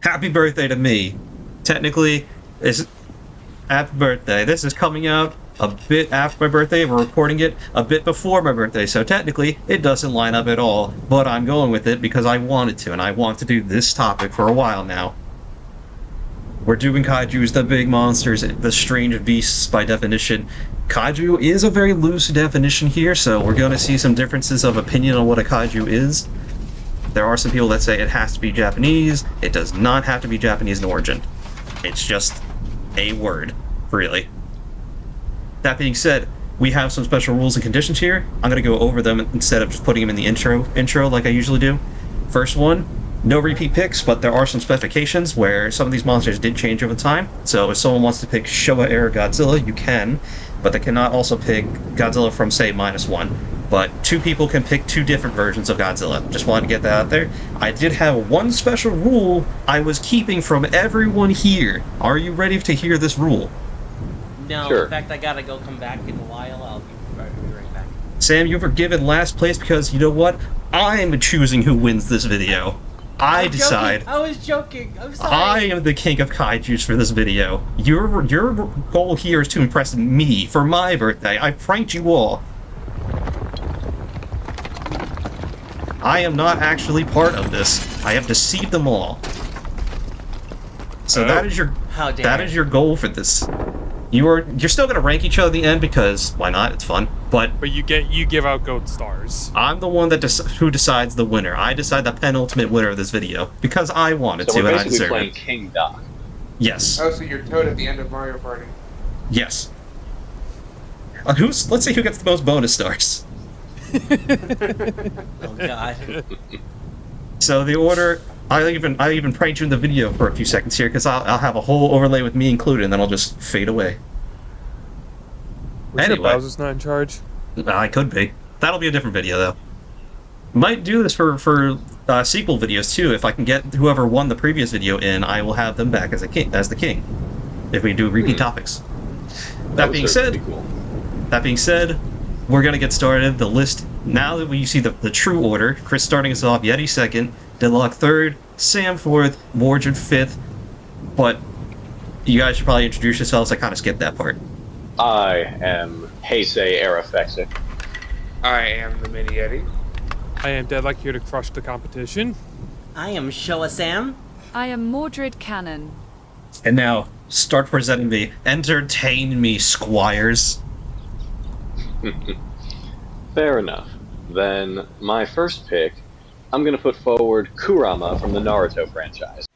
happy birthday to me. Technically, it's happy birthday. This is coming out a bit after my birthday. We're recording it a bit before my birthday, so technically it doesn't line up at all. But I'm going with it because I wanted to, and I want to do this topic for a while now. We're doing Kaijus, the big monsters, the strange beasts by definition. Kaiju is a very loose definition here, so we're going to see some differences of opinion on what a Kaiju is. There are some people that say it has to be Japanese. It does not have to be Japanese in origin. It's just a word, really. That being said, we have some special rules and conditions here. I'm going to go over them instead of just putting them in the intro like I usually do. First one, no repeat picks, but there are some specifications where some of these monsters did change over time. So if someone wants to pick Showa-era Godzilla, you can, but they cannot also pick Godzilla from, say, -1. But 2 people can pick 2 different versions of Godzilla. Just wanted to get that out there. I did have one special rule I was keeping from everyone here. Are you ready to hear this rule? No, Sure. in fact, I gotta go come back in a while. I'll be right back. Sam, you were given last place because, you know what? I'm choosing who wins this video. I decide. I was joking. I'm sorry. I am the king of Kaijus for this video. Your goal here is to impress me for my birthday. I pranked you all. I am not actually part of this. I have deceived them all. So that is your goal for this. You're still gonna rank each other at the end because why not? It's fun. But you give out gold stars. I'm the one that who decides the winner. I decide the penultimate winner of this video because I wanted to So we're and I basically deserve playing it. King Doc. Yes. Oh, so you're Toad at the end of Mario Party. Yes. Let's see who gets the most bonus stars. Oh god. So the order, I even pranked you in the video for a few seconds here because I'll have a whole overlay with me included, and then I'll just fade away. Anyway, Anyway. Bowser's not in charge. I could be. That'll be a different video though. Might do this for sequel videos too. If I can get whoever won the previous video in, I will have them back as the king. If we do repeat topics. That being said, we're gonna get started. The list now that we see the true order. Chris starting us off, Yeti second, Deadlock third, Sam fourth, Mordred fifth. But you guys should probably introduce yourselves. I kind of skipped that part. I am Heisei Arafexic. I am TheMiniYeti. I am Deadlock here to crush the competition. I am Showa Sam. I am Mordred Cannon. And now, start presenting me. Entertain me, squires. Fair enough. Then, my first pick, I'm going to put forward Kurama from the Naruto franchise.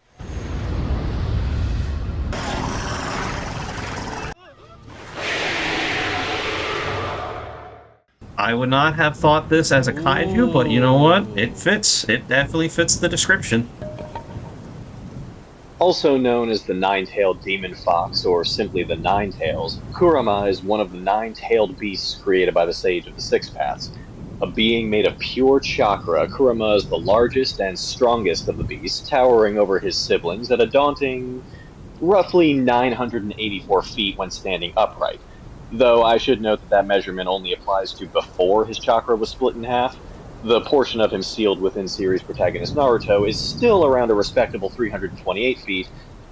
I would not have thought this as a kaiju, but you know what? It fits. It definitely fits the description. Also known as the Nine-Tailed Demon Fox, or simply the Nine-Tails, Kurama is one of the nine-tailed beasts created by the Sage of the Six Paths. A being made of pure chakra, Kurama is the largest and strongest of the beasts, towering over his siblings at a daunting, roughly 984 feet when standing upright. Though I should note that measurement only applies to before his chakra was split in half. The portion of him sealed within series protagonist Naruto is still around a respectable 328 feet,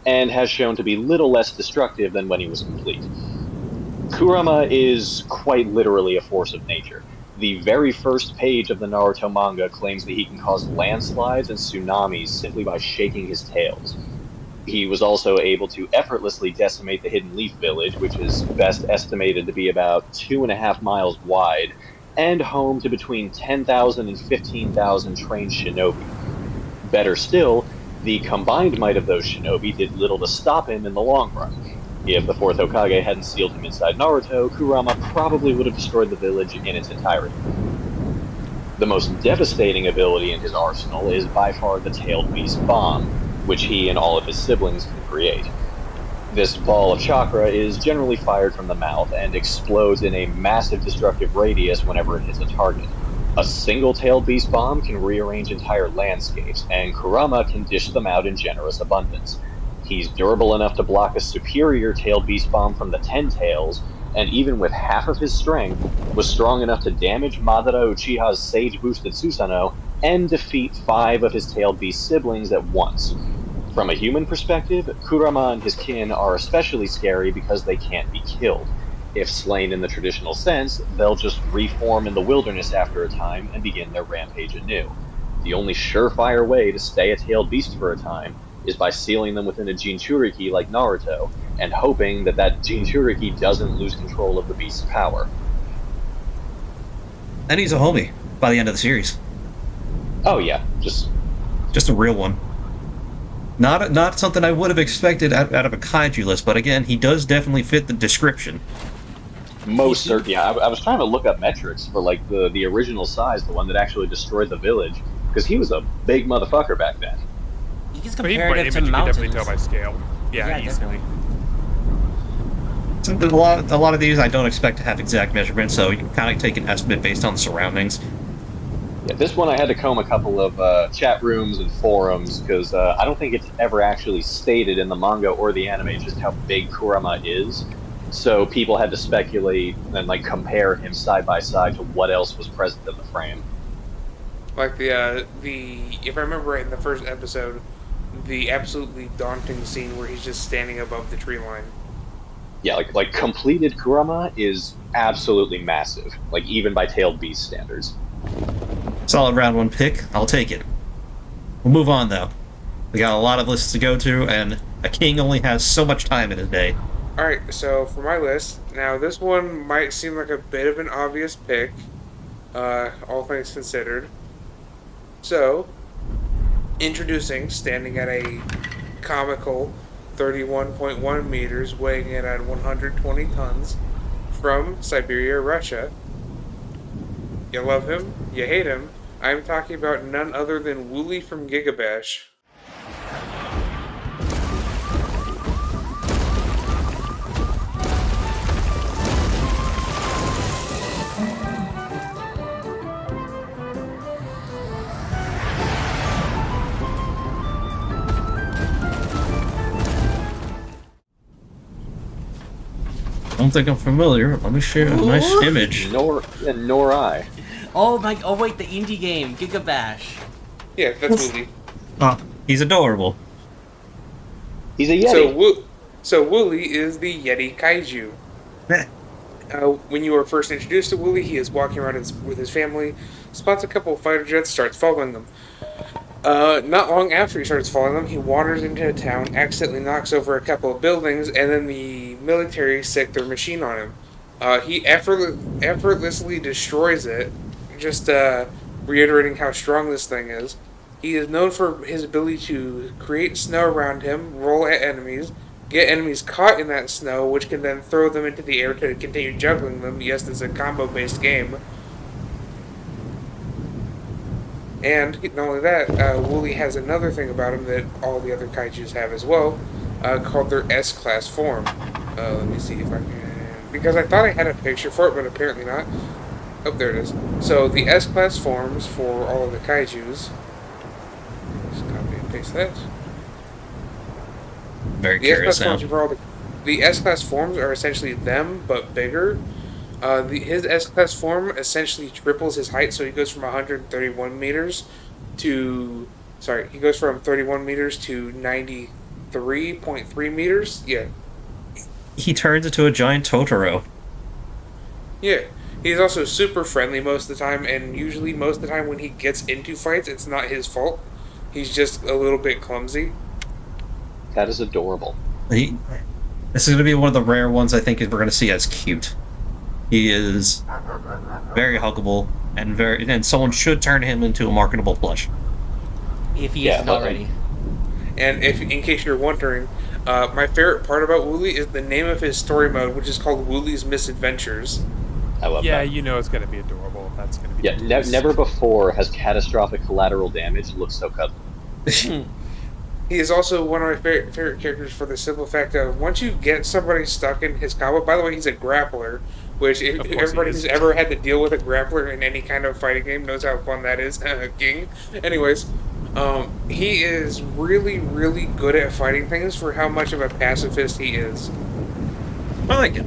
and has shown to be little less destructive than when he was complete. Kurama is quite literally a force of nature. The very first page of the Naruto manga claims that he can cause landslides and tsunamis simply by shaking his tails. He was also able to effortlessly decimate the Hidden Leaf Village, which is best estimated to be about 2.5 miles wide, and home to between 10,000 and 15,000 trained shinobi. Better still, the combined might of those shinobi did little to stop him in the long run. If the 4th Hokage hadn't sealed him inside Naruto, Kurama probably would have destroyed the village in its entirety. The most devastating ability in his arsenal is by far the Tailed Beast Bomb, which he and all of his siblings can create. This ball of chakra is generally fired from the mouth and explodes in a massive destructive radius whenever it hits a target. A single Tailed Beast Bomb can rearrange entire landscapes, and Kurama can dish them out in generous abundance. He's durable enough to block a superior Tailed Beast Bomb from the Ten Tails, and even with half of his strength, was strong enough to damage Madara Uchiha's Sage-boosted Susanoo and defeat 5 of his Tailed Beast siblings at once. From a human perspective, Kurama and his kin are especially scary because they can't be killed. If slain in the traditional sense, they'll just reform in the wilderness after a time and begin their rampage anew. The only surefire way to stay a tailed beast for a time is by sealing them within a Jinchuriki like Naruto, and hoping that that Jinchuriki doesn't lose control of the beast's power. And he's a homie by the end of the series. Oh yeah, just a real one. Not something I would have expected out of a kaiju list, but again, he does definitely fit the description. most certain. Yeah, I was trying to look up metrics for like the original size, the one that actually destroyed the village, because he was a big motherfucker back then. He's But even by comparative image, to you can mountains. definitely tell by scale. Yeah, easily. So a lot of these I don't expect to have exact measurements, so you can kind of take an estimate based on the surroundings. Yeah, this one I had to comb a couple of chat rooms and forums because I don't think it's ever actually stated in the manga or the anime just how big Kurama is. So people had to speculate and like compare him side by side to what else was present in the frame. Like the if I remember right in the first episode, the absolutely daunting scene where he's just standing above the tree line. Yeah, like completed Kurama is absolutely massive, like even by tailed beast standards. Solid round one pick. I'll take it. We'll move on, though. We got a lot of lists to go to, and a king only has so much time in his day. Alright, so for my list, now this one might seem like a bit of an obvious pick, all things considered. So, introducing, standing at a comical 31.1 meters, weighing in at 120 tons, from Siberia, Russia. You love him, you hate him. I'm talking about none other than Wooly from Gigabash. I don't think I'm familiar. Let me share a nice image. Nor I. Oh my! Oh wait, the indie game Gigabash. Yeah, that's Wooly. Oh, he's adorable. He's a Yeti. So Wooly is the Yeti Kaiju. Meh. When you are first introduced to Wooly, he is walking around with his family, spots a couple of fighter jets, starts following them. Not long after he starts following them, he wanders into a town, accidentally knocks over a couple of buildings, and then the military sick their machine on him. He effortlessly destroys it, just reiterating how strong this thing is. He is known for his ability to create snow around him, roll at enemies, get enemies caught in that snow, which can then throw them into the air to continue juggling them. Yes, it's a combo-based game. And not only that, Wooly has another thing about him that all the other Kaijus have as well, called their S-Class form. Let me see if I can... Because I thought I had a picture for it, but apparently not. Oh, there it is. So, the S-Class forms for all of the Kaijus... Just copy and paste that. Very The curious S-Class now. forms for all the S-Class forms are essentially them, but bigger. His S-Class form essentially triples his height, so he goes from 131 meters to... Sorry, he goes from 31 meters to 93.3 meters? Yeah. He turns into a giant Totoro. Yeah. He's also super friendly most of the time, and usually most of the time when he gets into fights, it's not his fault. He's just a little bit clumsy. That is adorable. This is going to be one of the rare ones I think we're going to see as cute. He is very huggable, and someone should turn him into a marketable plush. If he isn't already. And in case you're wondering, my favorite part about Wooly is the name of his story mode, which is called Wooly's Misadventures. I love Yeah, that. you know it's going to be adorable if that's going to be Yeah, the case. never before has catastrophic collateral damage looked so cuddly. He is also one of my favorite characters for the simple fact of once you get somebody stuck in his combo, by the way, he's a grappler, which Of course he everybody is. who's ever had to deal with a grappler in any kind of fighting game knows how fun that is. King. Anyways, he is really, really good at fighting things for how much of a pacifist he is. I like it.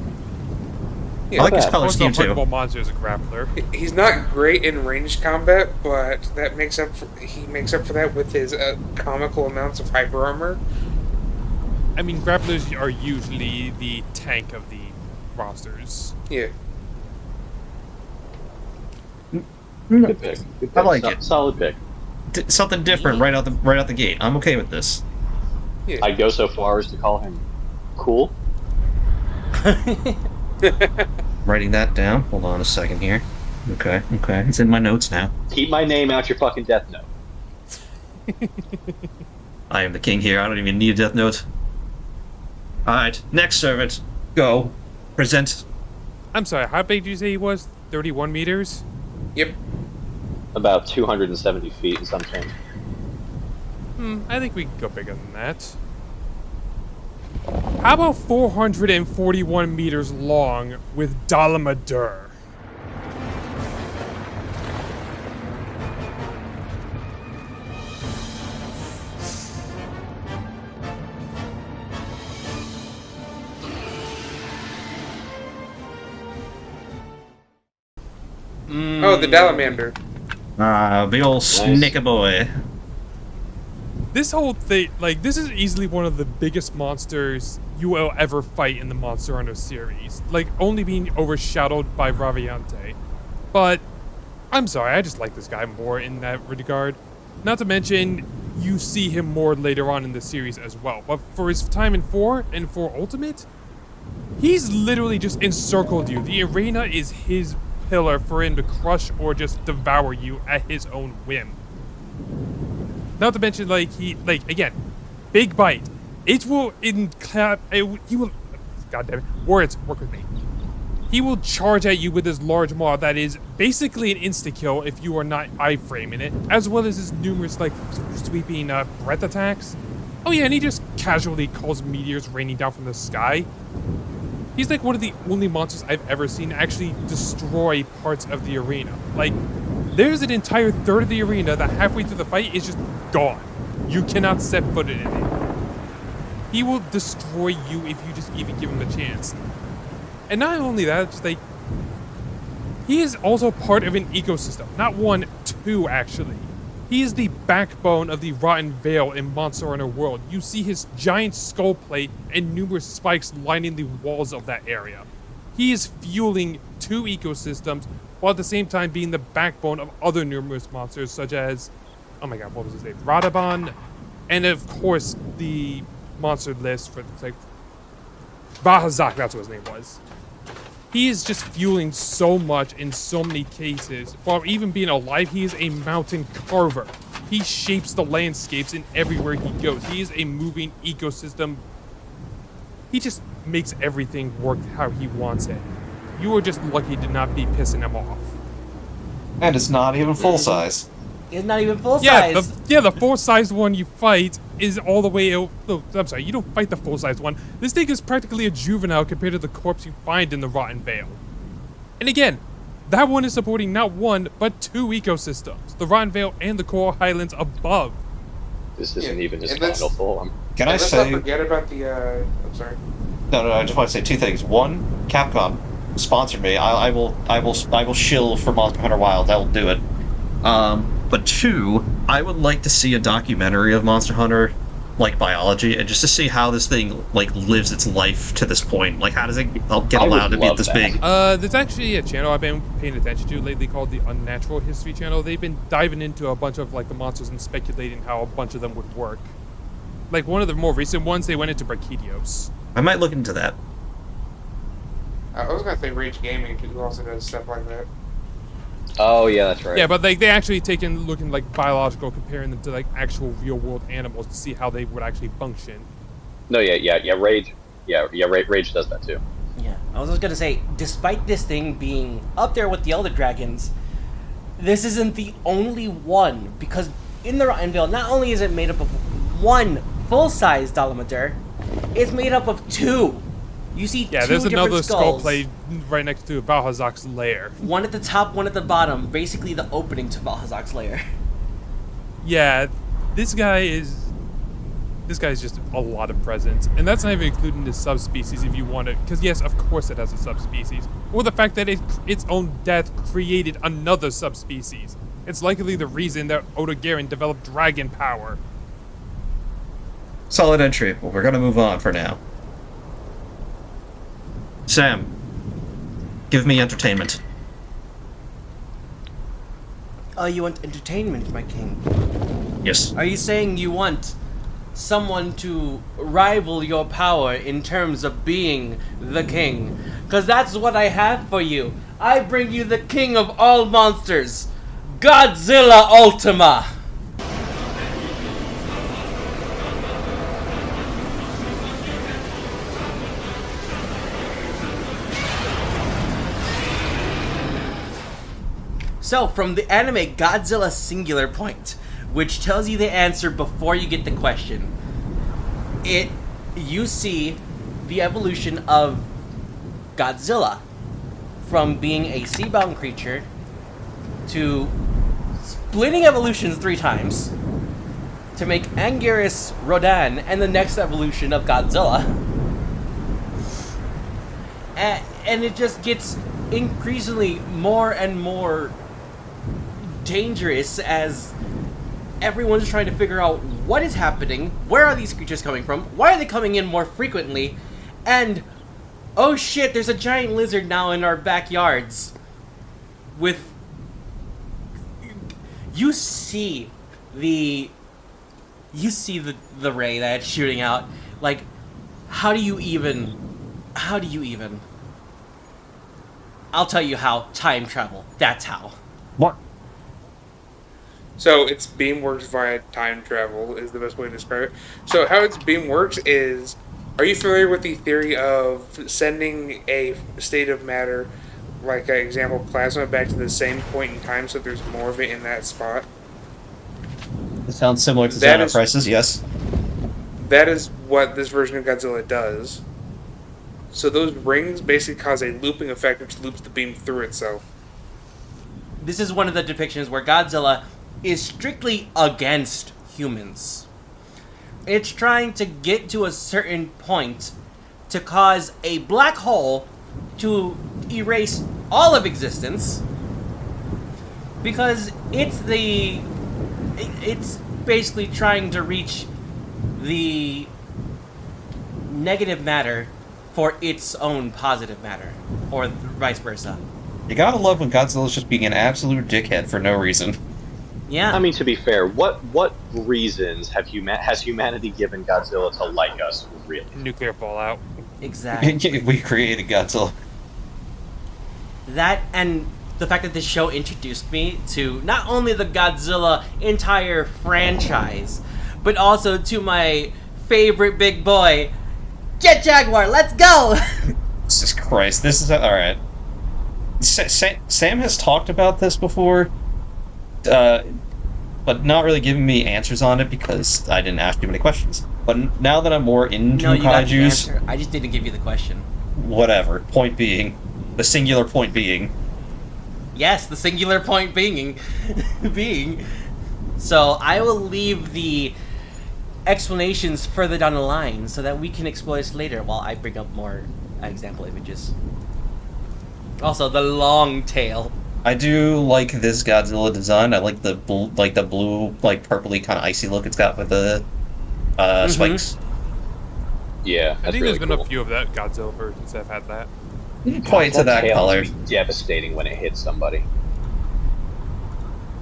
Yeah. I like his bad. color Also, scheme too. huntable monster is a grappler. He's not great in ranged combat, but that makes up for, he makes up for that with his comical amounts of hyper armor. I mean, grapplers are usually the tank of the rosters. Yeah. Good pick. Good pick. I like it. Solid pick. Something different right out the gate. I'm okay with this. Yeah. I'd go so far as to call him cool. Writing that down. Hold on a second here. Okay. It's in my notes now. Keep my name out your fucking death note. I am the king here. I don't even need a death note. Alright, next servant. Go. Present. I'm sorry, how big did you say he was? 31 meters? Yep. About 270 feet and some change. I think we could go bigger than that. How about 441 meters long with Dalamadur? Oh, the Dalamander. Big ol' snake boy. This whole thing, like, this is easily one of the biggest monsters you will ever fight in the Monster Hunter series. Like, only being overshadowed by Raviante. But, I'm sorry, I just like this guy more in that regard. Not to mention, you see him more later on in the series as well. But for his time in 4 and 4 Ultimate, he's literally just encircled you. The arena is his pillar for him to crush or just devour you at his own whim. Not to mention, like, again, big bite. It will he will, god damn it, words, work with me. He will charge at you with his large maw that is basically an insta-kill if you are not iframing it, as well as his numerous, like, sweeping breath attacks. Oh yeah, and he just casually calls meteors raining down from the sky. He's like one of the only monsters I've ever seen actually destroy parts of the arena. Like, there's an entire third of the arena that halfway through the fight is just gone. You cannot set foot in it. He will destroy you if you just even give him a chance. And not only that, it's like, he is also part of an ecosystem. Not one, two actually. He is the backbone of the Rotten Vale in Monster Hunter World. You see his giant skull plate and numerous spikes lining the walls of that area. He is fueling 2 ecosystems, while at the same time being the backbone of other numerous monsters such as, oh my god, what was his name? Radabon, and of course the monster list for, like, Bahazak, that's what his name was. He is just fueling so much in so many cases. While even being alive, he is a mountain carver. He shapes the landscapes in everywhere he goes. He is a moving ecosystem. He just makes everything work how he wants it. You are just lucky to not be pissing him off. And it's not even full size. It's not even full Yeah, size. the full-sized one you fight is all the way out. No, I'm sorry, you don't fight the full-sized one. This thing is practically a juvenile compared to the corpse you find in the Rotten Vale. And again, that one is supporting not 1, but 2 ecosystems. The Rotten Vale and the Coral Highlands above. This isn't even his and let's- final form. Can I Let's not say? forget about the. I'm sorry. No, I just want to say 2 things. One, Capcom sponsor me. I will shill for Monster Hunter Wilds. I will do it. But 2, I would like to see a documentary of Monster Hunter, like biology, and just to see how this thing like lives its life to this point. Like, how does it get I would allowed to be love this that. big? There's actually a channel I've been paying attention to lately called the Unnatural History Channel. They've been diving into a bunch of like the monsters and speculating how a bunch of them would work. Like one of the more recent ones, they went into Brachydios. I might look into that. I was gonna say Rage Gaming, who also does stuff like that. Oh yeah, that's right. Yeah, but like they actually taken looking like biological, comparing them to like actual real world animals to see how they would actually function. No, yeah. Rage. Rage does that too. Yeah, I was just gonna say, despite this thing being up there with the Elder Dragons, this isn't the only one, because in the Rotten Vale, not only is it made up of 1 full-size Dalamadur, it's made up of 2. You see Yeah, 2 there's different another skull skulls. plate right next to Valhazak's lair. One at the top, one at the bottom, basically the opening to Valhazak's lair. Yeah, this guy is... this guy's just a lot of presence. And that's not even including the subspecies if you want it. Because yes, of course it has a subspecies. Or the fact that its own death created another subspecies. It's likely the reason that Otogarin developed dragon power. Solid entry, but we're gonna move on for now. Sam, give me entertainment. Oh, you want entertainment, my king? Yes. Are you saying you want someone to rival your power in terms of being the king? Because that's what I have for you. I bring you the king of all monsters, Godzilla Ultima! So, from the anime Godzilla Singular Point, which tells you the answer before you get the question, you see the evolution of Godzilla from being a sea-bound creature to splitting evolutions 3 times to make Anguirus Rodan and the next evolution of Godzilla. And it just gets increasingly more and more dangerous as everyone's trying to figure out what is happening, where are these creatures coming from, why are they coming in more frequently, and oh shit, there's a giant lizard now in our backyards with... You see the ray that it's shooting out. Like, how do you even... I'll tell you how. Time travel. That's how. What? So its beam works via time travel is the best way to describe it. So how its beam works is, are you familiar with the theory of sending a state of matter, like an example plasma, back to the same point in time so there's more of it in that spot? It sounds similar to That Xana is- Prices, yes. That is what this version of Godzilla does. So those rings basically cause a looping effect which loops the beam through itself. This is one of the depictions where Godzilla is strictly against humans. It's trying to get to a certain point to cause a black hole to erase all of existence because it's basically trying to reach the negative matter for its own positive matter, or vice versa. You gotta love when Godzilla's just being an absolute dickhead for no reason. Yeah. I mean, to be fair, what reasons has humanity given Godzilla to like us, really? Nuclear fallout. Exactly. We created Godzilla. That and the fact that this show introduced me to not only the Godzilla entire franchise, but also to my favorite big boy, Jet Jaguar. Let's go! Jesus Christ, this is... Alright. Sam has talked about this before, but not really giving me answers on it because I didn't ask too many questions. But now that I'm more into No, you got the Kaijus, answer. I just didn't give you the question. whatever. Point being, the singular point being, Yes, the singular point being. So I will leave the explanations further down the line so that we can explore this later while I bring up more example images. Also, the long tail. I do like this Godzilla design. I like the blue, purpley kind of icy look it's got with the spikes. Yeah, I that's think really there's been cool. a few of that Godzilla versions that have had that. Quite to that tail color. must be devastating when it hits somebody.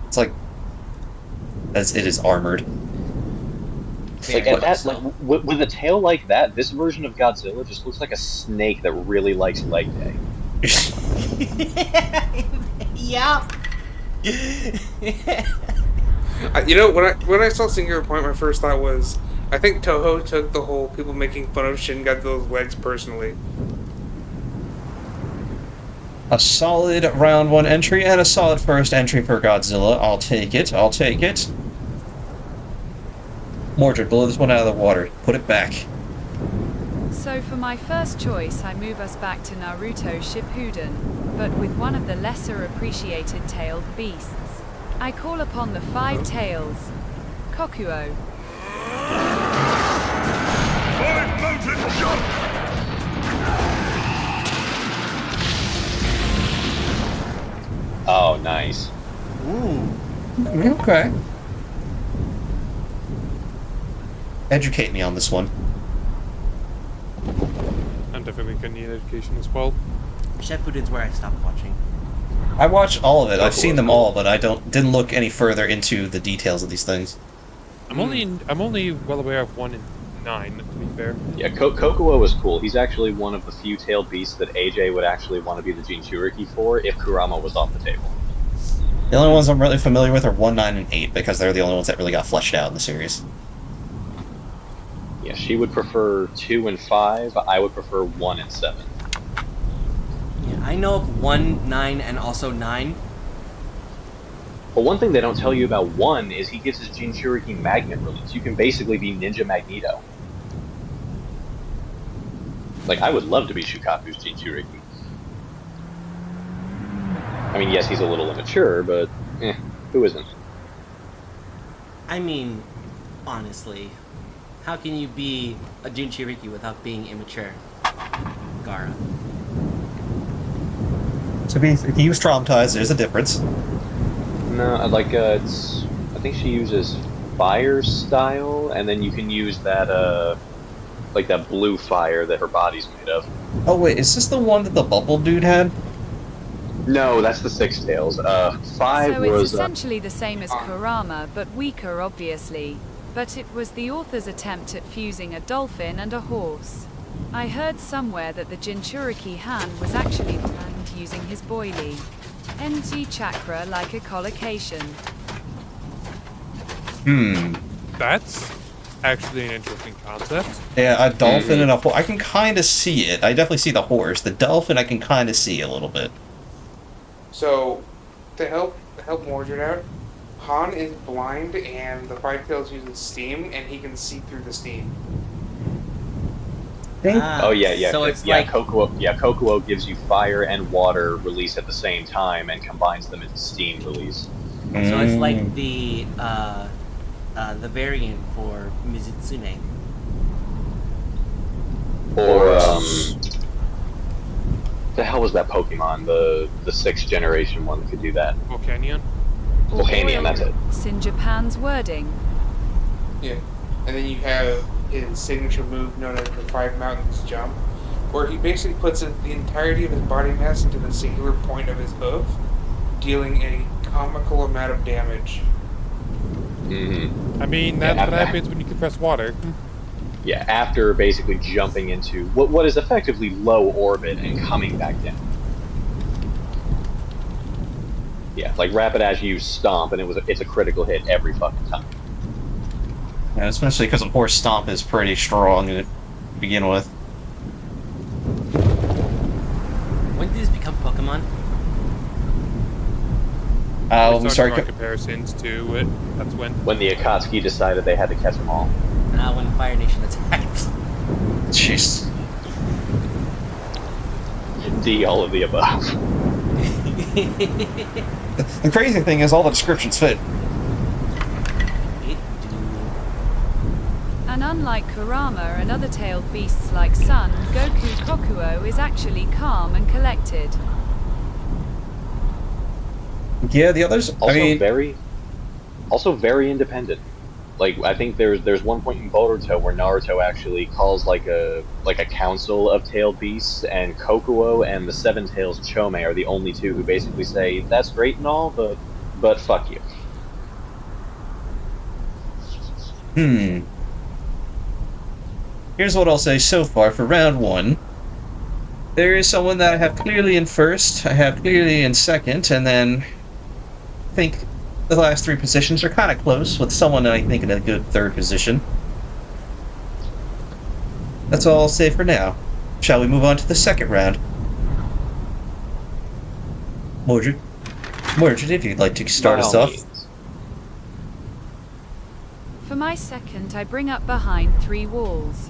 It's like, as it is armored. Like, Very at that, so. like, with a tail like that, this version of Godzilla just looks like a snake that really likes leg day. Yeah. You know, when I saw Singular Point, my first thought was, I think Toho took the whole people making fun of Shin Godzilla's legs personally. A solid round 1 entry and a solid first entry for Godzilla. I'll take it. Mordred, blow this one out of the water. Put it back. So for my first choice, I move us back to Naruto Shippuden, but with one of the lesser appreciated tailed beasts. I call upon the 5 tails. Kokuo. Okay. Educate me on this one. I'm definitely gonna need education as well. Sheppuden's where I stopped watching. I watched all of it. I've Cool, seen them cool. all, but I didn't look any further into the details of these things. I'm only well aware of 1 and 9, to be fair. Yeah, Kokuo was cool. He's actually one of the few tailed beasts that AJ would actually want to be the Jinchuriki for if Kurama was off the table. The only ones I'm really familiar with are 1, 9, and 8, because they're the only ones that really got fleshed out in the series. Yeah, she would prefer 2 and 5. I would prefer 1 and 7. Yeah, I know of 1, 9, and also 9. But one thing they don't tell you about 1 is he gives his Jinchuriki magnet release. You can basically be Ninja Magneto. Like, I would love to be Shukaku's Jinchuriki. I mean, yes, he's a little immature, but who isn't? I mean, honestly, how can you be a Jinchuriki without being immature? Gaara. So if he was traumatized, there's a difference. No, it's... I think she uses fire style, and then you can use that, like that blue fire that her body's made of. Oh wait, is this the one that the bubble dude had? No, that's the Six Tails. 5 So it's was... essentially the same as Kurama, but weaker, obviously. But it was the author's attempt at fusing a dolphin and a horse. I heard somewhere that the Jinchuriki Han was actually planned using his boilie. NG chakra like a collocation. That's actually an interesting concept. Yeah, a dolphin and a horse. I can kind of see it. I definitely see the horse. The dolphin, I can kind of see a little bit. So, to help Mordred out, Han is blind and the Five Tails uses steam and he can see through the steam. Oh yeah. So it's yeah, like Kokuo gives you fire and water release at the same time and combines them into steam release. So it's like the variant for Mizutsune. Or the hell was that Pokemon? The 6th generation one that could do that. Volcanion? Volcanion, that's it. It's in Japan's wording. Yeah. And then you have his signature move known as the Five Mountains Jump, where he basically puts the entirety of his body mass into the singular point of his hoof, dealing a comical amount of damage. Mm-hmm. I mean, that's Yeah, what happens when you compress water. Yeah, after basically jumping into what is effectively low orbit and coming back down. Yeah, like Rapidash used Stomp, and it's a critical hit every fucking time. Yeah, especially because a horse stomp is pretty strong to begin with. When did this become Pokemon? We Started started. drawing comparisons to it. That's when. When the Akatsuki decided they had to catch them all. When Fire Nation attacked. Jeez. D, all of the above. The crazy thing is, all the descriptions fit. And unlike Kurama and other tailed beasts like Sun, Goku Kokuo is actually calm and collected. Yeah, the others. Also very independent. Like, I think there's one point in Boruto where Naruto actually calls like a council of tailed beasts, and Kokuo and the Seven Tails Chome are the only two who basically say that's great and all, but fuck you. Here's what I'll say so far for round 1. There is someone that I have clearly in first, I have clearly in second, and then I think the last 3 positions are kind of close, with someone I think in a good third position. That's all I'll say for now. Shall we move on to the second round? Mordred, if you'd like to start By us all off. means. For my second, I bring up behind 3 walls.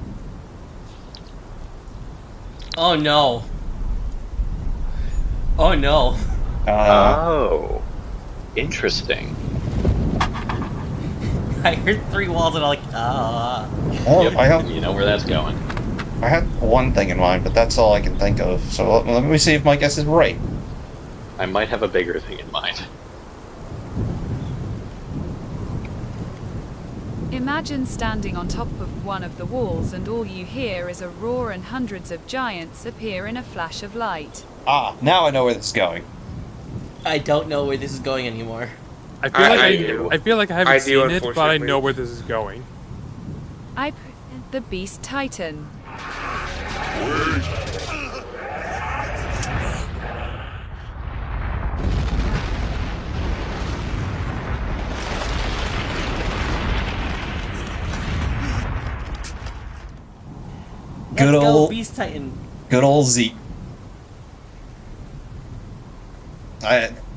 Oh no. Oh no. Oh, interesting. I heard 3 walls and I'm like, ah. Oh, Yep, you know where that's going. I had one thing in mind, but that's all I can think of. So let me see if my guess is right. I might have a bigger thing in mind. Imagine standing on top of one of the walls and all you hear is a roar and hundreds of giants appear in a flash of light. Ah, now I know where this is going. I don't know where this is going anymore. I feel like I do. I feel like I haven't I do, seen it, but I unfortunately. know where this is going. The Beast Titan. Good Let's go, old- Beast Titan. Good old Zeke.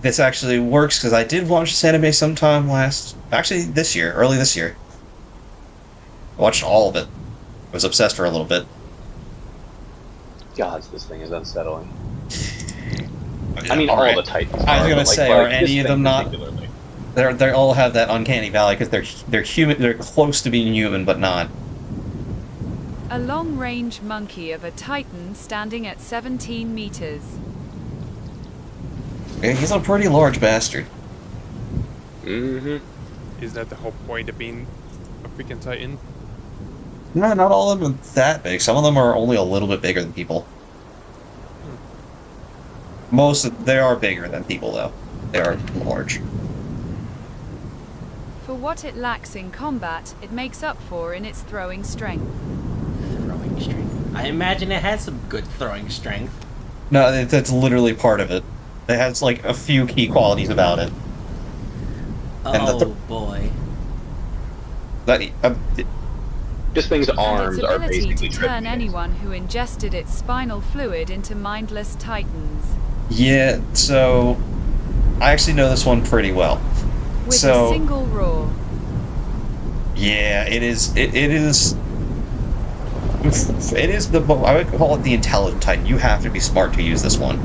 This actually works because I did watch this anime sometime early this year. I watched all of it. I was obsessed for a little bit. Gods, this thing is unsettling. Yeah, I mean, all alright. the Titans. I was are, gonna but, like, say, but are this any of thing them not? particularly. They all have that uncanny valley because they're human. They're close to being human, but not. A long-range monkey of a titan standing at 17 meters. Yeah, he's a pretty large bastard. Mm-hmm. Is that the whole point of being a freaking Titan? No, not all of them are that big. Some of them are only a little bit bigger than people. They are bigger than people, though. They are large. For what it lacks in combat, it makes up for in its throwing strength. Throwing strength. I imagine it has some good throwing strength. No, that's literally part of it. It has like a few key qualities about it. And Oh boy. This thing's And arms its are ability basically to turn dripping. anyone who ingested its spinal fluid into mindless titans. Yeah, so I actually know this one pretty well. With So- a single roar. Yeah, it is. It is. It is I would call it the intelligent Titan. You have to be smart to use this one,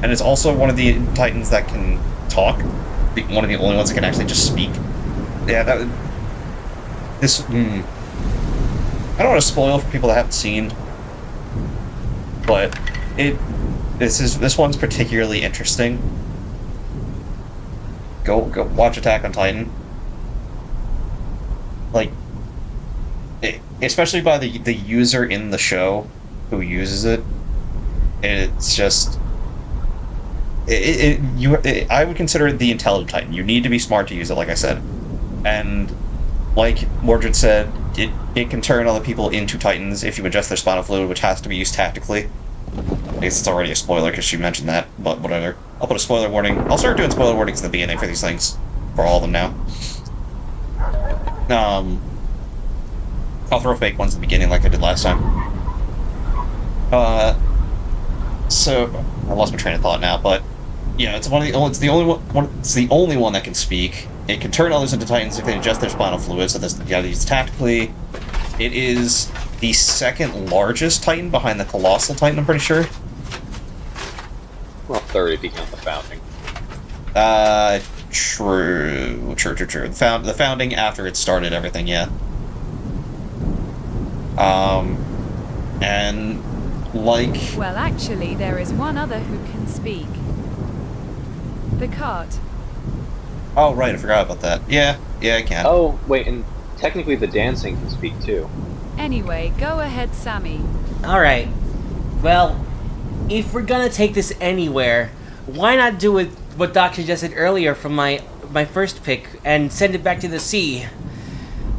and it's also one of the Titans that can talk. One of the only ones that can actually just speak. Yeah, that. This. I don't want to spoil for people that haven't seen, but this one's particularly interesting. Go watch Attack on Titan. Like, especially by the user in the show who uses it, it's just I would consider it the intelligent Titan. You need to be smart to use it, like I said, and like Mordred said, it can turn other people into Titans if you ingest their spinal fluid, which has to be used tactically. I guess it's already a spoiler because she mentioned that, but whatever. I'll put a spoiler warning. I'll start doing spoiler warnings in the beginning for these things, for all of them now. I'll throw fake ones in the beginning like I did last time. So I lost my train of thought now, but yeah, it's the only one that can speak. It can turn others into Titans if they ingest their spinal fluid, so you gotta use tactically. It is the second largest Titan behind the Colossal Titan, I'm pretty sure. Well, third if you count the founding. True. The founding after it started everything, yeah. And like. Well, actually, there is one other who can speak. The cart. Oh right, I forgot about that. Yeah, I can. Oh, wait, and technically the dancing can speak too. Anyway, go ahead, Sammy. Alright. Well, if we're gonna take this anywhere, why not do it what Doc suggested earlier from my first pick and send it back to the sea?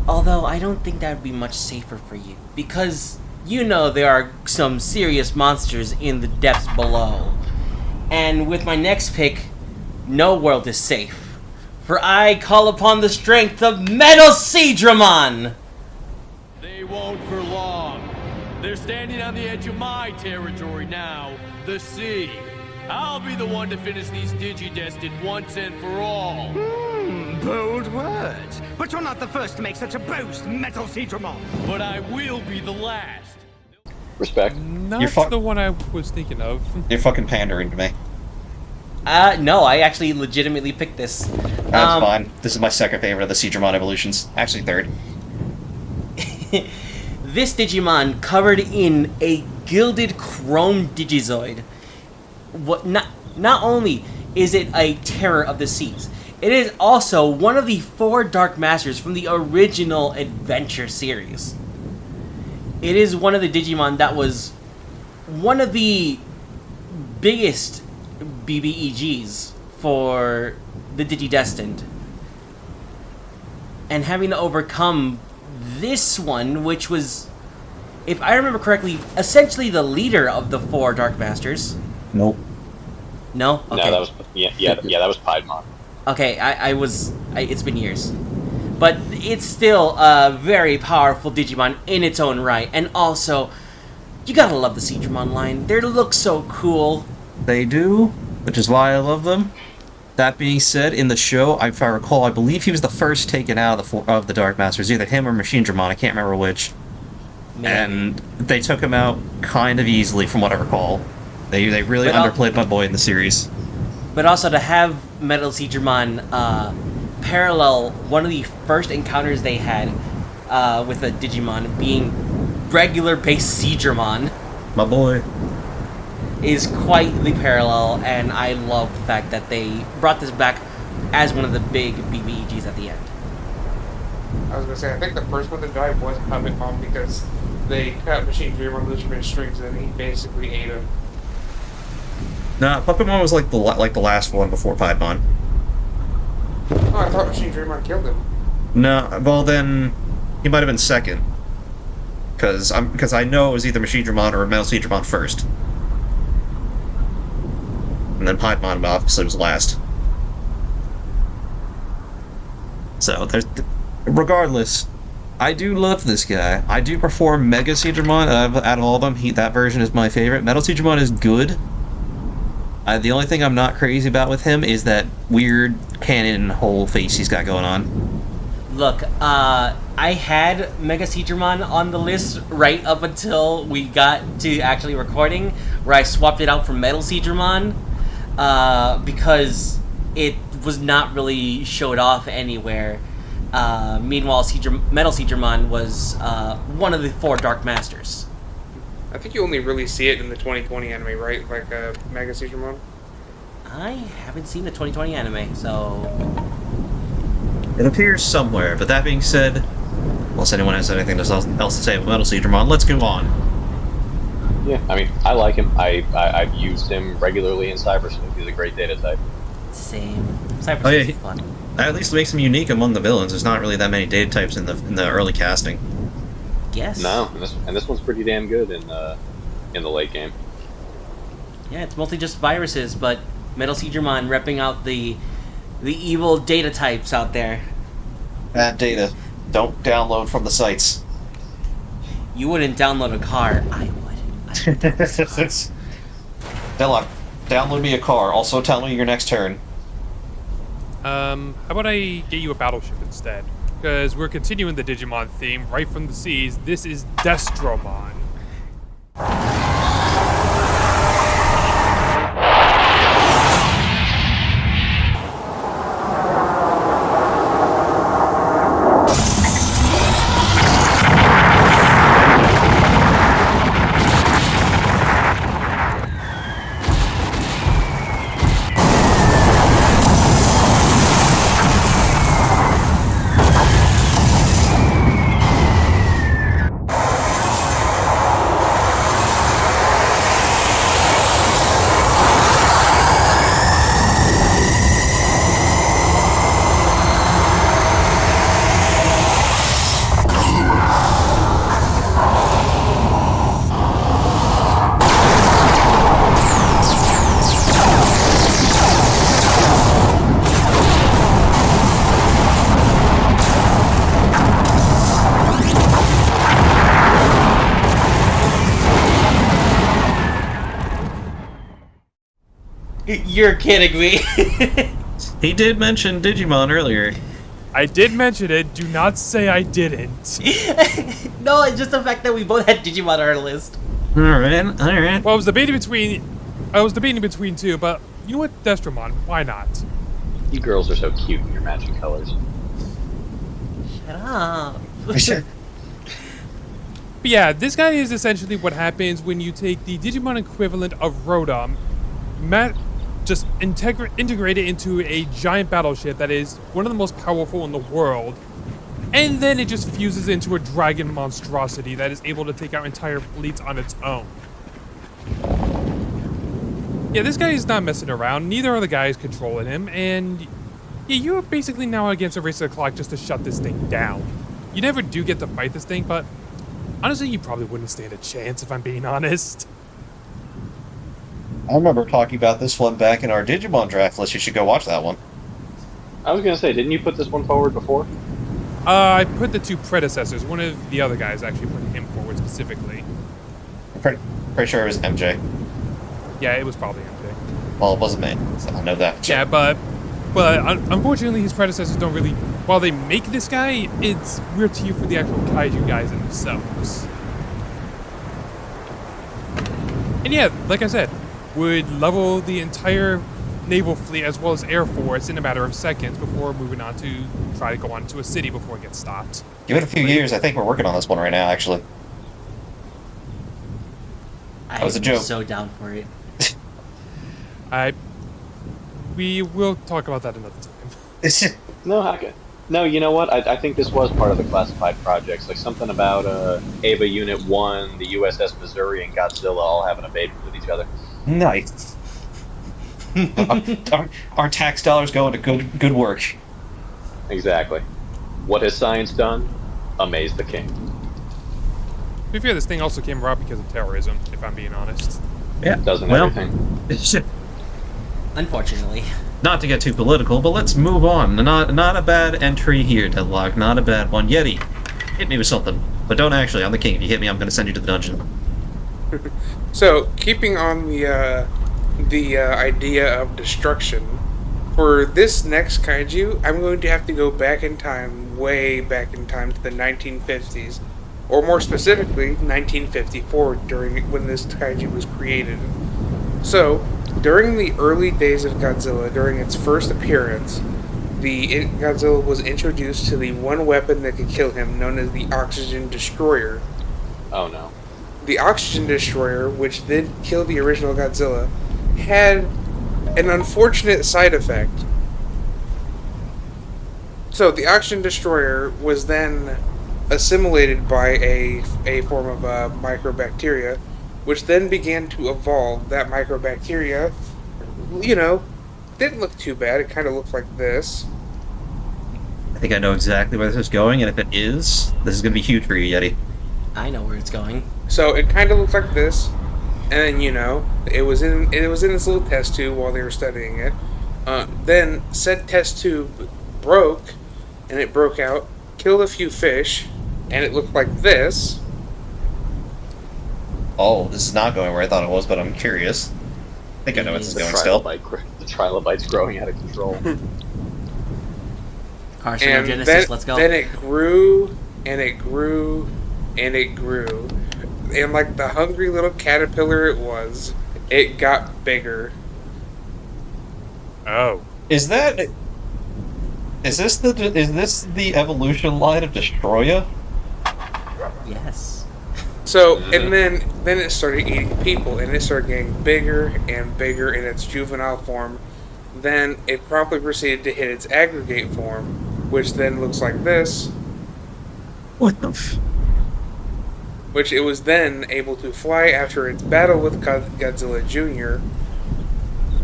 Although I don't think that would be much safer for you, because you know there are some serious monsters in the depths below. And with my next pick, no world is safe. For I call upon the strength of Metal Seadramon! They won't for long. They're standing on the edge of my territory now, the sea. I'll be the one to finish these Digidestined once and for all. Bold words. But you're not the first to make such a boast, Metal Seadramon. But I will be the last. Respect. Not the one I was thinking of. You're fucking pandering to me. No, I actually legitimately picked this. That's fine. This is my second favorite of the Seadramon evolutions. Actually, third. This Digimon covered in a gilded chrome Digizoid. Not only is it a terror of the seas, It is also one of the 4 Dark Masters from the original Adventure series. It is one of the Digimon that was one of the biggest BBEGs for the Digidestined. And having to overcome this one, which was, if I remember correctly, essentially the leader of the 4 Dark Masters. Nope. No? Okay. No, that was that was Piedmon. Okay, it's been years. But it's still a very powerful Digimon in its own right. And also, you gotta love the Seedramon line. They look so cool. They do, which is why I love them. That being said, in the show, if I recall, I believe he was the first taken out of the Dark Masters, either him or Machine Dramon, I can't remember which. Maybe. And they took him out kind of easily, from what I recall. They really underplayed my boy in the series. But also to have Metal Seedramon parallel one of the first encounters they had with a Digimon being regular base Seedramon My boy. is quite the parallel, and I love the fact that they brought this back as one of the big BBEGs at the end. I was gonna say, I think the first one to die was Puppet Mom because they cut Machine Dreamer loose from his strings and he basically ate him. Nah, Puppetmon was like the last one before Piedmon. Oh, I thought Machine Dreamer killed him. No, well then, he might have been second. Because I know it was either Machine Dramon or Metal Seedramon first. And then Piedmon obviously was last. So, regardless, I do love this guy. I do prefer Mega Seedramon out of all of them. That version is my favorite. Metal Seedramon is good. The only thing I'm not crazy about with him is that weird cannon hole face he's got going on. Look, I had Mega Seedramon on the list right up until we got to actually recording, where I swapped it out for Metal Seedramon, because it was not really showed off anywhere. Meanwhile, Metal Seedramon was one of the 4 Dark Masters. I think you only really see it in the 2020 anime, right? Like Mega Seedramon? I haven't seen the 2020 anime, so... It appears somewhere, but that being said, unless anyone has anything else to say about Metal Seedramon, let's move on. Yeah, I mean, I like him. I've used him regularly in Cybersmith. He's a great data type. Same. Cyber Oh, yeah, is fun. That at least makes him unique among the villains. There's not really that many data types in the early casting. Yes. No, and this one's pretty damn good in the late game. Yeah, it's mostly just viruses, but Metal Seedramon repping out the evil data types out there. Bad data. Don't download from the sites. You wouldn't download a car. I would. Deadlock, download me a car. Also tell me your next turn. How about I get you a battleship instead? Because we're continuing the Digimon theme right from the seas. This is Destromon. You're kidding me. He did mention Digimon earlier. I did mention it. Do not say I didn't. No, it's just the fact that we both had Digimon on our list. Alright. Well, I was debating between two, but you know what, Destromon? Why not? You girls are so cute in your matching colors. Shut up. But yeah, this guy is essentially what happens when you take the Digimon equivalent of Rotom, just integrate it into a giant battleship that is one of the most powerful in the world, and then it just fuses into a dragon monstrosity that is able to take out entire fleets on its own. Yeah, this guy is not messing around. Neither are the guys controlling him, and yeah, you're basically now against a race of the clock just to shut this thing down. You never do get to fight this thing, but honestly, you probably wouldn't stand a chance if I'm being honest. I remember talking about this one back in our Digimon draft list. You should go watch that one. I was gonna say, didn't you put this one forward before? I put the two predecessors. One of the other guys actually put him forward specifically. I'm pretty sure it was MJ. Yeah, it was probably MJ. Well, it wasn't me, so I know that. Yeah, but unfortunately, his predecessors don't really. While they make this guy, it's weird to you for the actual Kaiju guys themselves. And yeah, like I said, would level the entire naval fleet as well as air force in a matter of seconds before moving on to try to go on to a city before it gets stopped. Give it a few years. I think we're working on this one right now, actually. That was a joke. I'm so down for it. We will talk about that another time. No, you know what? I think this was part of the classified projects. Like something about Ava Unit 1, the USS Missouri, and Godzilla all having a baby with each other. Nice. our tax dollars go into good work. Exactly. What has science done? Amaze the king. To be fair, this thing also came about because of terrorism, if I'm being honest. Yeah. Doesn't everything? Unfortunately. Not to get too political, but let's move on. Not a bad entry here, Deadlock. Not a bad one. Yeti, hit me with something. But don't actually. I'm the king. If you hit me, I'm going to send you to the dungeon. So, keeping on the idea of destruction, for this next kaiju, I'm going to have to go back in time, way back in time to the 1950s, or more specifically, 1954, when this kaiju was created. So, during the early days of Godzilla, during its first appearance, Godzilla was introduced to the one weapon that could kill him, known as the Oxygen Destroyer. Oh no. The Oxygen Destroyer, which did kill the original Godzilla, had an unfortunate side effect. So the Oxygen Destroyer was then assimilated by a form of microbacteria, which then began to evolve. That microbacteria, didn't look too bad. It kind of looked like this. I think I know exactly where this is going, and if it is, this is going to be huge for you, Yeti. I know where it's going. So it kind of looked like this, and then it was in this little test tube while they were studying it. Then said test tube broke, and it broke out, killed a few fish, and it looked like this. Oh, this is not going where I thought it was, but I'm curious. I think I know where this is going still. The trilobite's growing out of control. Carcinogenesis, let's go. Then it grew, and it grew, and it grew. And like the hungry little caterpillar it was, it got bigger. Oh. Is this the evolution line of Destroya? Yes. So, and then it started eating people, and it started getting bigger and bigger in its juvenile form. Then it promptly proceeded to hit its aggregate form, which then looks like this. What the which it was then able to fly after its battle with Godzilla Jr.,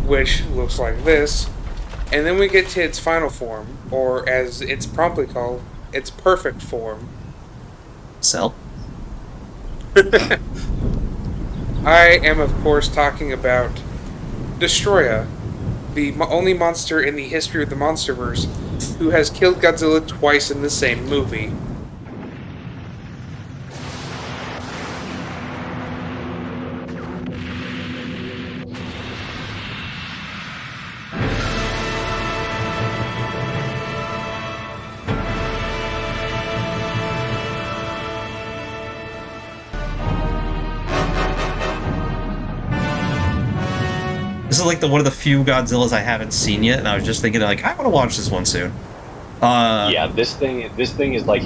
which looks like this. And then we get to its final form, or as it's promptly called, its perfect form. Cell? I am, of course, talking about Destroya, the only monster in the history of the Monsterverse who has killed Godzilla twice in the same movie. This is like one of the few Godzillas I haven't seen yet, and I was just thinking, I want to watch this one soon. Yeah, this thing is like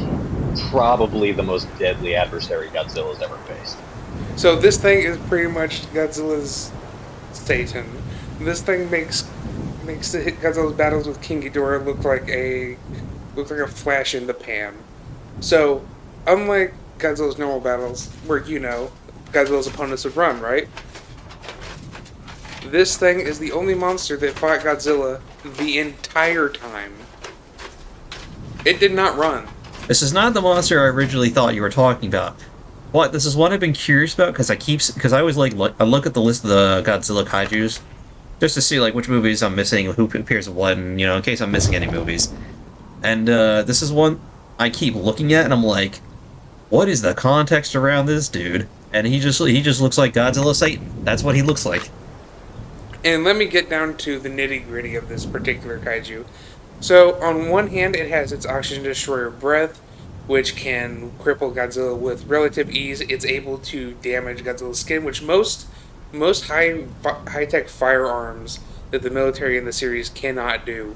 probably the most deadly adversary Godzilla's ever faced. So this thing is pretty much Godzilla's Satan. This thing makes Godzilla's battles with King Ghidorah look like a flash in the pan. So, unlike Godzilla's normal battles, where Godzilla's opponents would run, right? This thing is the only monster that fought Godzilla the entire time. It did not run. This is not the monster I originally thought you were talking about. But this is one I've been curious about because I always I look at the list of the Godzilla Kaijus just to see like which movies I'm missing, who appears in what, and in case I'm missing any movies. And this is one I keep looking at, and I'm like, what is the context around this dude? And he just looks like Godzilla Satan. That's what he looks like. And let me get down to the nitty-gritty of this particular kaiju. So, on one hand, it has its Oxygen Destroyer breath, which can cripple Godzilla with relative ease. It's able to damage Godzilla's skin, which most high-tech firearms that the military in the series cannot do.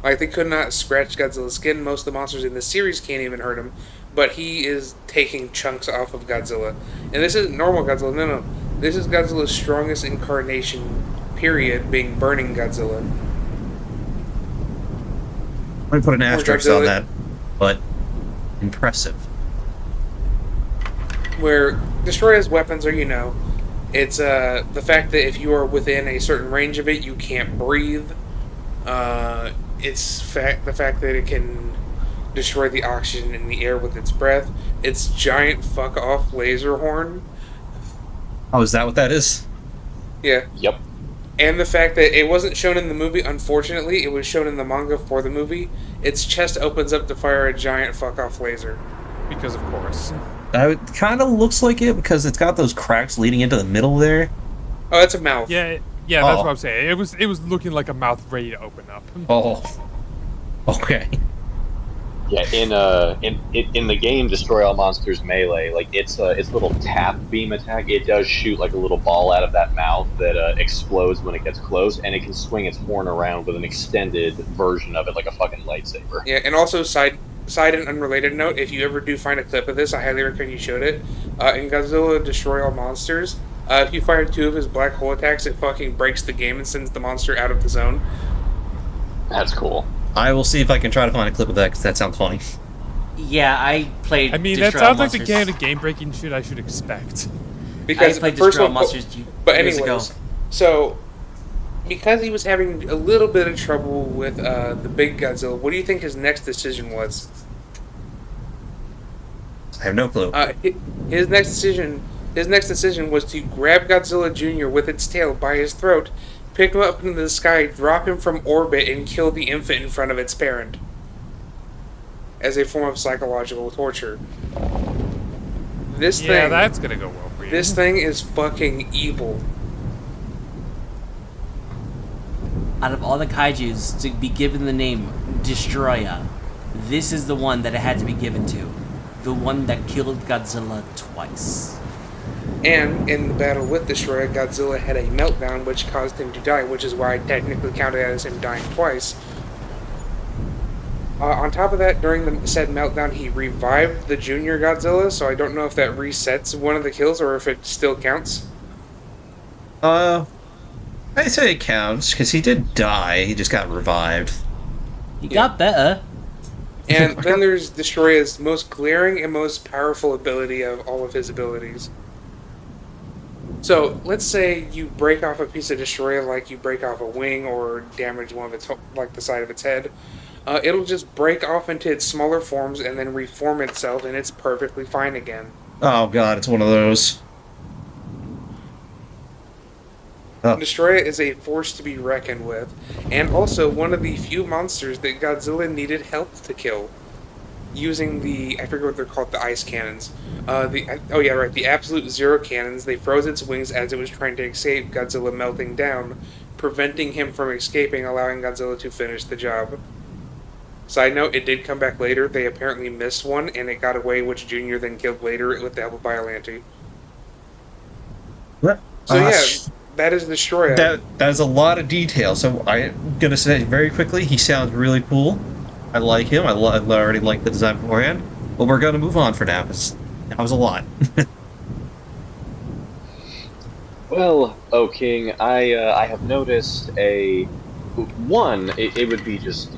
Like, they could not scratch Godzilla's skin. Most of the monsters in the series can't even hurt him. But he is taking chunks off of Godzilla. And this isn't normal Godzilla. No. This is Godzilla's strongest incarnation, period, being Burning Godzilla. Let me put an asterisk on that. But impressive. Where Destroya's weapons are, it's the fact that if you are within a certain range of it, you can't breathe. It's the fact that it can destroy the oxygen in the air with its breath. Its giant fuck-off laser horn. Oh, is that what that is? Yeah. Yep. And the fact that it wasn't shown in the movie, unfortunately, it was shown in the manga for the movie. Its chest opens up to fire a giant fuck-off laser. Because of course. It kind of looks like it because it's got those cracks leading into the middle there. Oh, that's a mouth. Yeah, that's what I'm saying. It was looking like a mouth ready to open up. Oh. Okay. Yeah, in the game Destroy All Monsters Melee, like its little tap beam attack, it does shoot like a little ball out of that mouth that explodes when it gets close, and it can swing its horn around with an extended version of it, like a fucking lightsaber. Yeah, and also side and unrelated note, if you ever do find a clip of this, I highly recommend you showed it. In Godzilla Destroy All Monsters, if you fire 2 of his black hole attacks, it fucking breaks the game and sends the monster out of the zone. That's cool. I will see if I can try to find a clip of that because that sounds funny. Yeah, I played. I mean, Destroy that All sounds like the Monsters. kind of game-breaking shit I should expect. Because I played the first Destroy All one, Monsters but years anyways, ago. so because he was having a little bit of trouble with the big Godzilla, what do you think his next decision was? I have no clue. His next decision was to grab Godzilla Jr. with its tail by his throat, pick him up into the sky, drop him from orbit, and kill the infant in front of its parent. As a form of psychological torture. Yeah, that's gonna go well for you. This thing is fucking evil. Out of all the kaijus to be given the name Destroya, this is the one that it had to be given to. The one that killed Godzilla twice. And in the battle with Destroyer, Godzilla had a meltdown which caused him to die, which is why I technically counted that as him dying twice. On top of that, during the said meltdown, he revived the Junior Godzilla, so I don't know if that resets one of the kills or if it still counts. I say it counts because he did die. He just got revived. He got better. And then there's Destroyer's most glaring and most powerful ability of all of his abilities. So, let's say you break off a piece of Destroyer like you break off a wing or damage one of its, like the side of its head. It'll just break off into its smaller forms and then reform itself, and it's perfectly fine again. Oh god, it's one of those. Destroyer is a force to be reckoned with, and also one of the few monsters that Godzilla needed help to kill. Using I forget what they're called, the ice cannons. The absolute zero cannons. They froze its wings as it was trying to escape, Godzilla melting down, preventing him from escaping, allowing Godzilla to finish the job. Side note, it did come back later. They apparently missed one, and it got away, which Junior then killed later with the help of Biollante. What? So that is Destroyer. That is a lot of detail. So I'm gonna say very quickly, he sounds really cool. I like him. I already liked the design beforehand. But we're gonna move on for now because that was a lot. Well, O King, I have noticed it would be just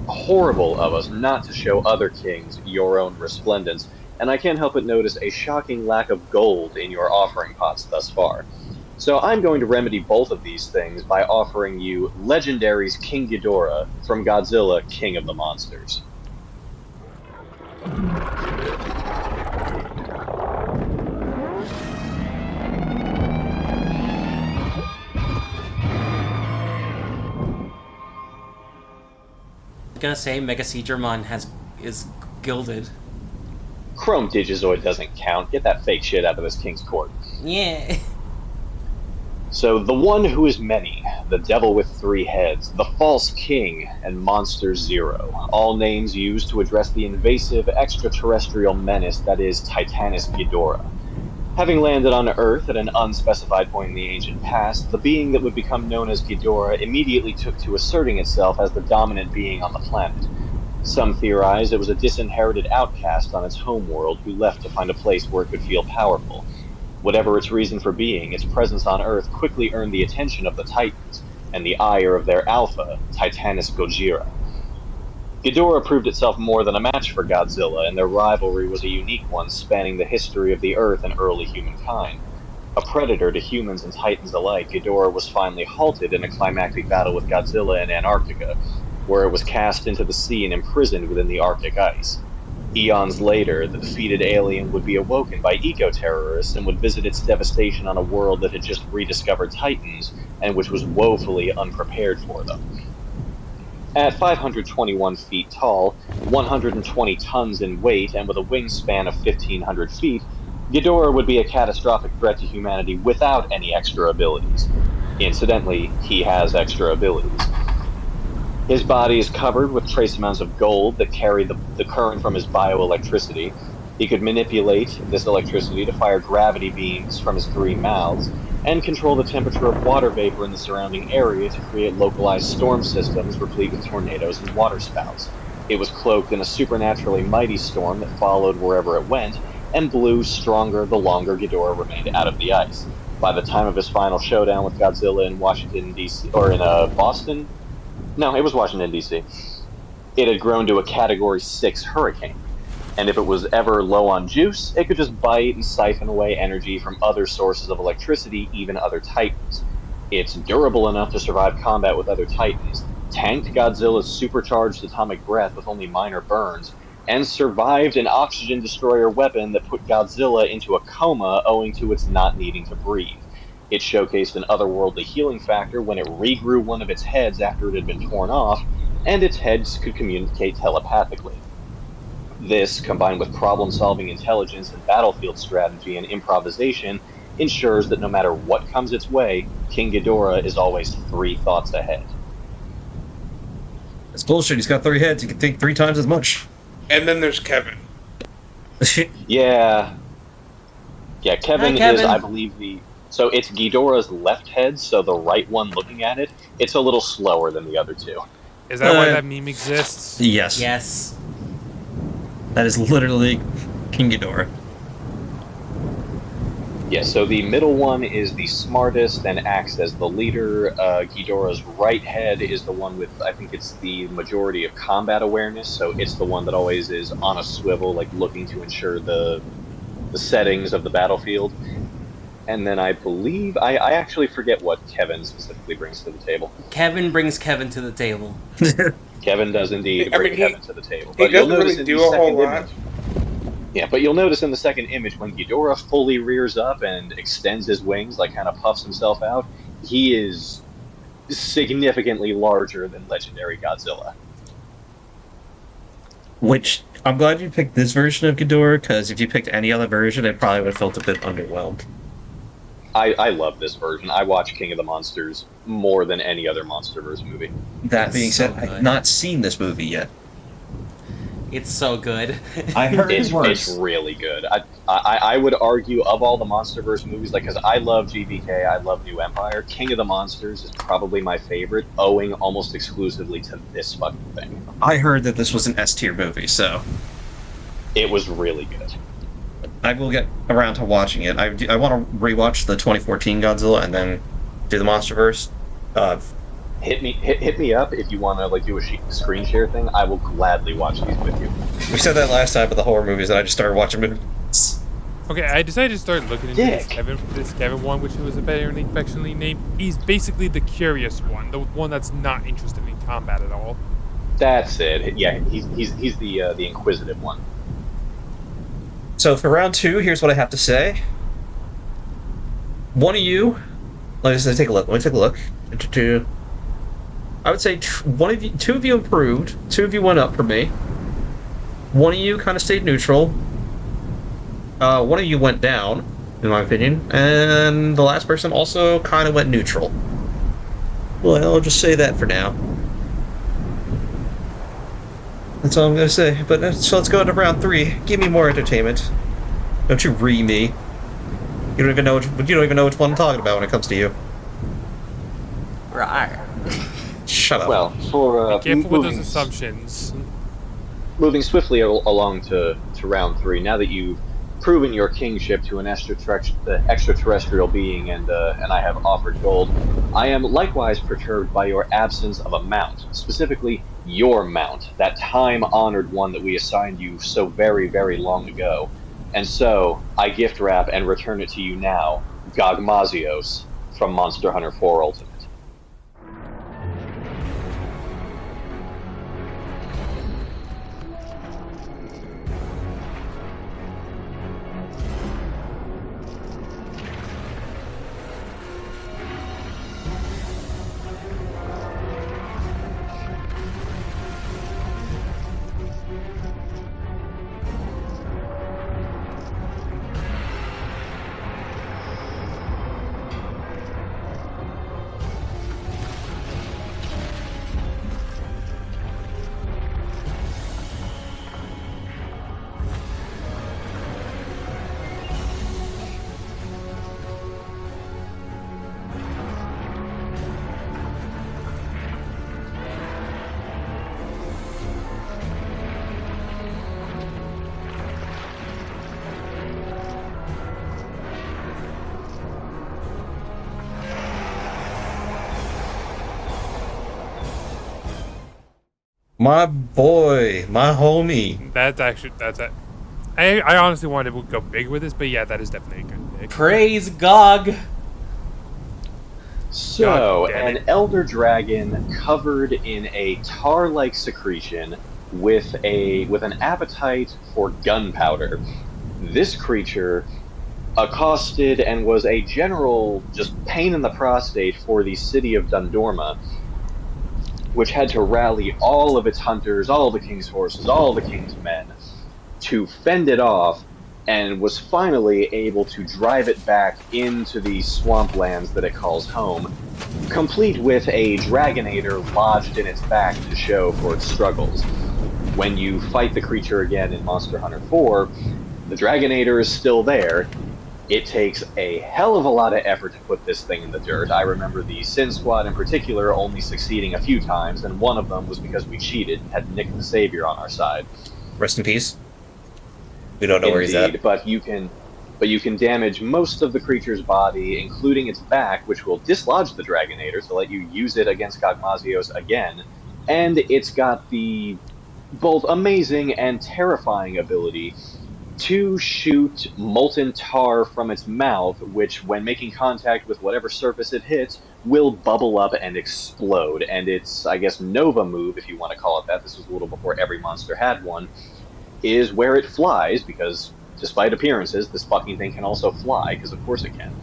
horrible of us not to show other kings your own resplendence, and I can't help but notice a shocking lack of gold in your offering pots thus far. So I'm going to remedy both of these things by offering you Legendary's King Ghidorah from Godzilla, King of the Monsters. Gonna say Mega Seedramon is gilded. Chrome Digizoid doesn't count. Get that fake shit out of this king's court. Yeah. So, the one who is many, the devil with three heads, the false king, and Monster Zero, all names used to address the invasive extraterrestrial menace that is Titanus Ghidorah. Having landed on Earth at an unspecified point in the ancient past, the being that would become known as Ghidorah immediately took to asserting itself as the dominant being on the planet. Some theorize it was a disinherited outcast on its homeworld who left to find a place where it could feel powerful. Whatever its reason for being, its presence on Earth quickly earned the attention of the Titans, and the ire of their alpha, Titanus Gojira. Ghidorah proved itself more than a match for Godzilla, and their rivalry was a unique one spanning the history of the Earth and early humankind. A predator to humans and Titans alike, Ghidorah was finally halted in a climactic battle with Godzilla in Antarctica, where it was cast into the sea and imprisoned within the Arctic ice. Eons later, the defeated alien would be awoken by eco-terrorists and would visit its devastation on a world that had just rediscovered Titans, and which was woefully unprepared for them. At 521 feet tall, 120 tons in weight, and with a wingspan of 1,500 feet, Ghidorah would be a catastrophic threat to humanity without any extra abilities. Incidentally, he has extra abilities. His body is covered with trace amounts of gold that carry the current from his bioelectricity. He could manipulate this electricity to fire gravity beams from his three mouths, and control the temperature of water vapor in the surrounding area to create localized storm systems replete with tornadoes and waterspouts. It was cloaked in a supernaturally mighty storm that followed wherever it went, and blew stronger the longer Ghidorah remained out of the ice. By the time of his final showdown with Godzilla in Washington, D.C., or in Boston? No, it was Washington, D.C. It had grown to a Category 6 hurricane. And if it was ever low on juice, it could just bite and siphon away energy from other sources of electricity, even other Titans. It's durable enough to survive combat with other Titans, tanked Godzilla's supercharged atomic breath with only minor burns, and survived an oxygen destroyer weapon that put Godzilla into a coma owing to its not needing to breathe. It showcased an otherworldly healing factor when it regrew one of its heads after it had been torn off, and its heads could communicate telepathically. This, combined with problem-solving intelligence and battlefield strategy and improvisation, ensures that no matter what comes its way, King Ghidorah is always 3 thoughts ahead. That's bullshit. He's got 3 heads. He can think 3 times as much. And then there's Kevin. Yeah, Kevin, Hi, Kevin is, I believe, so it's Ghidorah's left head, so the right one looking at it, it's a little slower than the other 2. Is that why that meme exists? Yes. Yes. That is literally King Ghidorah. Yeah, so the middle one is the smartest and acts as the leader. Ghidorah's right head is the one with, I think it's the majority of combat awareness, so it's the one that always is on a swivel, like looking to ensure the settings of the battlefield. And then I believe, I actually forget what Kevin specifically brings to the table. Kevin brings Kevin to the table. Kevin does indeed bring Kevin to the table. He doesn't really do a whole lot. Yeah, but you'll notice in the second image when Ghidorah fully rears up and extends his wings, like kind of puffs himself out, he is significantly larger than legendary Godzilla. Which, I'm glad you picked this version of Ghidorah, because if you picked any other version, it probably would have felt a bit underwhelmed. I love this version. I watch King of the Monsters more than any other MonsterVerse movie. That being said, so I've good. not seen this movie yet. It's so good. I heard It's really good. I would argue of all the MonsterVerse movies, like, because I love GVK, I love New Empire, King of the Monsters is probably my favorite, owing almost exclusively to this fucking thing. I heard that this was an S-tier movie, so... It was really good. I will get around to watching it. I want to rewatch the 2014 Godzilla and then do the MonsterVerse. Hit me up if you want to like do a screen share thing. I will gladly watch these with you. We said that last time with the horror movies, and I just started watching movies. Okay, I decided to start looking into this Kevin one, which was a better affectionately named. He's basically the curious one, the one that's not interested in combat at all. That's it. Yeah, he's the inquisitive one. So for round 2, here's what I have to say. One of you, let me take a look. I would say two of you improved, 2 of you went up for me. One of you kind of stayed neutral. One of you went down, in my opinion, and the last person also kind of went neutral. Well, I'll just say that for now. That's all I'm gonna say. But so let's go into round 3. Give me more entertainment. Don't you me. You don't even know which one I'm talking about when it comes to you. Right. Shut up. Well, for Be careful with those assumptions. Moving swiftly along to round 3. Now that you've proven your kingship to an extraterrestrial being, and I have offered gold, I am likewise perturbed by your absence of a mount, specifically your mount, that time-honored one that we assigned you so very, very long ago. And so, I gift wrap and return it to you now, Gogmazios, from Monster Hunter 4 Ultimate. My boy, my homie. That's it. I honestly wanted to go big with this, but yeah, that is definitely a good pick. Praise Gog. So, God damn it. an elder dragon covered in a tar-like secretion with an appetite for gunpowder. This creature accosted and was a general just pain in the prostate for the city of Dundorma, which had to rally all of its hunters, all the king's horses, all the king's men to fend it off, and was finally able to drive it back into the swamplands that it calls home, complete with a Dragonator lodged in its back to show for its struggles. When you fight the creature again in Monster Hunter 4, the Dragonator is still there. It takes a hell of a lot of effort to put this thing in the dirt. I remember the Sin Squad in particular only succeeding a few times, and one of them was because we cheated and had Nick the Savior on our side. Rest in peace. We don't know where he's at. But you can damage most of the creature's body, including its back, which will dislodge the Dragonator to let you use it against Gogmazios again. And it's got the both amazing and terrifying ability to shoot molten tar from its mouth, which, when making contact with whatever surface it hits, will bubble up and explode. And its, I guess, Nova move, if you want to call it that, this was a little before every monster had one, is where it flies, because despite appearances, this fucking thing can also fly, because of course it can.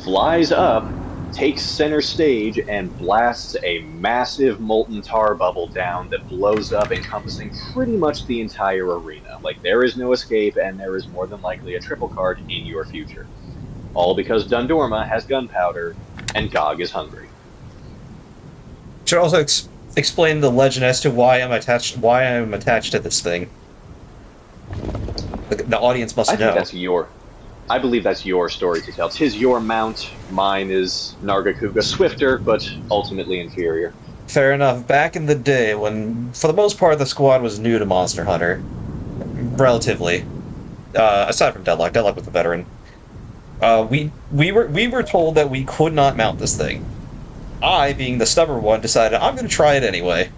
Flies up, takes center stage, and blasts a massive molten tar bubble down that blows up, encompassing pretty much the entire arena. Like, there is no escape, and there is more than likely a triple card in your future. All because Dundorma has gunpowder, and Gog is hungry. Should also explain the legend as to why I'm attached to this thing. The audience must know. I believe that's your story to tell. 'Tis your mount. Mine is Nargacuga, swifter, but ultimately inferior. Fair enough. Back in the day, when, for the most part, the squad was new to Monster Hunter, relatively, aside from Deadlock was a veteran. We were told that we could not mount this thing. I, being the stubborn one, decided I'm going to try it anyway.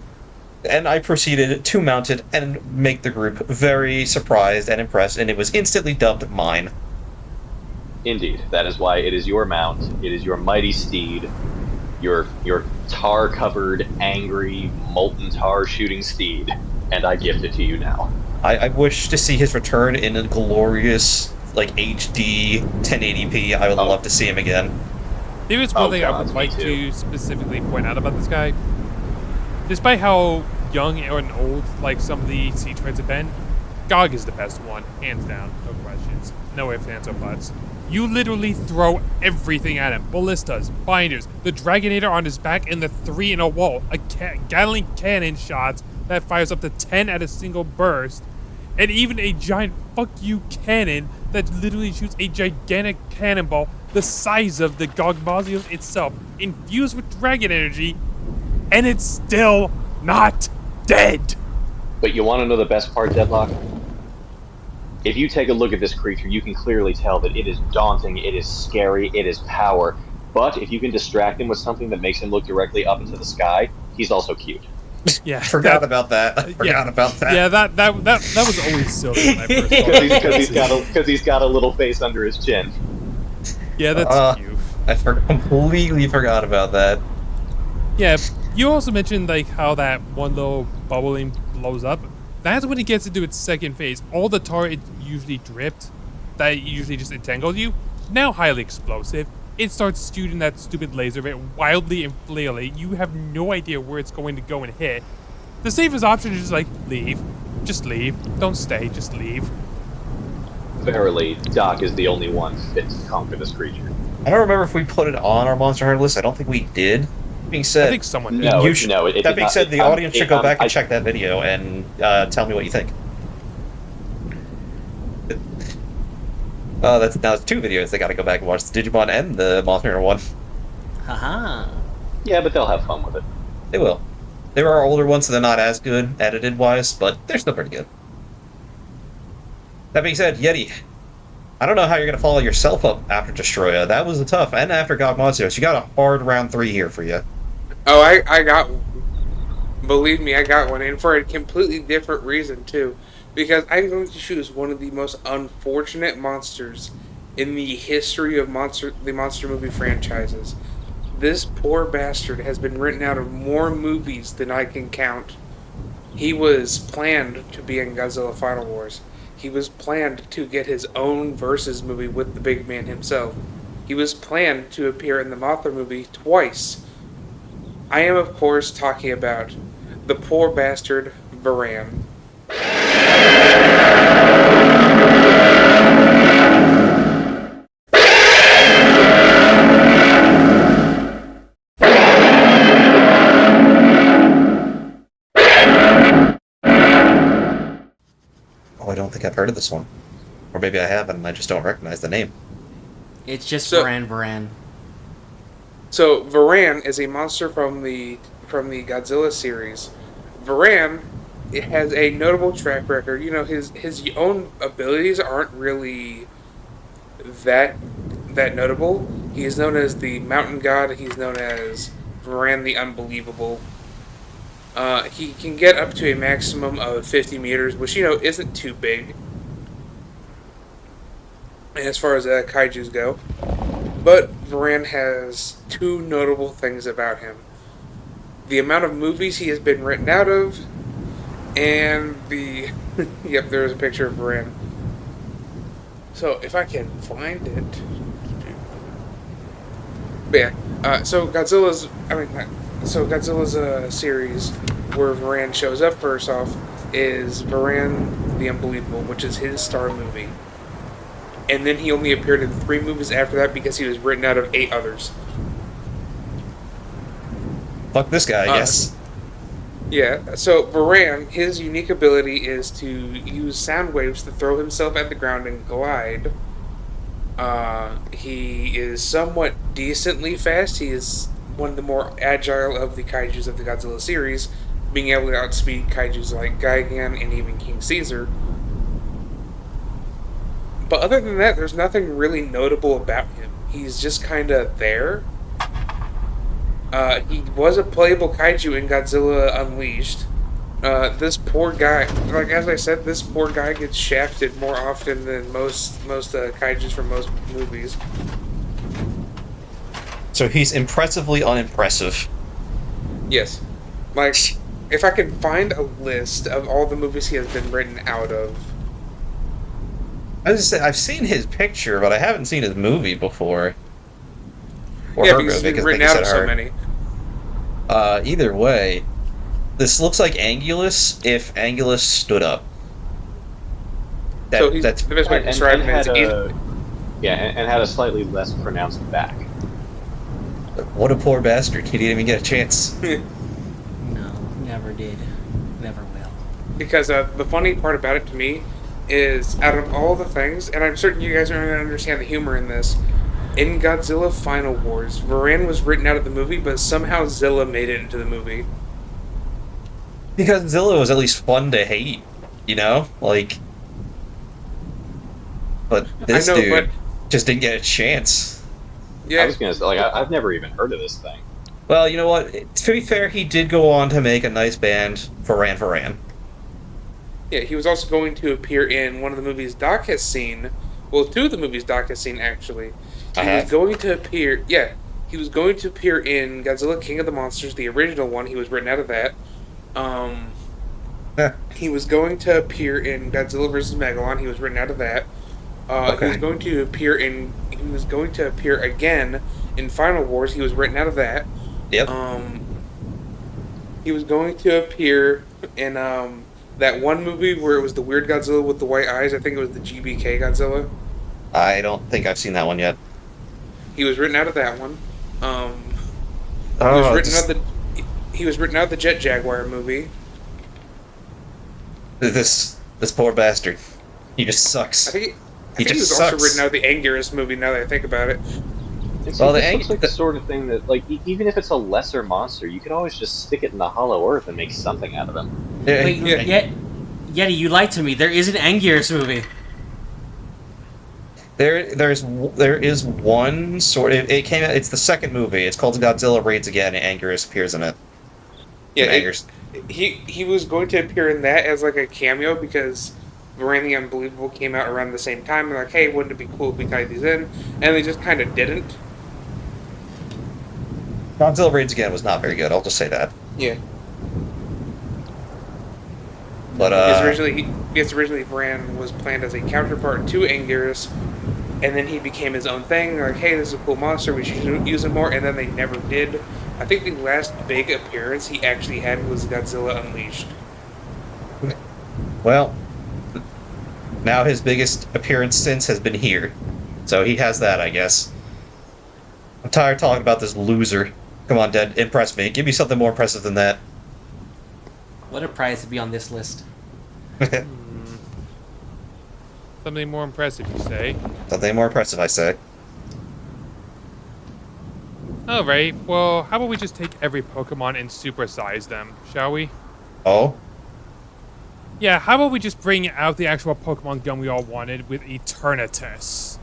And I proceeded to mount it and make the group very surprised and impressed, and it was instantly dubbed mine. Indeed, that is why it is your mount. It is your mighty steed, your tar-covered, angry, molten tar shooting steed, and I gift it to you now. I wish to see his return in a glorious, like, HD 1080p. I would love to see him again. There is one thing I would like to specifically point out about this guy. Despite how young and old, like, some of the Siege fights have been, Gog is the best one, hands down, no questions. No ifs, ands, or buts. You literally throw everything at him. Ballistas, binders, the Dragonator on his back, and the 3 in a wall. A Gatling cannon shot that fires up to 10 at a single burst. And even a giant fuck you cannon that literally shoots a gigantic cannonball the size of the Gog Mausoleum itself, infused with dragon energy, and it's still not dead. But you want to know the best part, Deadlock? If you take a look at this creature, you can clearly tell that it is daunting, it is scary, it is power. But if you can distract him with something that makes him look directly up into the sky, he's also cute. Yeah, Forgot about that. Yeah, that was always silly when I first saw it. Because he's got a little face under his chin. Yeah, that's cute. I completely forgot about that. Yeah, you also mentioned like how that one little bubbling blows up. That's when it gets into its second phase. All the tar it usually dripped, that usually just entangled you, now highly explosive. It starts shooting that stupid laser bit wildly and flailing. You have no idea where it's going to go and hit. The safest option is just like, leave. Just leave. Don't stay, just leave. Verily, Doc is the only one fit to conquer this creature. I don't remember if we put it on our Monster Hunter list. I don't think we did. That being said, I think someone did. That being said, the audience should go back and check that video and tell me what you think. That's now it's 2 videos. They got to go back and watch the Digimon and the Monster Hunter one. Haha. Yeah, but they'll have fun with it. They will. There are older ones, so they're not as good edited wise, but they're still pretty good. That being said, Yeti, I don't know how you're going to follow yourself up after Destroya. That was a tough, and after God Monsters, you got a hard round 3 here for you. Oh, I got one. Believe me, I got one, and for a completely different reason, too. Because I'm going to choose one of the most unfortunate monsters in the history of the monster movie franchises. This poor bastard has been written out of more movies than I can count. He was planned to be in Godzilla Final Wars. He was planned to get his own Versus movie with the big man himself. He was planned to appear in the Mothra movie twice. I am, of course, talking about the poor bastard Varan. Oh, I don't think I've heard of this one. Or maybe I have, and I just don't recognize the name. It's just Varan. So Varan is a monster from the Godzilla series. Varan has a notable track record. You know, his own abilities aren't really that notable. He is known as the Mountain God. He's known as Varan the Unbelievable. He can get up to a maximum of 50 meters, which, you know, isn't too big as far as kaijus go. But Varan has 2 notable things about him. The amount of movies he has been written out of, and the... Yep, there's a picture of Varan. So, if I can find it... But yeah, so Godzilla's series where Varan shows up first off is Varan the Unbelievable, which is his star movie. And then he only appeared in 3 movies after that because he was written out of 8 others. Fuck this guy, I guess. Yeah, so Varan, his unique ability is to use sound waves to throw himself at the ground and glide. He is somewhat decently fast. He is one of the more agile of the kaijus of the Godzilla series, being able to outspeed kaijus like Gigan and even King Caesar. But other than that, there's nothing really notable about him. He's just kind of there. He was a playable kaiju in Godzilla Unleashed. This poor guy, like as I said, this poor guy gets shafted more often than most kaijus from most movies. So he's impressively unimpressive. Yes. Like, if I can find a list of all the movies he has been written out of. I was just say, I've seen his picture, but I haven't seen his movie before. Or Yeah, her because he's movie, been 'cause I written think you out of said so her. many. Either way, this looks like Angulus if Angulus stood up. So he's That's the best way to describe him is and had a slightly less pronounced back. what a poor bastard. He didn't even get a chance. No, never did. Never will. because the funny part about it to me is out of all the things, and I'm certain you guys are going to understand the humor in this. In Godzilla Final Wars, Varan was written out of the movie, but somehow Zilla made it into the movie. Because Zilla was at least fun to hate, you know? Like... But this I know, dude but- just didn't get a chance. Yeah, I was gonna say, like, I've never even heard of this thing. Well, you know what? To be fair, he did go on to make a nice band, Varan. yeah. He was also going to appear in one of the movies Doc has seen. Well, two of the movies Doc has seen actually. He was going to appear. Yeah, he was going to appear in Godzilla King of the Monsters, the original one. He was written out of that. He was going to appear in Godzilla vs. Megalon. He was written out of that. Okay. He was going to appear in. He was going to appear again in Final Wars. He was written out of that. Yep. He was going to appear in that one movie where it was the weird Godzilla with the white eyes. I think it was the GBK Godzilla. I don't think I've seen that one yet. He was written out of that one. He was written out of the Jet Jaguar movie. This poor bastard. He just sucks. I think He he was just also sucks. written out of the Anguirus movie. Now that I think about it, Well, This the looks like the sort of thing that, like, even if it's a lesser monster, you could always just stick it in the hollow earth and make something out of him. Yeah, Wait, Yeti, you lied to me. There is an Anguirus movie. There is one sort of... It came out... It's the second movie. It's called Godzilla Raids Again, and Anguirus appears in it. yeah, Anguirus. he was going to appear in that as like a cameo because Varan the Unbelievable came out around the same time. And like, hey, wouldn't it be cool if we tied these in? And they just kind of didn't. Godzilla Raids Again was not very good, I'll just say that. Yeah. But, Because originally Varan was planned as a counterpart to Anguirus, and then he became his own thing. Like, hey, this is a cool monster, we should use him more, and then they never did. I think the last big appearance he actually had was Godzilla Unleashed. well, now his biggest appearance since has been here. So he has that, I guess. I'm tired of talking about this loser. Come on, Dead, impress me. Give me something more impressive than that. What a prize to be on this list. Something more impressive, you say? Something more impressive, I say. Alright, well, how about we just take every Pokemon and supersize them, shall we? Oh? Yeah, how about we just bring out the actual Pokemon gun we all wanted with Eternatus?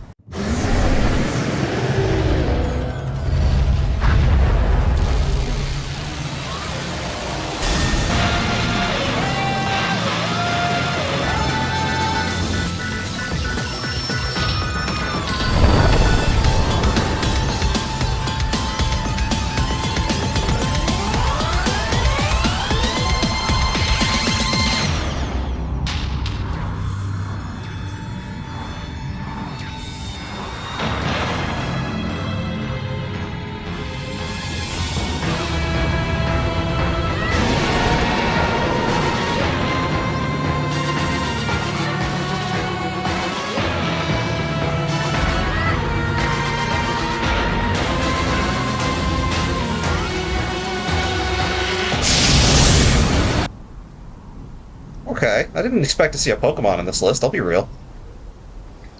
Okay, I didn't expect to see a Pokemon on this list, I'll be real.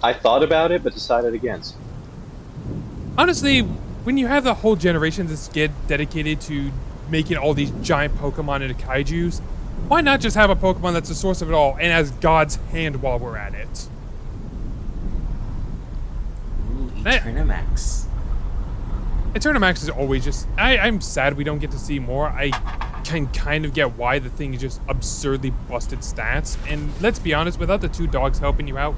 I thought about it, but decided against. Honestly, when you have the whole generation that's dedicated to making all these giant Pokemon into Kaijus, why not just have a Pokemon that's the source of it all and has God's hand while we're at it? Eternamax. Eternamax is always just... I'm sad we don't get to see more. I can kind of get why the thing is just absurdly busted stats. And let's be honest, without the 2 dogs helping you out,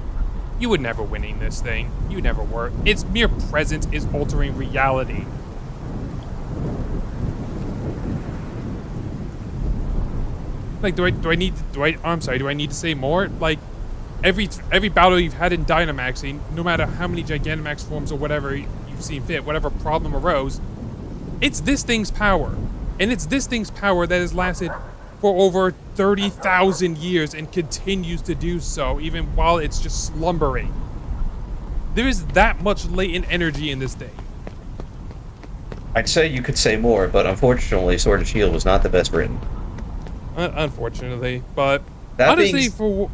you would never winning this thing. You never were. Its mere presence is altering reality. Like, do I need to say more? Like, every battle you've had in Dynamaxing, no matter how many Gigantamax forms or whatever you've seen fit, whatever problem arose, it's this thing's power. And it's this thing's power that has lasted for over 30,000 years and continues to do so, even while it's just slumbering. There is that much latent energy in this thing. I'd say you could say more, but unfortunately, Sword and Shield was not the best written. Unfortunately, but That honestly, being-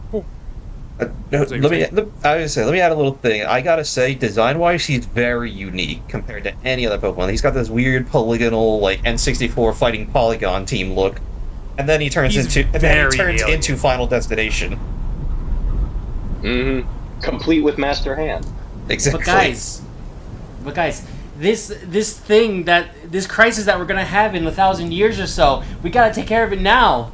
Let let me add a little thing. I gotta say, design-wise, he's very unique compared to any other Pokemon. He's got this weird polygonal, like N64 fighting polygon team look, and then he turns into Final Destination. Mm-hmm. Complete with Master Hand. Exactly. But guys, this crisis that we're gonna have in 1,000 years or so, we gotta take care of it now.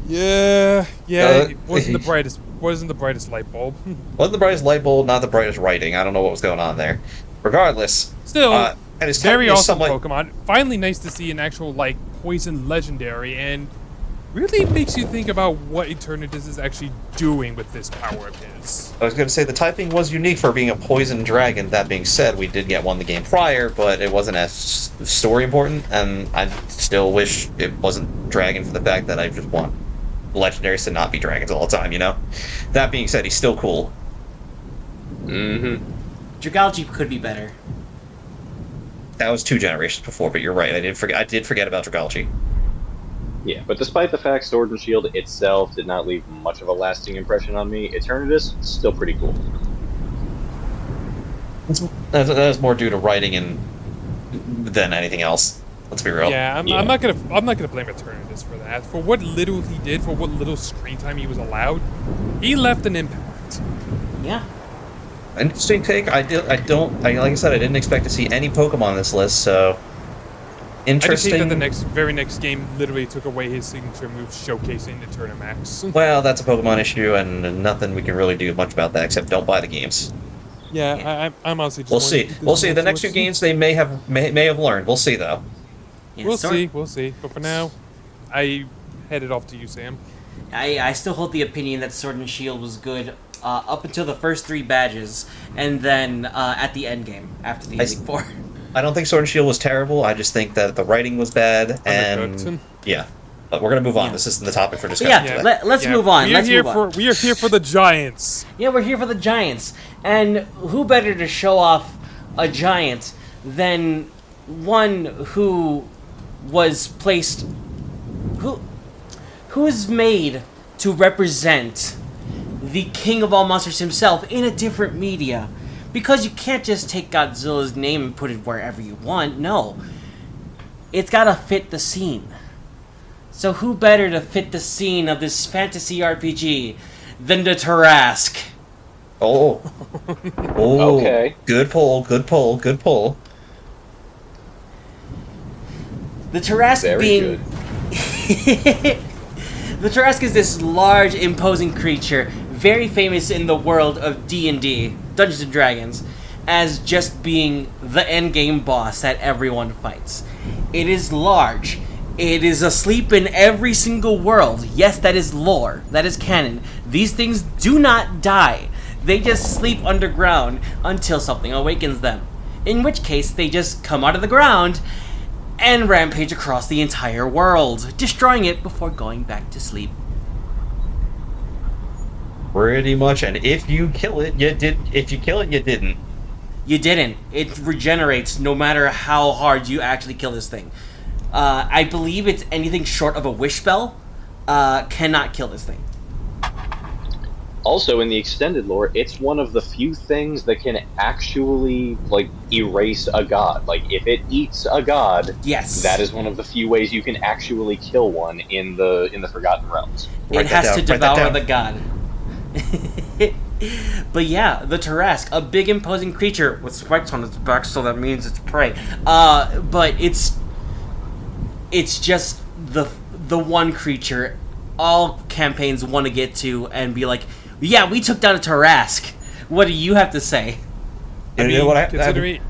Yeah, it wasn't the brightest. Wasn't the brightest light bulb. Wasn't the brightest light bulb, not the brightest writing. I don't know what was going on there. Regardless, Still, and it's very awesome somewhat... Pokemon. Finally, nice to see an actual like poison legendary, and really makes you think about what Eternatus is actually doing with this power of his. I was going to say the typing was unique for being a poison dragon. That being said, we did get one the game prior, but it wasn't as story important, and I still wish it wasn't dragon for the fact that I just want legendaries to not be dragons all the time, you know? That being said, he's still cool. Mm-hmm. Dragalge could be better. That was 2 generations before, but you're right. I did forget about Dragalge. Yeah, but despite the fact Sword and Shield itself did not leave much of a lasting impression on me, Eternatus still pretty cool. That was more due to writing than anything else. Let's be real. Yeah, I'm not gonna blame Eternatus for that. For what little he did, for what little screen time he was allowed, he left an impact. Yeah. Interesting take. Like I said, I didn't expect to see any Pokemon on this list, so interesting. I just hate that the very next game literally took away his signature move, showcasing Eternamax. Well, that's a Pokemon issue, and nothing we can really do much about that except don't buy the games. Yeah, I'm honestly just We'll see. We'll see. The next 2 games they may have learned. We'll see though. Yeah, We'll see. But for now, I head it off to you, Sam. I still hold the opinion that Sword and Shield was good up until the first 3 badges, and then at the end game after the Elite Four. I don't think Sword and Shield was terrible. I just think that the writing was bad, and yeah. But we're gonna move on. This isn't the topic for discussion. Yeah, let's move on. We are here for the Giants. Yeah, we're here for the Giants, and who better to show off a giant than one who was placed, who is made to represent the king of all monsters himself in a different media. Because you can't just take Godzilla's name and put it wherever you want. No. It's gotta fit the scene. So who better to fit the scene of this fantasy RPG than the Tarask? Oh. Okay. Good pull. The Tarask Very good. The Tarask is this large, imposing creature, very famous in the world of D&D, Dungeons & Dragons, as just being the endgame boss that everyone fights. It is large. It is asleep in every single world. Yes, that is lore. That is canon. These things do not die. They just sleep underground until something awakens them. In which case, they just come out of the ground and rampage across the entire world, destroying it before going back to sleep. Pretty much, and if you kill it, you did. If you kill it, you didn't. You didn't. It regenerates no matter how hard you actually kill this thing. I believe it's anything short of a wish spell cannot kill this thing. Also, in the extended lore, it's one of the few things that can actually, like, erase a god. Like, if it eats a god, yes, that is one of the few ways you can actually kill one in the Forgotten Realms. It has to devour the god. But yeah, the Tarrasque, a big imposing creature with spikes on its back, so that means it's prey. But it's just the one creature all campaigns want to get to and be like, yeah, we took down a Tarrasque. What do you have to say? You know what? Considering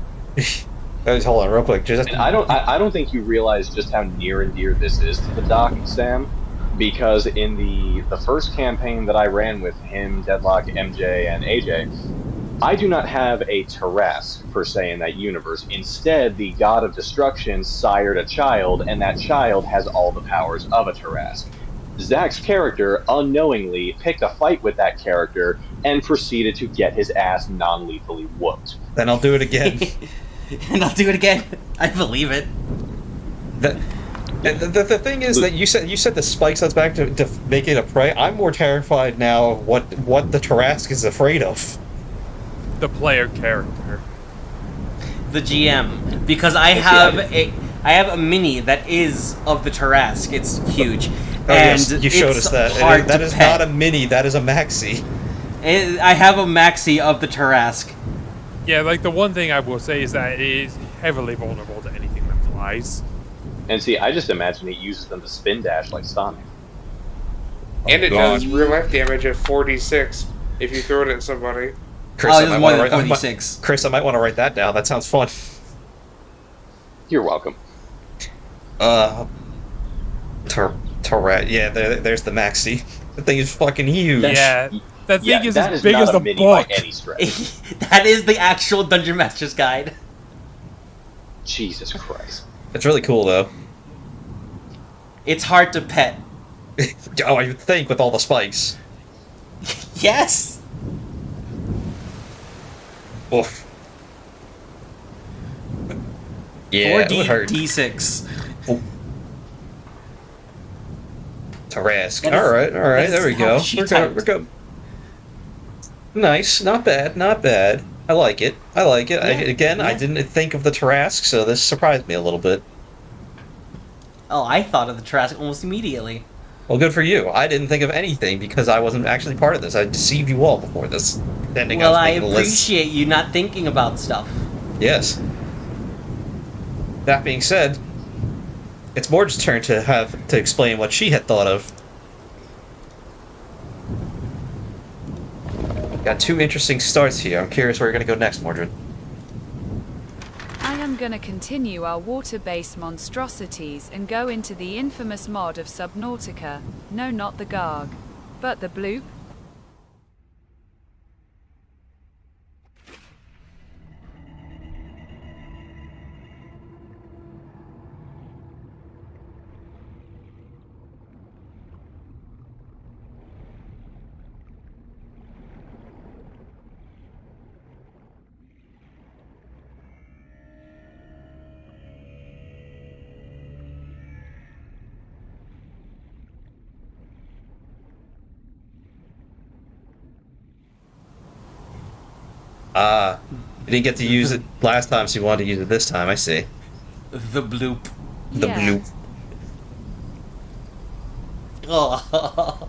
Hold on, real quick. Just And I don't think you realize just how near and dear this is to the Doc, Sam, because in the first campaign that I ran with him, Deadlock, MJ, and AJ, I do not have a Tarrasque per se in that universe. Instead, the God of Destruction sired a child, and that child has all the powers of a Tarrasque. Zach's character unknowingly picked a fight with that character and proceeded to get his ass non-lethally whooped. Then I'll do it again. And I'll do it again. I believe it. The thing is that you said the spikes on its back to make it a prey. I'm more terrified now of what the Tarrasque is afraid of. the player character. The GM, because I have a mini that is of the Tarrasque. It's huge. Oh, and yes, you showed us that. That is not a mini, that is a maxi. I have a maxi of the Tarrasque. Yeah, like the one thing I will say is that it is heavily vulnerable to anything that flies. And see, I just imagine it uses them to spin dash like Sonic. And it God. does real life damage at 46 if you throw it at somebody. Chris, Oh, it's more than 46. Chris, I might want to write that down. That sounds fun. You're welcome. Tourette. Yeah, there's the maxi. The thing is fucking huge. Yeah, that thing is that as big not as a the mini book. by any stretch. That is the actual Dungeon Master's Guide. Jesus Christ. It's really cool though. It's hard to pet. Oh, I would think with all the spikes. Yes! Oof. Yeah, it would hurt. D6. Tarrasque. That is- All right, that there we is how go. she We're typed. good. Nice, not bad. I like it. Yeah. I didn't think of the Tarrasque, so this surprised me a little bit. Oh, I thought of the Tarrasque almost immediately. Well, good for you. I didn't think of anything because I wasn't actually part of this. I deceived you all before this. Pretending Well, I I was making a list. appreciate you not thinking about stuff. Yes. That being said, it's Mordred's turn to explain what she had thought of. Got two interesting starts here. I'm curious where you're going to go next, Mordred. I am gonna continue our water-based monstrosities and go into the infamous mod of Subnautica. No, not the Garg, but the Bloop. You didn't get to use it last time, so you wanted to use it this time. I see. The Bloop. The Yeah. Bloop. Oh.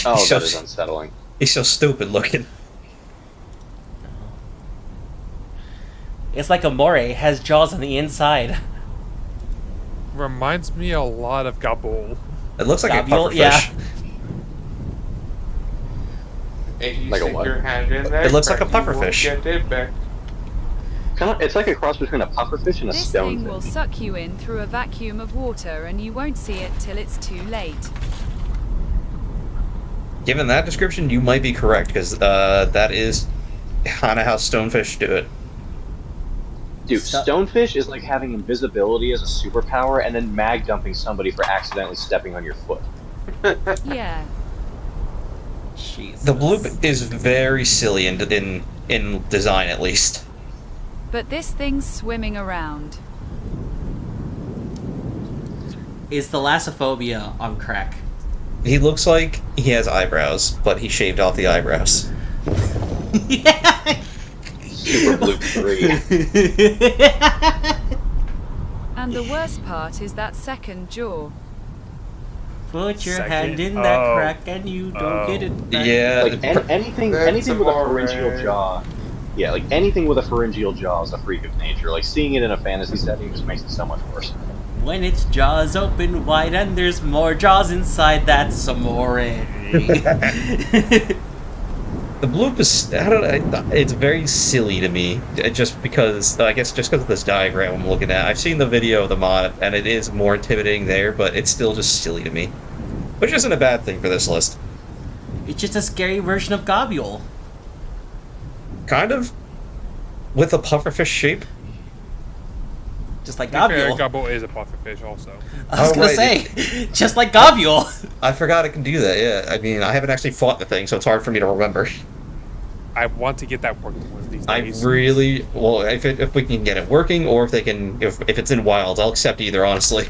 Oh, He's that is unsettling. He's so stupid looking. It's like a moray has jaws on the inside. Reminds me a lot of Gabol. It looks like a Gabule, pufferfish. yeah. If you Like a stick what? your hand in there, It looks like a you won't pufferfish. get it back. It's like a cross between a pufferfish and a This stone thing will suck you in through a vacuum of water and you won't see it till it's too late. Given that description, you might be correct, because that is kind of how stonefish do it. Dude, stonefish is like having invisibility as a superpower and then mag dumping somebody for accidentally stepping on your foot. Yeah. Jesus. The Bloop is very silly in design, at least. But this thing's swimming around. Is thalassophobia on crack. He looks like he has eyebrows, but he shaved off the eyebrows. Yeah. Super Blue 3. And the worst part is that second jaw. Put your Second. hand in that Oh. crack and you don't get it back. Yeah, Like anything That's with a amore. pharyngeal jaw. Yeah, like anything with a pharyngeal jaw is a freak of nature. Like seeing it in a fantasy setting just makes it so much worse. When its jaws open wide and there's more jaws inside, that's amore. the bloop is, I don't know, it's very silly to me. Just because, I guess just because of this diagram I'm looking at. I've seen the video of the mod, and it is more intimidating there, but it's still just silly to me. Which isn't a bad thing for this list. It's just a scary version of Gobule. Kind of. With a pufferfish shape. Just like To be fair, Gobule. Gobble is a pufferfish also. I was Oh, gonna right. say, just like Gobule. I forgot it can do that, yeah. I mean, I haven't actually fought the thing, so it's hard for me to remember. I want to get that working one of these I days. really, well, if we can get it working, or if they can, if it's in wilds, I'll accept either, honestly.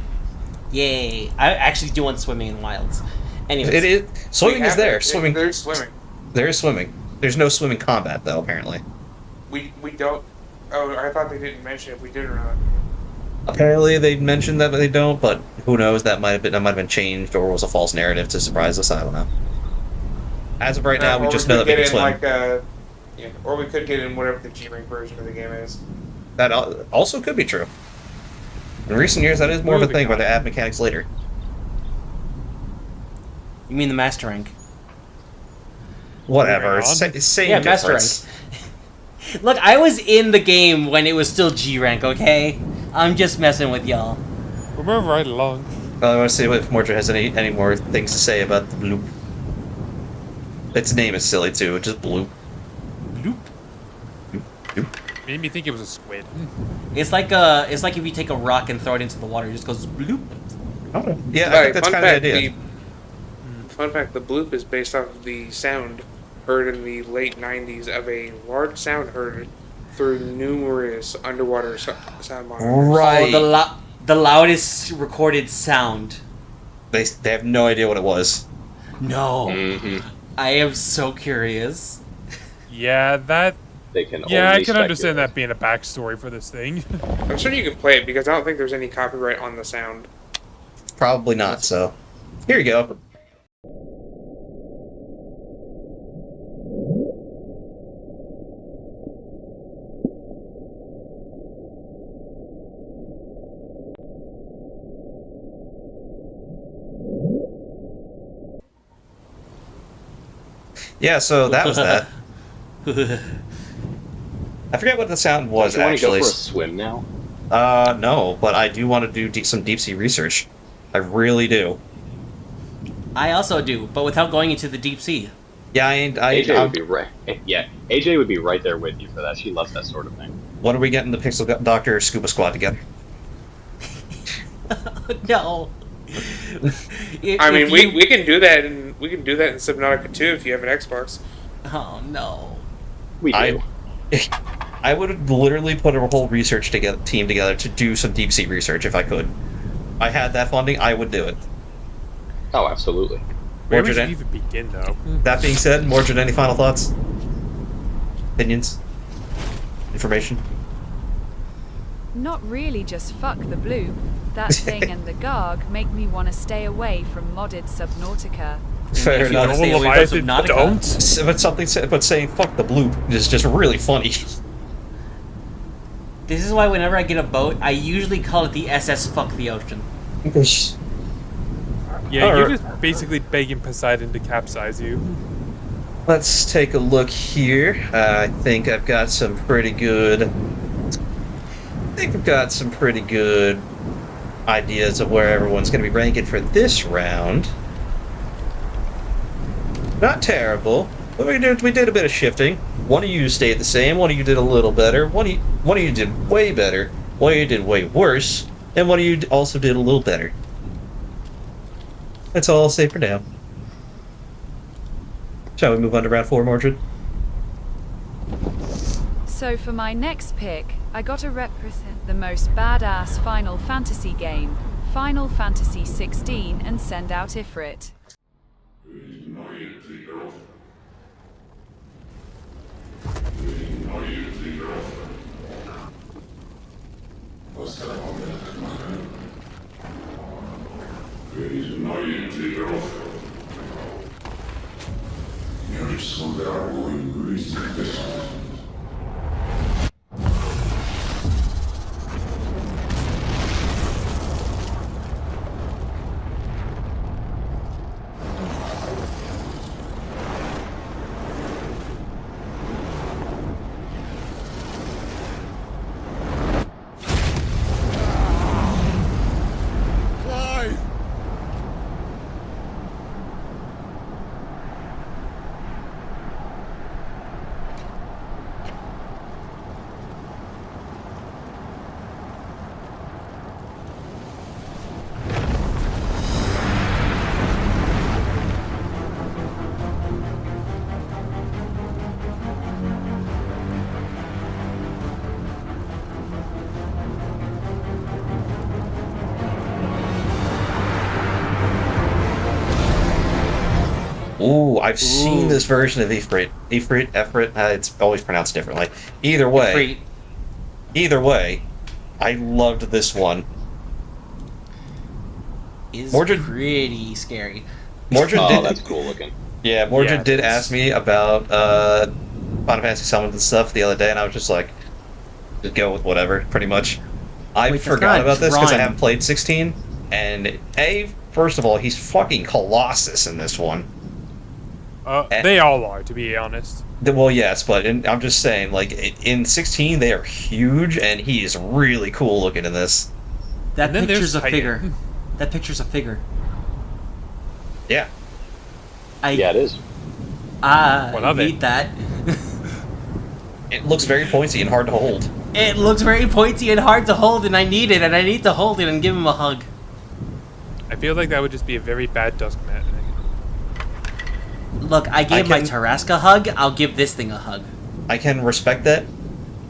Yay. I actually do want swimming in wilds. Anyways. It is, swimming We is have there, it. swimming, There's swimming. there is swimming. There's no swimming combat, though, apparently. We don't. Oh, I thought they didn't mention if we did or not. Apparently they mentioned that they don't, but who knows, that might have been changed, or was a false narrative to surprise us, I don't know. As of right now, we Or just could know that we get can in swim. like yeah, or we could get in whatever the G-Rank version of the game is. That also could be true. In recent years, that is more of a Moving thing where on. they add mechanics later. You mean the master rank? Whatever, Moving on. same Yeah, master difference. Look, I was in the game when it was still G rank, okay? I'm just messing with y'all. We're moving right along. Well, I want to see if Mordred has any more things to say about the bloop. Its name is silly too, it's just bloop. Bloop. Bloop. Made me think it was a squid. It's like if you take a rock and throw it into the water, it just goes bloop. Oh, yeah, I Right, think that's fun kind of fact, the idea. Fun fact: the bloop is based off of the sound heard in the late '90s of a large sound heard through numerous underwater sound monitors. Right. Oh, the loudest recorded sound. They have no idea what it was. No. Mm-hmm. I am so curious. Yeah, that. They can. Yeah, only I can understand speculate. that being a backstory for this thing. I'm sure you can play it because I don't think there's any copyright on the sound. Probably not, so. Here you go. Yeah, so that was that. I forget what the sound was, Do you want to go actually. for a swim now? No, but I do want to do some deep sea research. I really do. I also do, but without going into the deep sea. Yeah, AJ would be right. Yeah, AJ would be right there with you for that. She loves that sort of thing. When are we getting the Pixel Doctor Scuba Squad together? No. I mean, we can do that, and we can do that in Subnautica 2 if you have an Xbox. Oh no. We do. I would literally put a whole research team together to do some deep sea research if I could. I had that funding, I would do it. Oh, absolutely. Where we Mordred, should even begin, though? that being said, Mordred, any final thoughts? Opinions? Information? Not really, just fuck the bloop. That thing and the Garg make me want to stay away from modded Subnautica. Fair If you wanna enough. stay away from Subnautica. Don't. But saying fuck the bloop is just really funny. This is why whenever I get a boat, I usually call it the SS Fuck the Ocean. Yeah, Alright. you're just basically begging Poseidon to capsize you. Let's take a look here. I think I've got some pretty good. Ideas of where everyone's going to be ranking for this round. Not terrible, but we did a bit of shifting. One of you stayed the same. One of you did a little better. One of you did way better. One of you did way worse, and one of you also did a little better. That's all I'll say for now. Shall we move on to round 4, Mordred? So for my next pick, I gotta represent the most badass Final Fantasy game, Final Fantasy 16, and send out Ifrit. Ooh, I've seen this version of Ifrit. Efrit, it's always pronounced differently. Either way, I loved this one. Is Mordred- pretty scary. Mordred Oh, did. that's cool looking. Yeah, Mordred Yeah, did it's- ask me about Final Fantasy summons and stuff the other day, and I was just like, just go with whatever, pretty much. I Wait, that's forgot not about this because I drawn. haven't played 16, and first of all, he's fucking Colossus in this one. They all are, to be honest. Well, yes, but I'm just saying, like, in 16, they are huge, and he is really cool looking in this. That And then picture's a there's figure. That picture's a figure. Yeah. Yeah, it is. What I of it? need that. It looks very pointy and hard to hold. It looks very pointy and hard to hold, and I need it, and I need to hold it and give him a hug. I feel like that would just be a very bad dusk mat thing. Look, I gave my can- Tarrasque a hug, I'll give this thing a hug. I can respect that.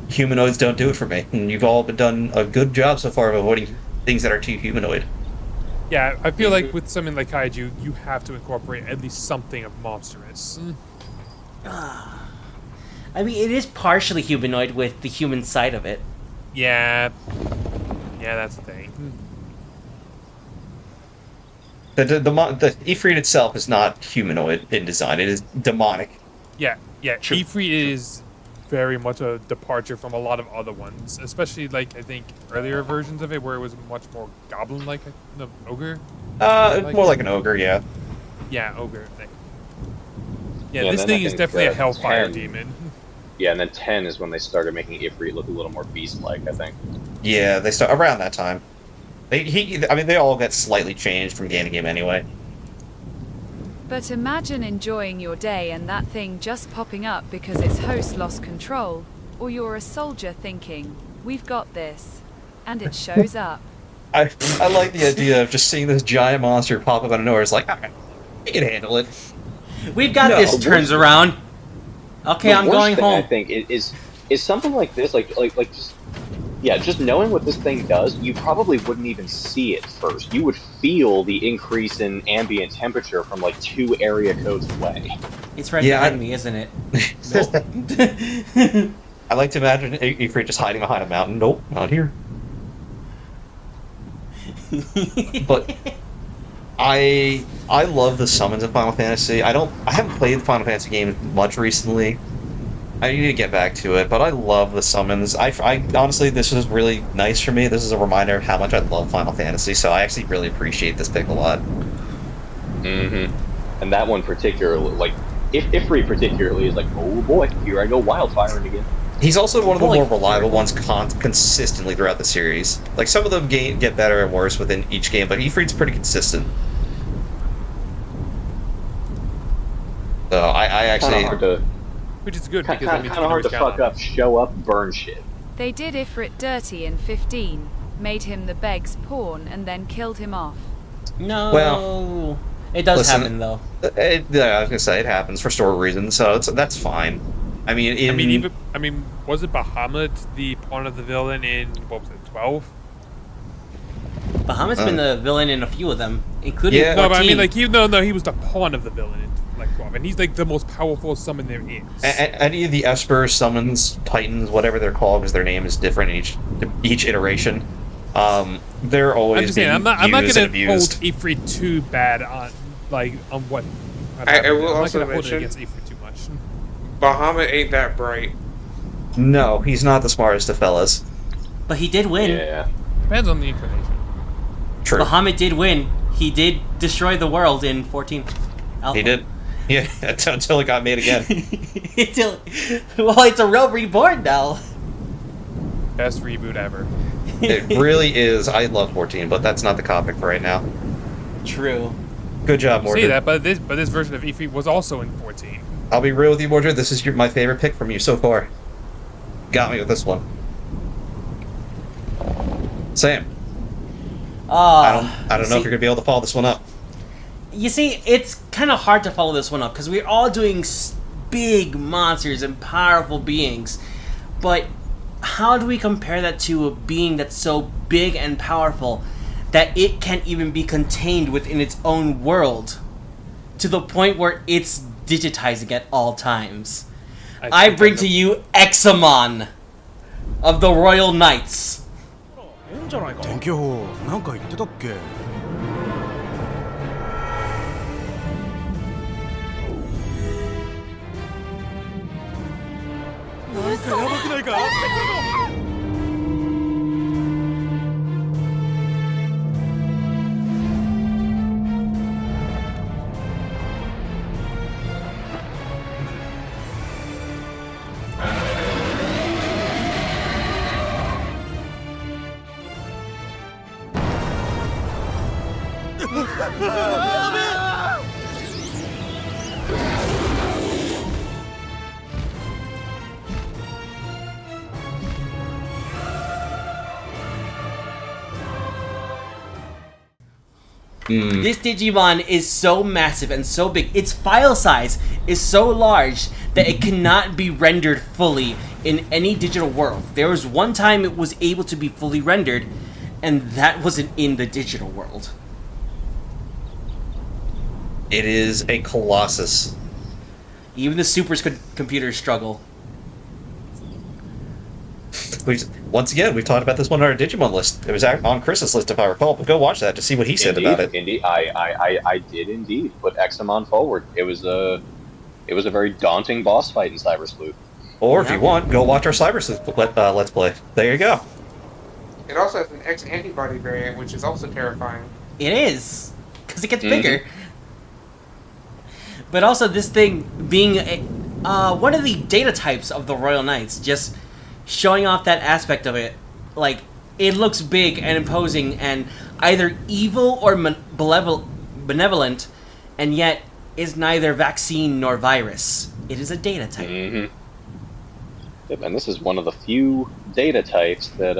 Humanoids don't do it for me, and you've all done a good job so far of avoiding things that are too humanoid. Yeah, I feel like with something like Kaiju, you have to incorporate at least something of monstrous. I mean, it is partially humanoid with the human side of it. Yeah. Yeah, that's the thing. The Ifrit itself is not humanoid in design; it is demonic. Yeah, True. Ifrit is very much a departure from a lot of other ones, especially like I think earlier versions of it where it was much more goblin-like, the ogre. More like an ogre, yeah. Yeah, ogre thing. Yeah, Yeah, this then I thing is think, definitely a hellfire 10. demon. Yeah, and then 10 is when they started making Ifrit look a little more beast-like, I think. Yeah, they start around that time. They all get slightly changed from game to game anyway. But imagine enjoying your day and that thing just popping up because its host lost control, or you're a soldier thinking, we've got this, and it shows up. I like the idea of just seeing this giant monster pop up out of nowhere. It's like, alright, you can handle it. We've got No, this, turns around. Okay, The I'm worst going thing, home. I think is something like this, just knowing what this thing does, you probably wouldn't even see it first. You would feel the increase in ambient temperature from like 2 area codes away. It's right Yeah, behind me, isn't it? Nope. I like to imagine Ifrit just hiding behind a mountain. Nope, not here. But I love the summons in Final Fantasy. I haven't played Final Fantasy games much recently. I need to get back to it, but I love the summons. I honestly, this is really nice for me. This is a reminder of how much I love Final Fantasy, so I actually really appreciate this pick a lot. Mm-hmm. And that one particularly, like, Ifrit particularly is like, oh boy, here I go wildfiring again. He's also one of the Boy. more reliable ones consistently throughout the series. Like, some of them get better and worse within each game, but Ifrit's pretty consistent. So I actually... Kind of hard to, Which is good because that means kind of hard to fuck up, show up, burn shit. They did Ifrit dirty in 15, made him the beg's pawn, and then killed him off. No. Well, it does listen, happen, though. Yeah, I was gonna say it happens for story reasons, so that's fine. I mean, was it Bahamut the pawn of the villain in what was it, 12? Bahamut's been the villain in a few of them, including Yeah. 14. No, but I mean, like, he was the pawn of the villain in like 12, and he's like the most powerful summon there is. any of the Esper summons, Titans, whatever they're called, because their name is different in each iteration. They're always I'm just saying, being I'm not used going and to hold abused. Ifrit too bad on what. I will I'm also not going to hold it mention- against Ifrit too much. Bahamut ain't that bright. No, he's not the smartest of fellas. But he did win. Yeah. Depends on the inclination. True. Bahamut did win. He did destroy the world in 14 Alpha. He did. Yeah, until it got made again. Well, it's a real reborn now. Best reboot ever. It really is. I love 14, but that's not the topic for right now. True. Good job, Say Mordred. that, but this version of Ifrit was also in 14. I'll be real with you, Mordred. This is my favorite pick from you so far. Got me with this one. Sam, I don't know if you're gonna be able to follow this one up. You see, it's kind of hard to follow this one up because we're all doing big monsters and powerful beings, but how do we compare that to a being that's so big and powerful that it can't even be contained within its own world to the point where it's digitizing at all times? I bring to you Examon of the Royal Knights. 天気予報なんか言ってたっけなんかやばくないか This Digimon is so massive and so big. Its file size is so large that it cannot be rendered fully in any digital world. There was one time it was able to be fully rendered, and that wasn't in the digital world. It is a colossus. Even the computers struggle. Once again, we've talked about this one on our Digimon list. It was on Chris's list, if I recall. But go watch that to see what he said about it. Indeed, I did indeed put Examon forward. It was a very daunting boss fight in Cyber Sleuth. Or if you want, go watch our Cyber Sleuth Let's Play. There you go. It also has an X-antibody variant, which is also terrifying. It is, because it gets bigger. But also, this thing being one of the data types of the Royal Knights, just showing off that aspect of it. Like, it looks big and imposing and either evil or benevolent, and yet is neither vaccine nor virus. It is a data type. Mm-hmm. Yep, and this is one of the few data types that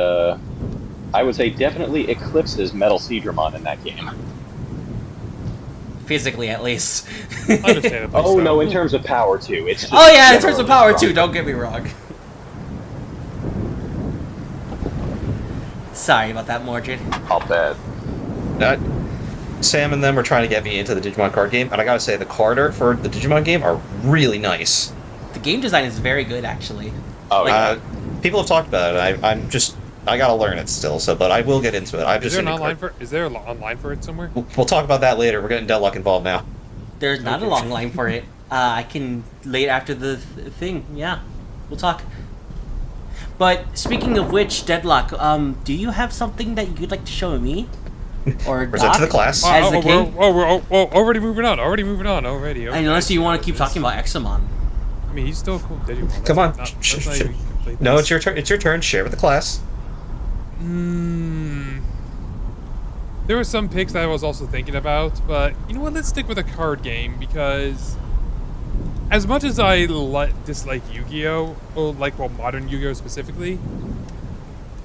I would say definitely eclipses Metal Seedramon in that game. Physically, at least. Understandably Oh so. no, in terms of power too. It's just Oh yeah, in terms of generally power too, stronger. don't get me wrong. Sorry about that, Mordred. I'll bet. Sam and them are trying to get me into the Digimon card game, and I gotta say, the card art for the Digimon game are really nice. The game design is very good, actually. Oh yeah. People have talked about it. I gotta learn it still. But I will get into it. Is there online for it somewhere? We'll talk about that later. We're getting Deadlock involved now. There's not a long line for it. I can lay it after the thing. Yeah, we'll talk. But speaking of which, Deadlock, do you have something that you'd like to show me? Or Present to the Doc, class. As the king? We're already moving on. Already. Unless you want to keep talking about Examon. I mean, he's still a cool Digimon. Come on. Let's not even complete No, this. it's your turn. It's your turn. Share with the class. There were some picks that I was also thinking about, but you know what? Let's stick with a card game because, as much as I dislike Yu-Gi-Oh, or modern Yu-Gi-Oh specifically,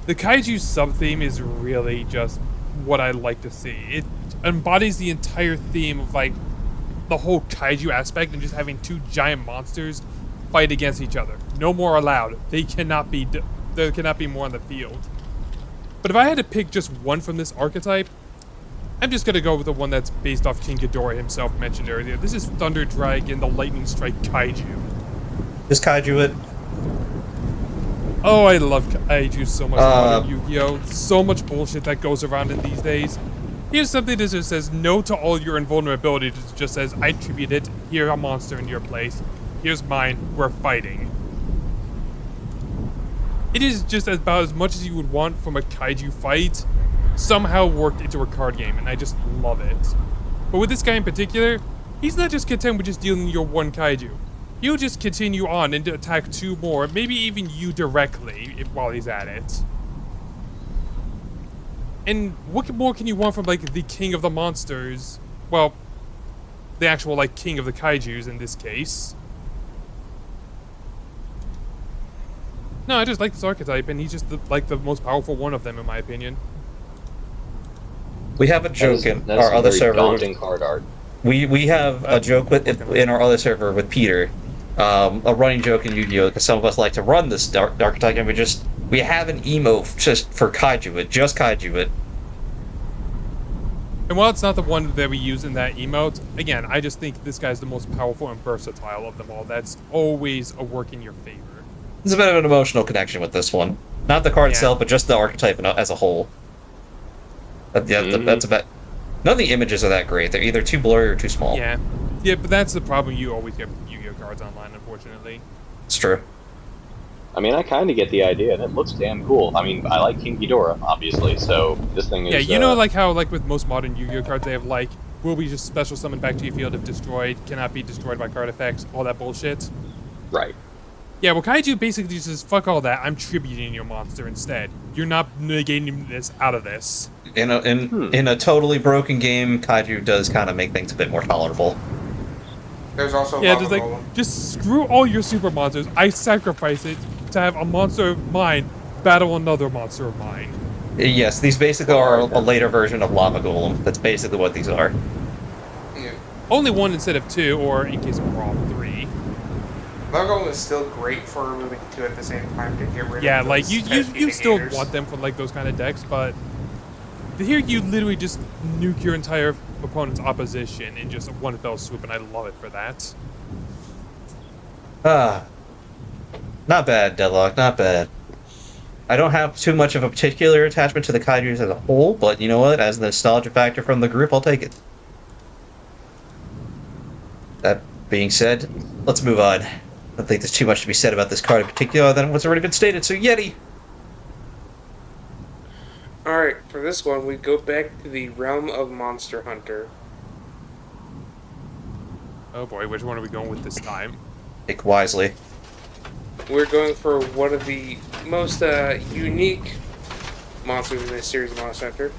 the Kaiju sub-theme is really just what I like to see. It embodies the entire theme of the whole Kaiju aspect and just having two giant monsters fight against each other. No more allowed. There cannot be more on the field. But if I had to pick just one from this archetype, I'm just gonna go with the one that's based off King Ghidorah himself mentioned earlier. This is Thunder Dragon, the Lightning Strike Kaiju. Is Kaiju it? Oh, I love Kaiju so much. Modern Yu-Gi-Oh! So much bullshit that goes around in these days. Here's something that just says no to all your invulnerability. It just says, I tribute it. Here's a monster in your place. Here's mine. We're fighting. It is just about as much as you would want from a Kaiju fight, somehow worked into a card game, and I just love it. But with this guy in particular, he's not just content with just dealing your one Kaiju. He'll just continue on and attack 2 more, maybe even you directly while he's at it. And what more can you want from, like, the king of the monsters? Well, the actual, like, king of the Kaijus in this case. No, I just like this archetype, and he's just, the most powerful one of them, in my opinion. We have a joke in that is our other very server. daunting card art. We have a joke in our other server with Peter. A running joke in Yu-Gi-Oh! Because some of us like to run this archetype, and we have an emote just for Kaiju it, just Kaiju it. And while it's not the one that we use in that emote, again, I just think this guy's the most powerful and versatile of them all. That's always a work in your favor. There's a bit of an emotional connection with this one. Not the card itself, but just the archetype as a whole. That's about... None of the images are that great. They're either too blurry or too small. Yeah, but that's the problem you always get with Yu-Gi-Oh! Cards online, unfortunately. It's true. I mean, I kind of get the idea, and it looks damn cool. I mean, I like King Ghidorah, obviously, so this thing is... Yeah, you know, like how, like, with most modern Yu-Gi-Oh! Cards, they have, like, will be just special summoned back to your field if destroyed, cannot be destroyed by card effects, all that bullshit. Right. Yeah, well, Kaiju basically just says, fuck all that, I'm tributing your monster instead. You're not negating this out of this. In a totally broken game, Kaiju does kind of make things a bit more tolerable. There's also Yeah, Lava just like, Golem. just screw all your super monsters. I sacrifice it to have a monster of mine battle another monster of mine. Yes, these basically are a later version of Lava Golem. That's basically what these are. Yeah. Only 1 instead of 2, or in case of Raw, 3. Lava Golem is still great for removing 2 at the same time to get rid Yeah, of like, those you still haters. want them for, like, those kind of decks, but here you literally just nuke your entire opponent's opposition in just one fell swoop, and I love it for that. Not bad, Deadlock, not bad. I don't have too much of a particular attachment to the Kaijus as a whole, but you know what? As a nostalgia factor from the group, I'll take it. That being said, let's move on. I don't think there's too much to be said about this card in particular than what's already been stated, so Yeti! Alright, for this one, we go back to the realm of Monster Hunter. Oh boy, which one are we going with this time? Pick wisely. We're going for one of the most unique monsters in this series of Monster Hunter.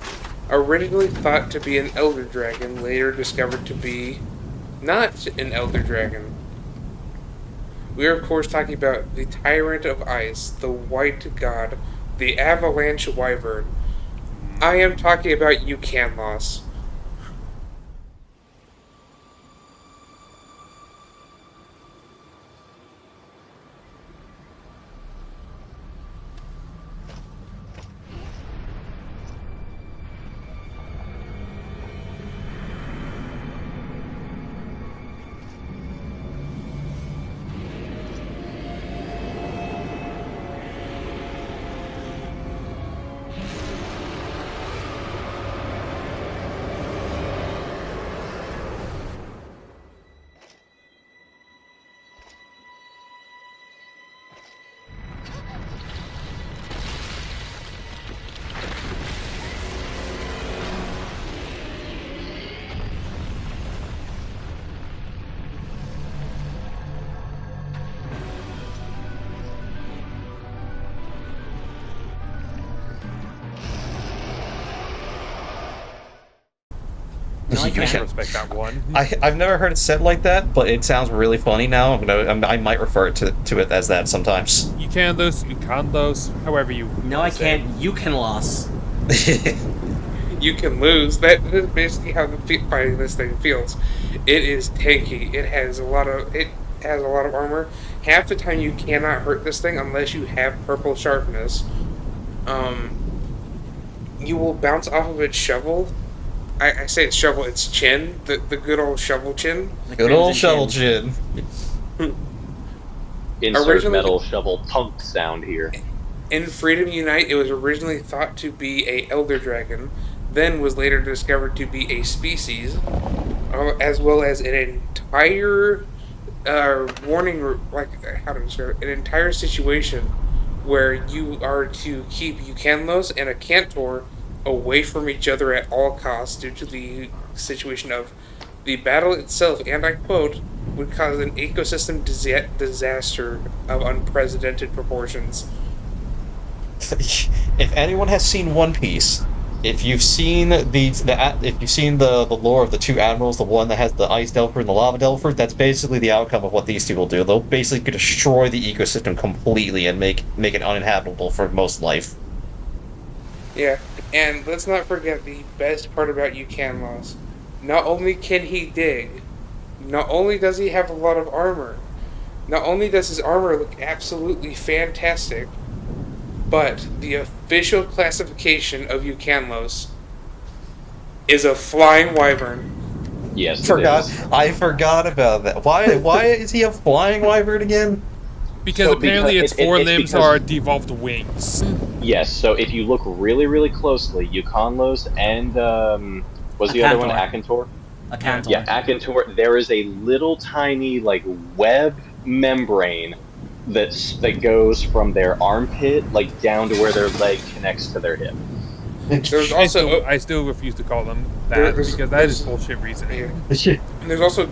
Originally thought to be an Elder Dragon, later discovered to be not an Elder Dragon. We are, of course, talking about the Tyrant of Ice, the White God, the Avalanche Wyvern. I am talking about Yukanlos. No, I I can't. respect that one. I've never heard it said like that, but it sounds really funny now. I might refer to it as that sometimes. You can those, however you No, I can't. You can loss. You can lose. That is basically how fighting this thing feels. It is tanky. It has a lot of armor. Half the time you cannot hurt this thing unless you have purple sharpness. You will bounce off of its shovel. I say it's shovel, it's chin. The good old shovel chin. Good old shovel chin. Insert Originally- metal shovel punk sound here. In Freedom Unite, it was originally thought to be a elder dragon, then was later discovered to be a species, as well as an entire warning, like how to describe it, an entire situation where you are to keep Eucanlos and a Cantor away from each other at all costs due to the situation of the battle itself, and I quote, would cause an ecosystem disaster of unprecedented proportions. If anyone has seen One Piece, if you've seen the lore of the two admirals, the one that has the ice delver and the lava delver, that's basically the outcome of what these two will do. They'll basically destroy the ecosystem completely and make it uninhabitable for most life. Yeah, and let's not forget the best part about Eucanlos. Not only can he dig, not only does he have a lot of armor, not only does his armor look absolutely fantastic, but the official classification of Eucanlos is a flying wyvern. Yes, it is. I forgot about that. Why is he a flying wyvern again? Because apparently its forelimbs are devolved wings. Yes, so if you look really, really closely, Eucanlos and was the other one Akantor? Akantor. Yeah, Akantor. There is a little tiny like web membrane that goes from their armpit like down to where their leg connects to their hip. There's also I still refuse to call them that because that is bullshit reasoning. There's also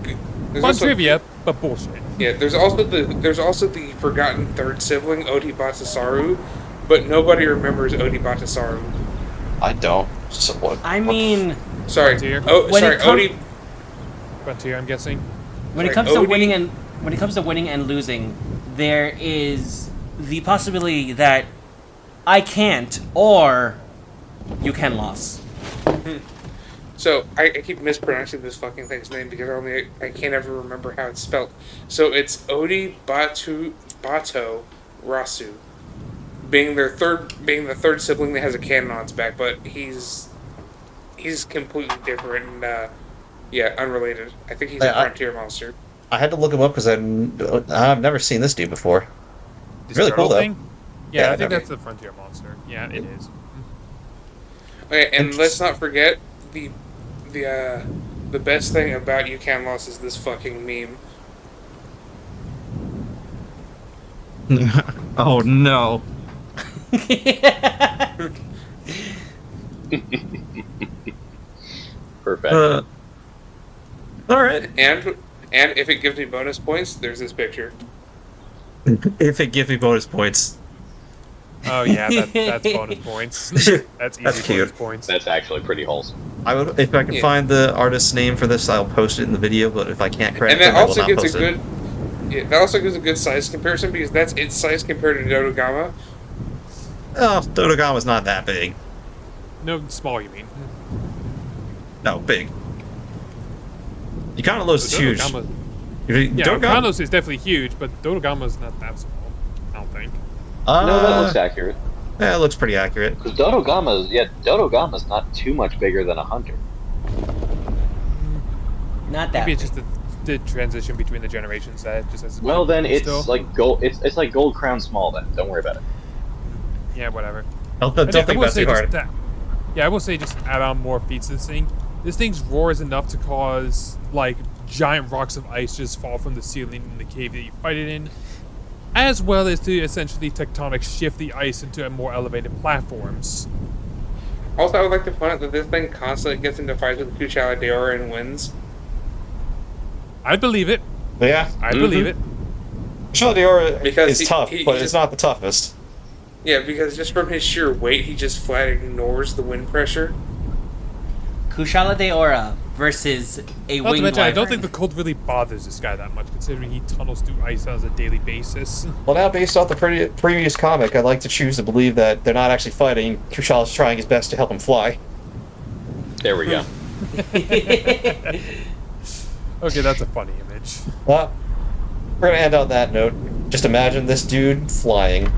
Fun trivia, but bullshit. Yeah, there's also the forgotten third sibling, Odi Batasaru, but nobody remembers Odi Batasaru. I don't. So what? I mean, Sorry. Frontier. Odi. Frontier, I'm guessing. when it comes to winning and losing, there is the possibility that I can't or you can lose. So I keep mispronouncing this fucking thing's name because I can't ever remember how it's spelled. So it's Odi Bato Rasu, being the third sibling that has a cannon on its back, but he's completely different and unrelated. I think he's a frontier monster. I had to look him up because I've never seen this dude before. This Really cool thing? though. Yeah, I think that's the frontier monster. Yeah, it is. Okay, and let's not forget the best thing about Eucanlos is this fucking meme. Oh no. Perfect. All right. And if it gives me bonus points, there's this picture. If it gives me bonus points. Oh yeah, that's bonus points. That's easy That's cute. bonus points. That's actually pretty wholesome. I would, if I can find the artist's name for this, I'll post it in the video. But if I can't credit And that them, I will also not gives post a it. good. Yeah, that also gives a good size comparison because that's its size compared to Dodogama. Oh, Dodogama's not that big. No, small, you mean? No, big. Eucanlos is huge. Dodogama- Yeah, Eucanlos is definitely huge, but Dodogama's not that small. I don't think. No, that looks accurate. Yeah, it looks pretty accurate. Because Dodogama's not too much bigger than a hunter. Not that. Maybe it's just the transition between the generations that just has. Well, then it's still. like gold. It's like Gold Crown small. Then don't worry about it. Yeah, whatever. Don't But think I will about it say too hard. I will say just add on more feats to this thing. This thing's roar is enough to cause like giant rocks of ice just fall from the ceiling in the cave that you fight it in, as well as to essentially tectonic shift the ice into more elevated platforms. Also, I would like to point out that this thing constantly gets into fights with Kuchala Deora and wins. I believe it. Yeah. I believe it. Shadiora Because is tough, but it's not the toughest. Yeah, because just from his sheer weight, he just flat ignores the wind pressure. Kushala Deora versus a Not to winged mention, I don't wyvern. think the cold really bothers this guy that much, considering he tunnels through ice on a daily basis. Well, now based off the previous comic, I'd like to choose to believe that they're not actually fighting. Kushala's trying his best to help him fly. There we go. Okay, that's a funny image. Well, we're gonna end on that note. Just imagine this dude flying.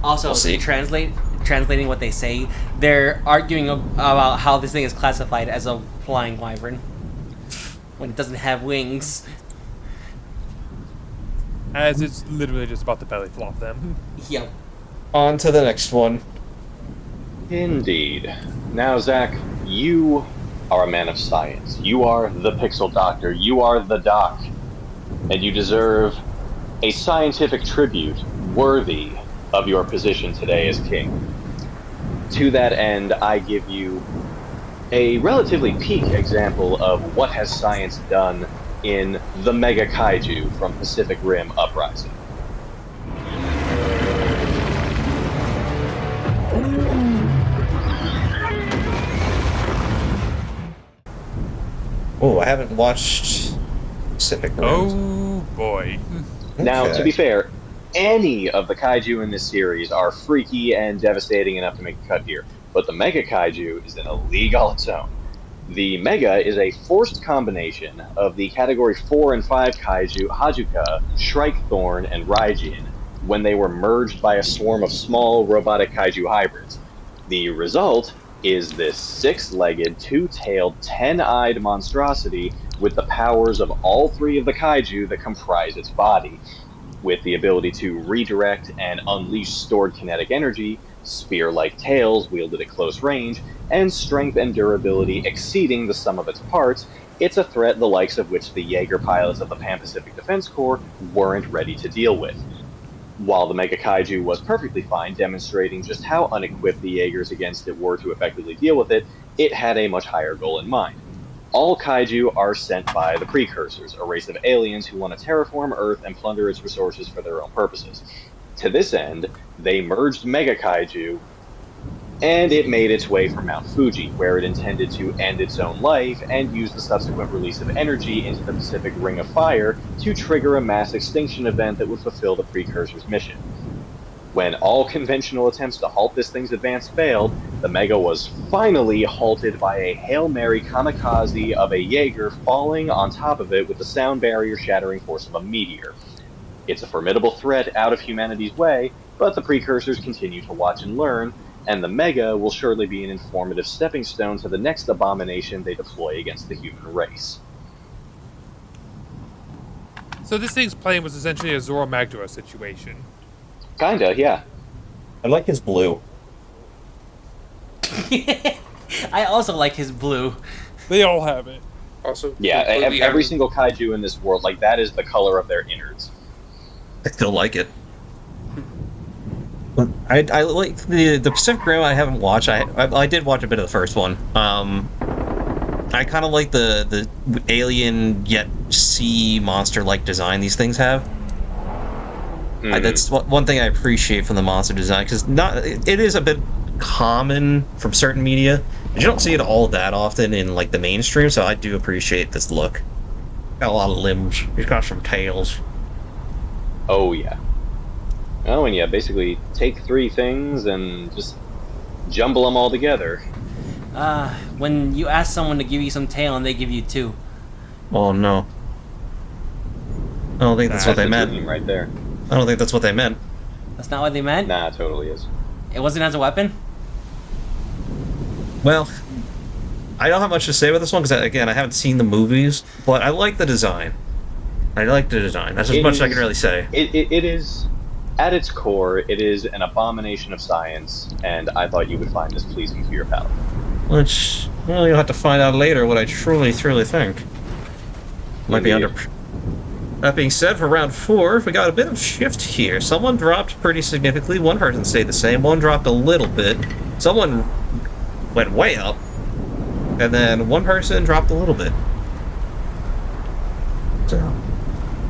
Also, We'll see. translating what they say, they're arguing about how this thing is classified as a flying wyvern when it doesn't have wings. As it's literally just about to belly flop them. Yep. On to the next one. Indeed. Now, Zach, you are a man of science. You are the Pixel Doctor. You are the Doc. And you deserve a scientific tribute worthy of your position today as king. To that end, I give you a relatively peak example of what has science done in the Mega Kaiju from Pacific Rim Uprising. Oh, I haven't watched Pacific Rim. Oh boy. Now, Okay. to be fair, any of the kaiju in this series are freaky and devastating enough to make a cut here, but the Mega Kaiju is in a league all its own. The Mega is a forced combination of the Category 4 and 5 kaiju Hajuka, Shrike-Thorn, and Raijin when they were merged by a swarm of small robotic kaiju hybrids. The result is this six-legged, two-tailed, ten-eyed monstrosity with the powers of all three of the kaiju that comprise its body, with the ability to redirect and unleash stored kinetic energy, spear-like tails wielded at close range, and strength and durability exceeding the sum of its parts. It's a threat the likes of which the Jaeger pilots of the Pan-Pacific Defense Corps weren't ready to deal with. While the Mega Kaiju was perfectly fine, demonstrating just how unequipped the Jaegers against it were to effectively deal with it, it had a much higher goal in mind. All kaiju are sent by the Precursors, a race of aliens who want to terraform Earth and plunder its resources for their own purposes. To this end, they merged Mega Kaiju, and it made its way from Mount Fuji, where it intended to end its own life and use the subsequent release of energy into the Pacific Ring of Fire to trigger a mass extinction event that would fulfill the Precursor's mission. When all conventional attempts to halt this thing's advance failed, the Mega was finally halted by a Hail Mary kamikaze of a Jaeger falling on top of it with the sound barrier shattering force of a meteor. It's a formidable threat out of humanity's way, but the Precursors continue to watch and learn, and the Mega will surely be an informative stepping stone to the next abomination they deploy against the human race. So this thing's plane was essentially a Zoro Magdora situation. Kinda, yeah. I like his blue. I also like his blue. They all have it. Also, Yeah, completely every un- single kaiju in this world, like, that is the color of their innards. I still like it. I like the Pacific Rim. I haven't watched. I did watch a bit of the first one. I kind of like the alien yet sea monster like design these things have. That's one thing I appreciate from the monster design, because it is a bit common from certain media. You don't see it all that often in like the mainstream, so I do appreciate this look. Got a lot of limbs. He's got some tails. Oh, yeah. Oh, and yeah, basically take three things and just jumble them all together. When you ask someone to give you some tail and they give you two. Oh no. I don't think that's what they the meant. theme right there. I don't think that's what they meant. That's not what they meant? Nah, it totally is. It wasn't as a weapon? Well, I don't have much to say about this one because, again, I haven't seen the movies, but I like the design. That's as much as I can really say. It is, at its core, it is an abomination of science, and I thought you would find this pleasing to your palate. Which, well, you'll have to find out later what I truly think. Might be Indeed. under... That being said, for round 4, we got a bit of shift here. Someone dropped pretty significantly, one person stayed the same, one dropped a little bit, someone went way up, and then one person dropped a little bit. So...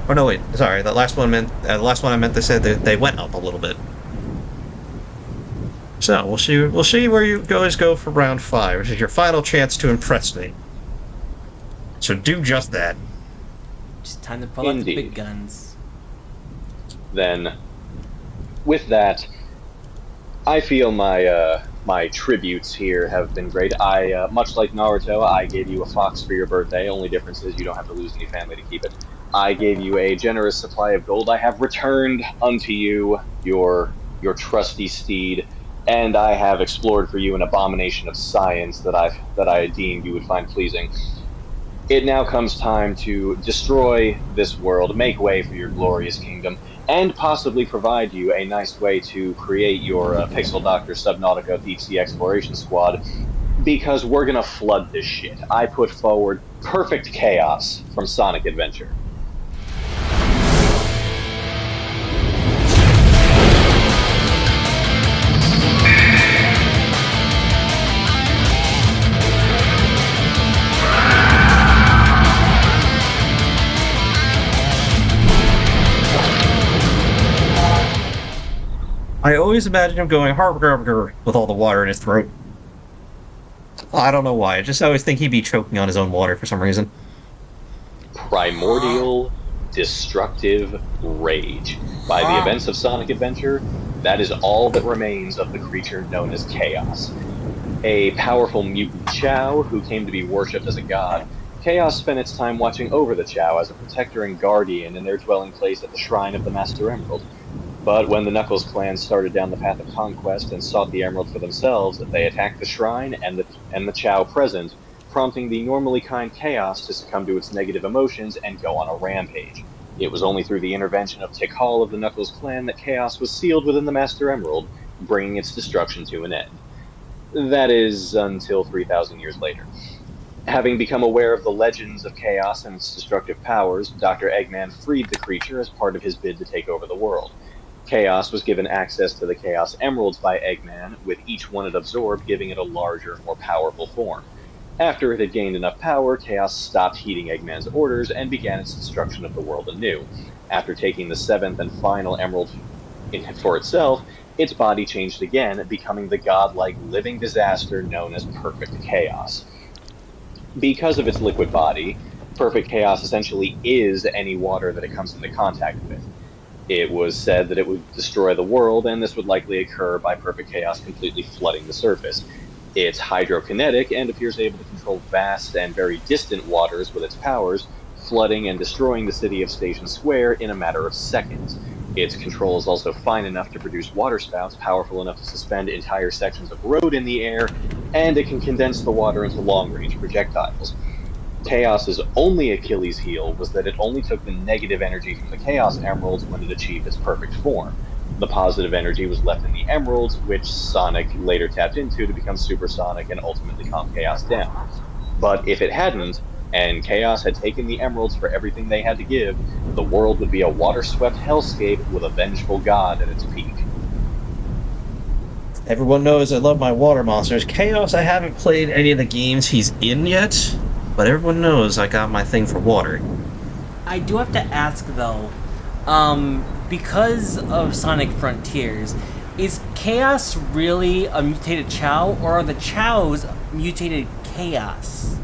Oh no, wait, sorry, the last one I meant to say that they went up a little bit. So, we'll see where you guys go for round 5, which is your final chance to impress me. So do just that. Just time to pull out the Indeed. big guns. Then, with that, I feel my tributes here have been great. Much like Naruto, I gave you a fox for your birthday. Only difference is you don't have to lose any family to keep it. I gave you a generous supply of gold. I have returned unto you your trusty steed, and I have explored for you an abomination of science that I deemed you would find pleasing. It now comes time to destroy this world, make way for your glorious kingdom, and possibly provide you a nice way to create your Pixel Doctor Subnautica Deep Sea Exploration Squad, because we're gonna flood this shit. I put forward Perfect Chaos from Sonic Adventure. I always imagine him going harp with all the water in his throat. I don't know why. I just always think he'd be choking on his own water for some reason. Primordial, destructive rage. By the events of Sonic Adventure, that is all that remains of the creature known as Chaos. A powerful mutant Chow who came to be worshipped as a god, Chaos spent its time watching over the Chow as a protector and guardian in their dwelling place at the Shrine of the Master Emerald. But when the Knuckles clan started down the path of conquest and sought the Emerald for themselves, they attacked the Shrine and the Chow present, prompting the normally kind Chaos to succumb to its negative emotions and go on a rampage. It was only through the intervention of Tikal of the Knuckles clan that Chaos was sealed within the Master Emerald, bringing its destruction to an end. That is, until 3,000 years later. Having become aware of the legends of Chaos and its destructive powers, Dr. Eggman freed the creature as part of his bid to take over the world. Chaos was given access to the Chaos Emeralds by Eggman, with each one it absorbed giving it a larger, more powerful form. After it had gained enough power, Chaos stopped heeding Eggman's orders and began its destruction of the world anew. After taking the 7th and final Emerald for itself, its body changed again, becoming the godlike living disaster known as Perfect Chaos. Because of its liquid body, Perfect Chaos essentially is any water that it comes into contact with. It was said that it would destroy the world, and this would likely occur by Perfect Chaos completely flooding the surface. It's hydrokinetic and appears able to control vast and very distant waters with its powers, flooding and destroying the city of Station Square in a matter of seconds. Its control is also fine enough to produce waterspouts powerful enough to suspend entire sections of road in the air, and it can condense the water into long-range projectiles. Chaos's only Achilles heel was that it only took the negative energy from the Chaos Emeralds when it achieved its perfect form. The positive energy was left in the Emeralds, which Sonic later tapped into to become Supersonic and ultimately calm Chaos down. But if it hadn't, and Chaos had taken the Emeralds for everything they had to give, the world would be a water-swept hellscape with a vengeful god at its peak. Everyone knows I love my water monsters. Chaos, I haven't played any of the games he's in yet, but everyone knows I got my thing for water. I do have to ask though, because of Sonic Frontiers, is Chaos really a mutated Chow, or are the Chows mutated Chaos?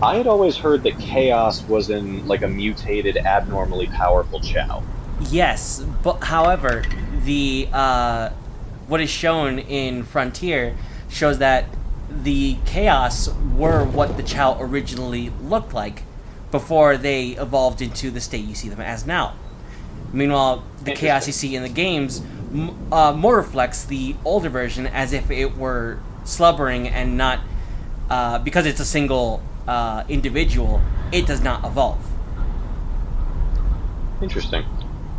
I had always heard that Chaos was in like a mutated, abnormally powerful Chow. Yes, but however, the what is shown in Frontier shows that the Chaos were what the Chow originally looked like before they evolved into the state you see them as now. Meanwhile, the Chaos you see in the games more reflects the older version as if it were slubbering and not, because it's a single individual, it does not evolve. Interesting.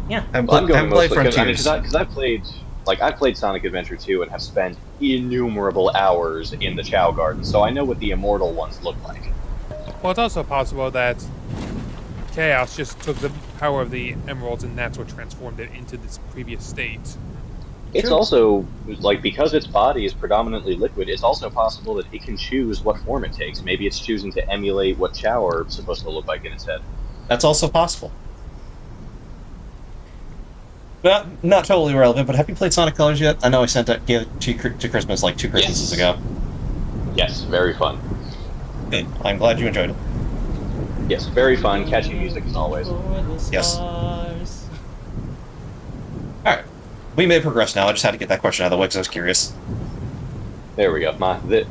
Yeah. I'm Well, I'm going going mostly Frontiers. because I've played Sonic Adventure 2 and have spent innumerable hours in the Chow Garden, so I know what the immortal ones look like. Well, it's also possible that Chaos just took the power of the emeralds and that's what transformed it into this previous state. It's also, like, because its body is predominantly liquid, it's also possible that it can choose what form it takes. Maybe it's choosing to emulate what Chow are supposed to look like in its head. That's also possible. Not totally relevant, but have you played Sonic Colors yet? I know I sent that to Christmas like 2 Christmases ago. Yes, very fun. Good. I'm glad you enjoyed it. Yes, very fun, catchy music as always. Yes. Alright. We may progress now. I just had to get that question out of the way because I was curious. There we go.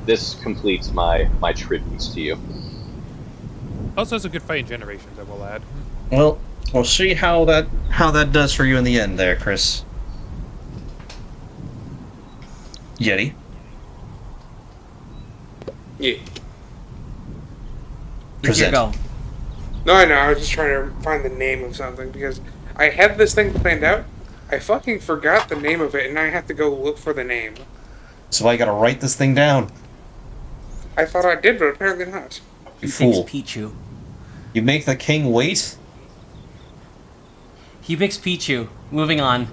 This completes my tributes to you. Also, it's a good fight in Generations, I will add. Well, we'll see how that does for you in the end there, Chris. Yeti. Yeah. Present. Go. No, I know. I was just trying to find the name of something because I had this thing planned out. I fucking forgot the name of it, and now I have to go look for the name. So I gotta write this thing down. I thought I did, but apparently not. You He fool. picks Pichu. You make the king wait? He picks Pichu. Moving on.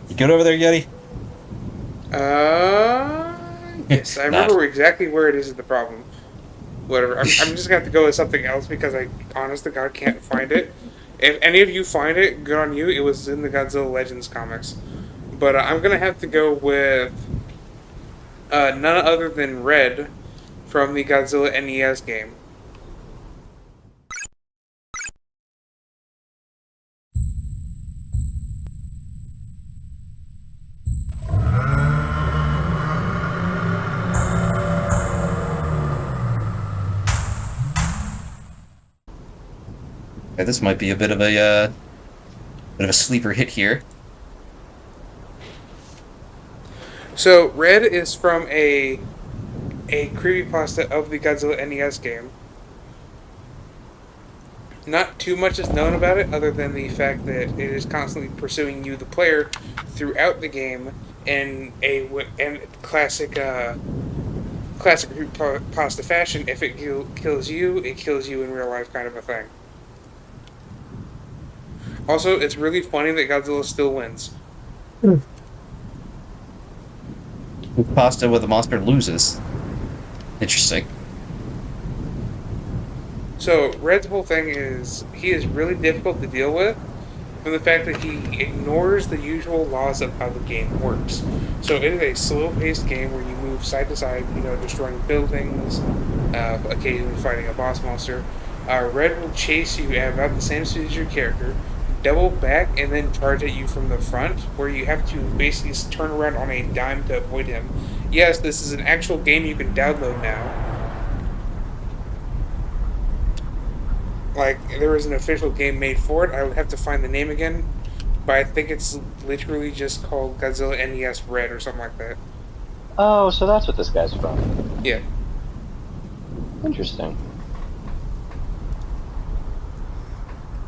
You good over there, Yeti? Yes, I remember exactly where it is the problem. Whatever. I'm just gonna have to go with something else because I, honest to God, can't find it. If any of you find it, good on you. It was in the Godzilla Legends comics. But I'm gonna have to go with none other than Red from the Godzilla NES game. Yeah, this might be a bit of a sleeper hit here. So Red is from a creepypasta of the Godzilla NES game. Not too much is known about it, other than the fact that it is constantly pursuing you, the player, throughout the game in classic creepypasta fashion. If it kills you, it kills you in real life, kind of a thing. Also, it's really funny that Godzilla still wins. Pasta where the monster loses. Interesting. So, Red's whole thing is, he is really difficult to deal with from the fact that he ignores the usual laws of how the game works. So it is a slow-paced game where you move side to side, destroying buildings, occasionally fighting a boss monster. Red will chase you at about the same speed as your character, double back, and then charge at you from the front, where you have to basically turn around on a dime to avoid him. Yes, this is an actual game you can download now. Like, there is an official game made for it. I would have to find the name again, but I think it's literally just called Godzilla NES Red or something like that. Oh, so that's what this guy's from. Yeah. Interesting.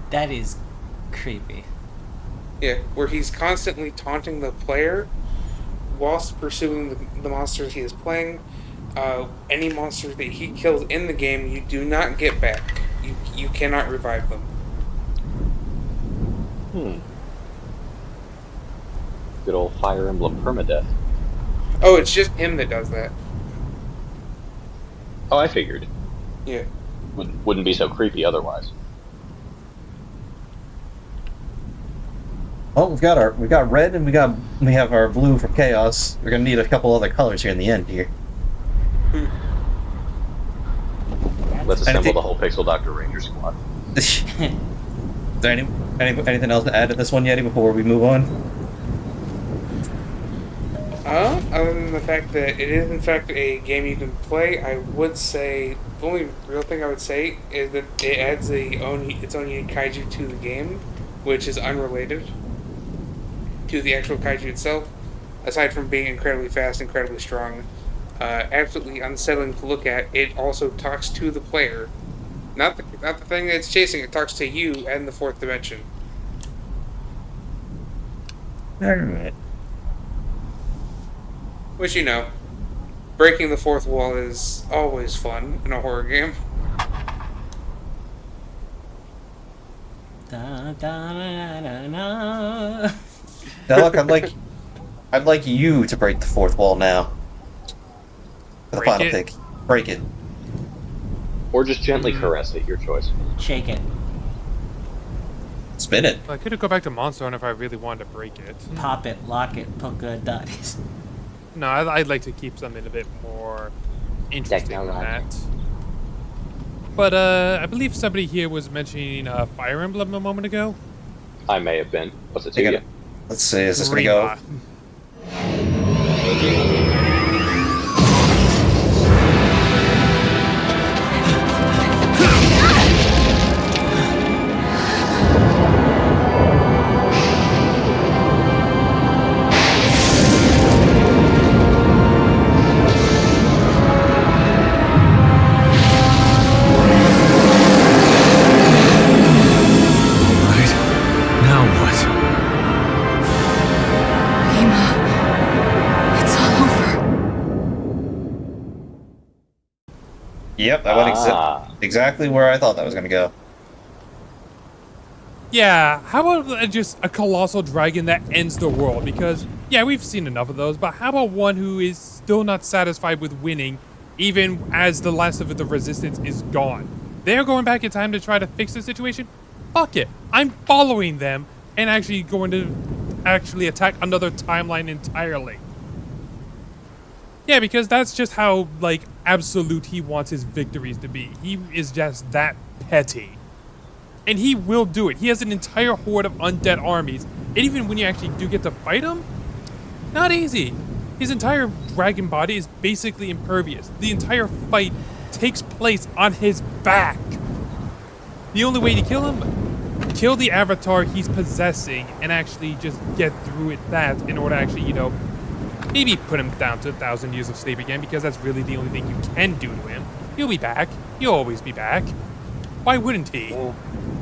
That is creepy. Yeah, where he's constantly taunting the player whilst pursuing the monsters he is playing. Any monsters that he kills in the game, you do not get back. You cannot revive them. Good old Fire Emblem permadeath. Oh, it's just him that does that. Oh, I figured. Yeah. Wouldn't be so creepy otherwise. Well, we got red and we have our blue from Chaos. We're gonna need a couple other colors here in the end here. Let's assemble the whole Pixel Dr. Ranger squad. Is there anything else to add to this one, Yeti, before we move on? Other than the fact that it is in fact a game you can play, I would say the only real thing I would say is that it adds its own unique kaiju to the game, which is unrelated to the actual kaiju itself, aside from being incredibly fast, incredibly strong, absolutely unsettling to look at. It also talks to the player, not the thing that it's chasing. It talks to you and the fourth dimension. Alright. Which, breaking the fourth wall is always fun in a horror game. Da, da, da, da, da. Now look, I'd like you to break the fourth wall now. For the Break final it? pick. Break it. Or just gently caress it, your choice. Shake it. Spin it. I could go back to Monster Hunter if I really wanted to break it. Pop it, lock it, polka dots. No, I'd like to keep something a bit more interesting than that. But I believe somebody here was mentioning Fire Emblem a moment ago. I may have been. What's it Take to it. you? Let's see, is this gonna go? Reba. Yep, that went Ah. exactly where I thought that was going to go. Yeah, how about just a colossal dragon that ends the world? Because, yeah, we've seen enough of those, but how about one who is still not satisfied with winning, even as the last of the resistance is gone? They're going back in time to try to fix the situation? Fuck it. I'm following them and actually going to actually attack another timeline entirely. Yeah, because that's just how, like, absolute he wants his victories to be. He is just that petty. And he will do it. He has an entire horde of undead armies. And even when you actually do get to fight him, not easy. His entire dragon body is basically impervious. The entire fight takes place on his back. The only way to kill him, kill the avatar he's possessing and actually just get through it that in order to actually, you know, maybe put him down to 1,000 years of sleep again, because that's really the only thing you can do to him. He'll be back. He'll always be back. Why wouldn't he? Yeah.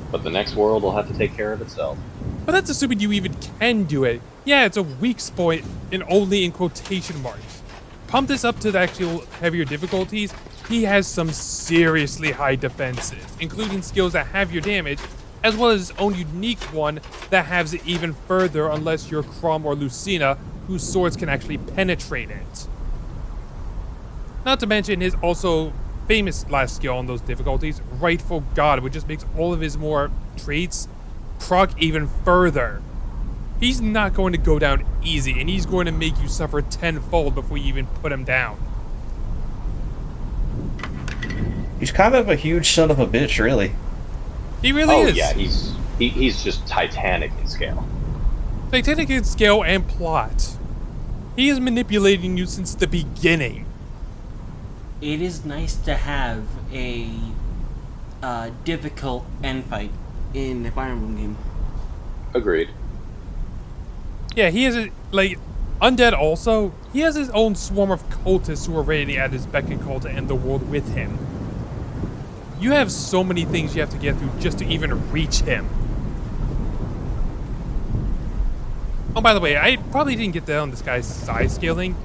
But the next world will have to take care of itself. But that's assuming you even can do it. Yeah, it's a weak spot and only in quotation marks. Pump this up to the actual heavier difficulties, he has some seriously high defenses, including skills that have your damage, as well as his own unique one that has it even further unless you're Crom or Lucina, whose swords can actually penetrate it. Not to mention his also famous last skill on those difficulties, Rightful God, which just makes all of his more traits proc even further. He's not going to go down easy, and he's going to make you suffer tenfold before you even put him down. He's kind of a huge son of a bitch, really. He really Oh is. yeah, he's just titanic in scale. Titanic in scale and plot. He is manipulating you since the beginning. It is nice to have a difficult end fight in a Fire Emblem game. Agreed. Yeah, he has a, like, Undead also, he has his own swarm of cultists who are ready at his beck and call to end the world with him. You have so many things you have to get through just to even reach him. Oh, by the way, I probably didn't get down this guy's size scaling.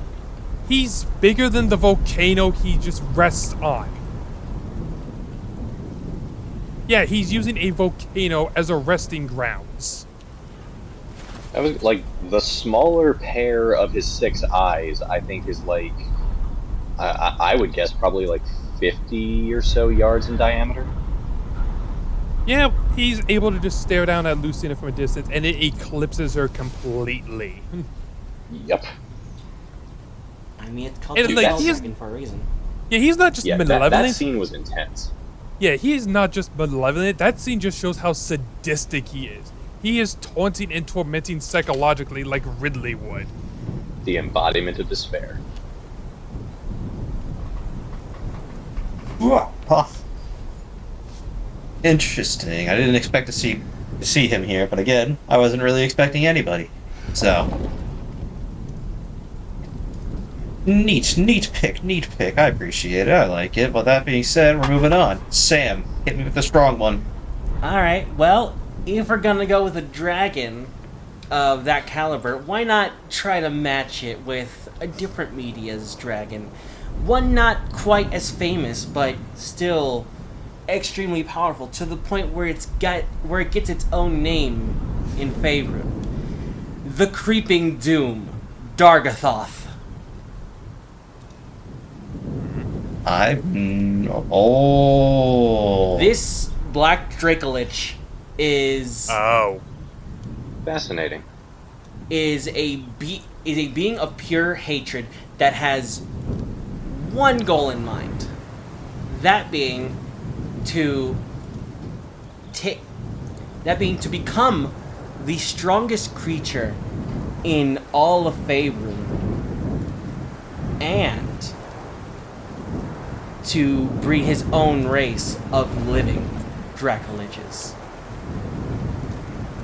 He's bigger than the volcano he just rests on. Yeah, he's using a volcano as a resting grounds. That was like the smaller pair of his 6 eyes. I think is like, I would guess probably like 50 or so yards in diameter. Yeah, he's able to just stare down at Lucina from a distance, and it eclipses her completely. Yep. I mean, it's called And, the like, Bell he is- Dragon for a reason. Yeah, he's not just Yeah, malevolent. that scene was intense. Yeah, he is not just malevolent. That scene just shows how sadistic he is. He is taunting and tormenting psychologically like Ridley would. The embodiment of despair. Puff. Interesting. I didn't expect to see him here, but again, I wasn't really expecting anybody. So neat pick. I appreciate it. I like it. But that being said, we're moving on. Sam, hit me with the strong one. Alright, well, if we're gonna go with a dragon of that caliber, why not try to match it with a different media's dragon? One not quite as famous, but still extremely powerful, to the point where it gets its own name in favor. The Creeping Doom, Dargathoth. This Black Dracolich is Fascinating. is a being of pure hatred that has one goal in mind. That being to become the strongest creature in all of Faerun, and to breed his own race of living Dracoliches.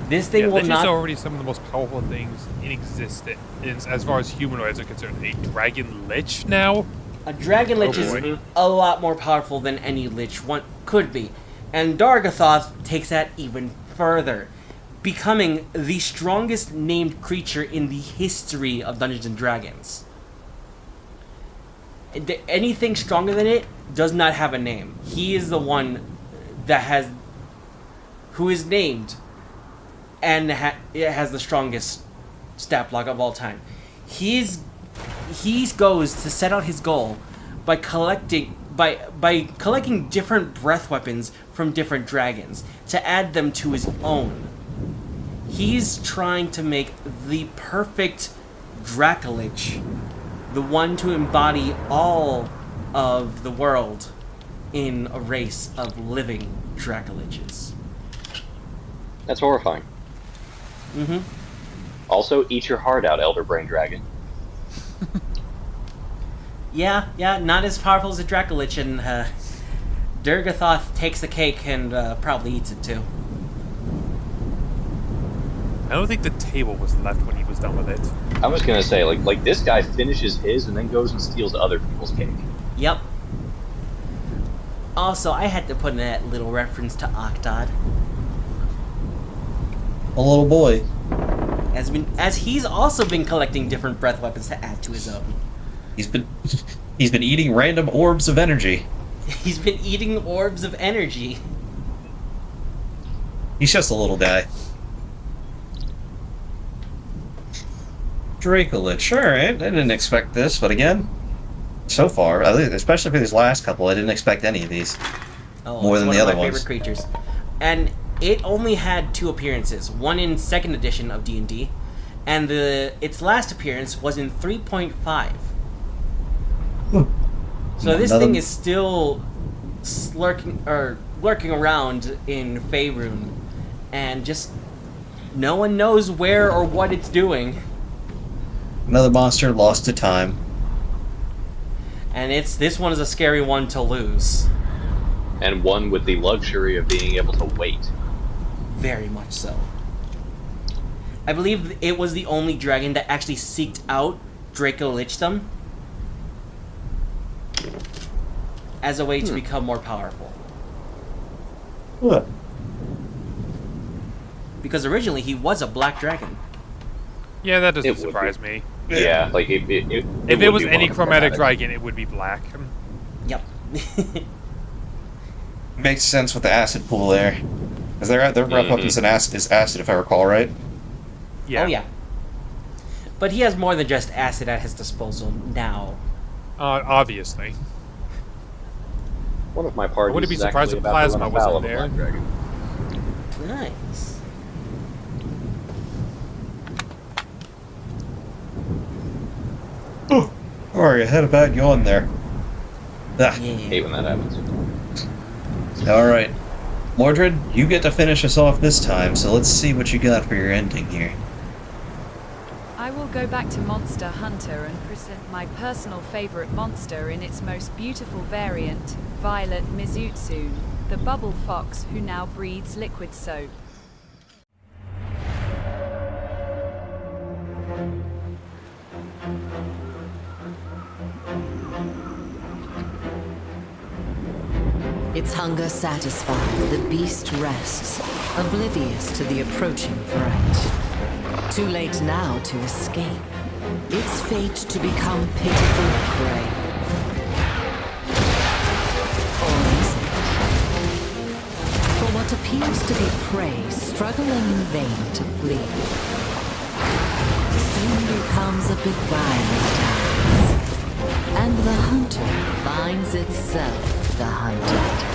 This thing will Liches not. are already some of the most powerful things in existence as far as humanoids are concerned. A dragon lich now? A dragon lich Oh, is boy. a lot more powerful than any lich one could be, and Dargathoth takes that even further, becoming the strongest named creature in the history of Dungeons and Dragons. Anything stronger than it does not have a name. He is the one who is named and it has the strongest stat block of all time. He goes to set out his goal by collecting different breath weapons from different dragons to add them to his own. He's trying to make the perfect Dracolich, the one to embody all of the world in a race of living Dracoliches. That's horrifying. Mm-hmm. Also, eat your heart out, Elder Brain Dragon. Yeah, not as powerful as a Dracolich, and Durgathoth takes the cake and probably eats it too. I don't think the table was left when he was done with it. I was gonna say, like this guy finishes his and then goes and steals other people's cake. Yep. Also, I had to put in that little reference to Octod. A little boy. As he's also been collecting different breath weapons to add to his own. He's been eating random orbs of energy. He's been eating orbs of energy. He's just a little guy. Dracolich, alright, I didn't expect this, but again, so far, especially for these last couple, I didn't expect any of these. Oh, more it's than one the of other my ones. favorite creatures. And it only had 2 appearances, one in 2nd edition of D&D, and its last appearance was in 3.5. So this thing is still lurking around in Faerun, and just no one knows where or what it's doing. Another monster lost to time. And this one is a scary one to lose. And one with the luxury of being able to wait. Very much so. I believe it was the only dragon that actually seeked out Dracolichdom as a way to become more powerful. What? Because originally he was a black dragon. Yeah, that doesn't It would surprise me. Yeah, like If it would was be any one chromatic dragon, it would be black. Yep. Makes sense with the acid pool there. Because their breath weapons and acid is acid, if I recall right. Yeah. Oh yeah. But he has more than just acid at his disposal now. Obviously. One of my parties. I wouldn't be is surprised actually if about to plasma run afoul wasn't of a there. black dragon. Nice. Sorry, I had a bad yawn there. Ah, Hate when that happens. alright. Mordred, you get to finish us off this time, so let's see what you got for your ending here. I will go back to Monster Hunter and present my personal favorite monster in its most beautiful variant, Violet Mizutsune, the bubble fox who now breathes liquid soap. Its hunger satisfied, the beast rests, oblivious to the approaching threat. Too late now to escape. Its fate to become pitiful prey. Or is it? For what appears to be prey struggling in vain to flee, soon becomes a beguiling dance. And the hunter finds itself the hunted.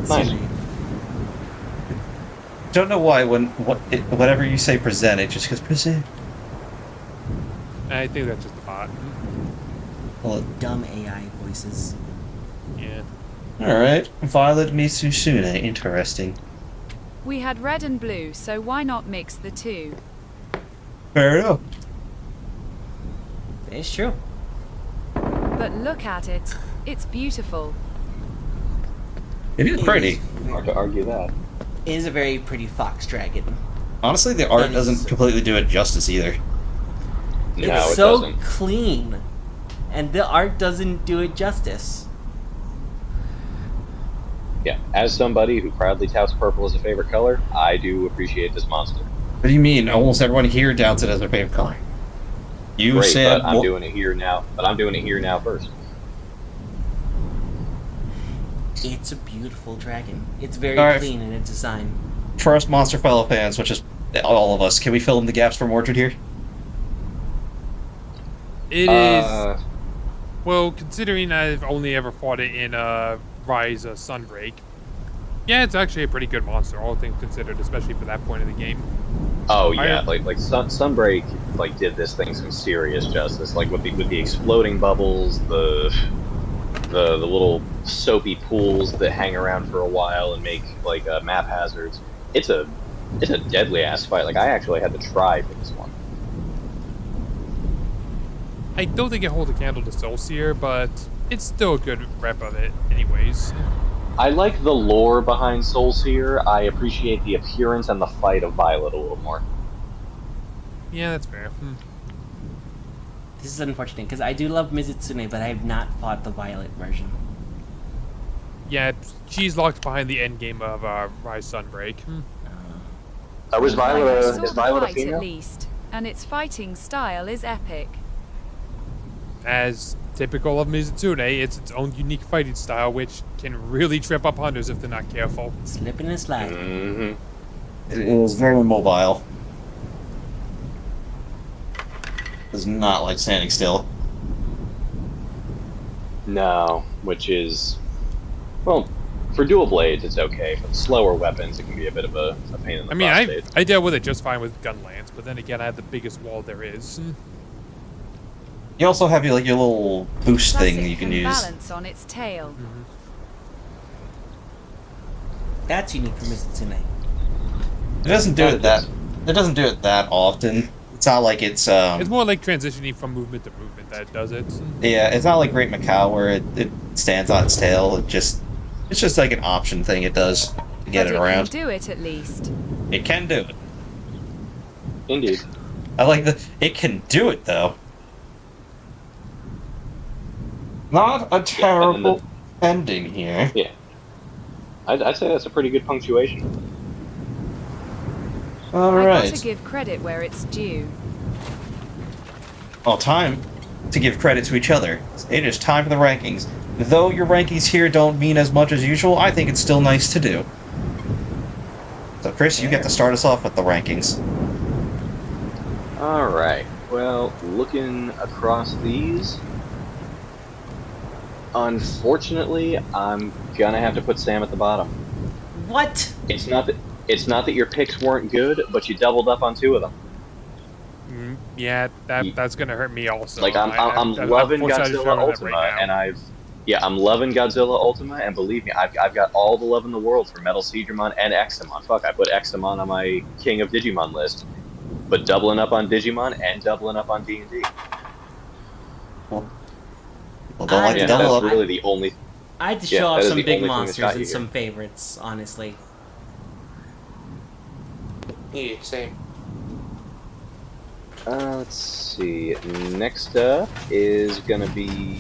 Nice. Don't know why whenever you say present, it just goes present. I think that's just a bot. Well, Dumb AI voices. Yeah. alright. Violet Mizutsune, interesting. We had red and blue, so why not mix the two? Fair enough. It's true. But look at it. It's beautiful. It is pretty. Hard to argue that. It is a very pretty fox dragon. Honestly, the art That is- doesn't completely do it justice either. No, It's it so doesn't. clean and the art doesn't do it justice. Yeah, as somebody who proudly touts purple as a favorite color, I do appreciate this monster. What do you mean? Almost everyone here doubts it as their favorite color. You Great, said... but I'm doing it here now. But I'm doing it here now first. It's a beautiful dragon. It's very All right. clean in its design. For us Monster fellow fans, which is all of us, can we fill in the gaps for Mordred here? It is. Well, considering I've only ever fought it in Rise of Sunbreak, yeah, it's actually a pretty good monster, all things considered, especially for that point of the game. Oh yeah, like Sunbreak like did this thing some serious justice. Like with the exploding bubbles, the little soapy pools that hang around for a while and make like map hazards. It's a deadly ass fight. Like I actually had to try for this one. I don't think it holds a candle to Soulseer, but it's still a good rep of it, anyways. I like the lore behind Soulseer. I appreciate the appearance and the fight of Violet a little more. Yeah, that's fair. This is unfortunate, because I do love Mizutsune, but I have not fought the Violet version. Yeah, she's locked behind the end game of Rise Sunbreak. Was I Violet saw is the Violet a fight female? at least, and its fighting style is epic. As typical of Mizutsune, it's its own unique fighting style, which can really trip up hunters if they're not careful. Slipping and sliding. Mm-hmm. It is very mobile. Does not like standing still. No, which is, well, for dual blades it's okay. For the slower weapons, it can be a bit of a pain in the I mean, prostate. I dealt with it just fine with gun lance, but then again, I have the biggest wall there is. You also have your little boost Plus thing it you can use. balance on its tail. That's unique for Mizutsune. It doesn't do it that. It doesn't do it that often. It's not like it's It's more like transitioning from movement to movement that it does it. yeah. It's not like Great Macau where it stands on its tail. It's just like an option thing it does to get But it around. It can do it at least. It can do it. Indeed. I like the. It can do it though. Not a terrible ending here. Yeah. I'd say that's a pretty good punctuation. I Alright. gotta give credit where it's due. Well, time to give credit to each other. It is time for the rankings. Though your rankings here don't mean as much as usual, I think it's still nice to do. So, Chris, you get to start us off with the rankings. Alright, well, looking across these, unfortunately, I'm gonna have to put Sam at the bottom. What? It's not that your picks weren't good, but you doubled up on two of them. Yeah, that's gonna hurt me also. Like I'm loving Godzilla Ultima, and I'm loving Godzilla Ultima, and believe me, I've got all the love in the world for Metal Seedramon and Examon. Fuck, I put Examon on my King of Digimon list, but doubling up on Digimon and doubling up on D&D. Well, don't like to Yeah, double that's up. really the only. I had to Yeah, show that off is some the big only thing that's monsters got and you some here. favorites, honestly. Yeah, same. Let's see. Next up is gonna be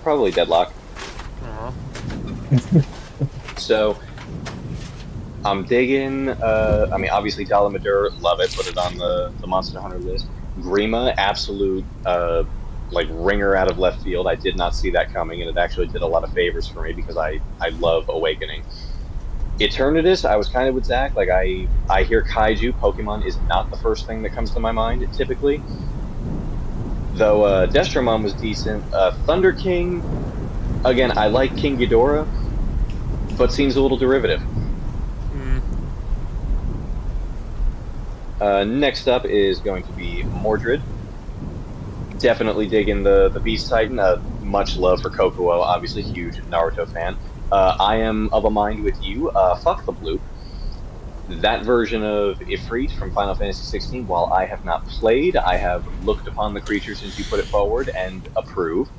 probably Deadlock. So I'm digging. I mean, obviously Dalamadur, love it. Put it on the Monster Hunter list. Grima, absolute like ringer out of left field. I did not see that coming, and it actually did a lot of favors for me because I love Awakening. Eternatus, I was kind of with Zach. Like I hear Kaiju Pokemon is not the first thing that comes to my mind typically. Though Destromon was decent. Thunder King, again, I like King Ghidorah, but seems a little derivative. Next up is going to be Mordred. Definitely digging the Beast Titan. Much love for Kokuo, obviously huge Naruto fan. I am of a mind with you. Fuck the Bloop. That version of Ifrit from Final Fantasy XVI, while I have not played, I have looked upon the creature since you put it forward and approve.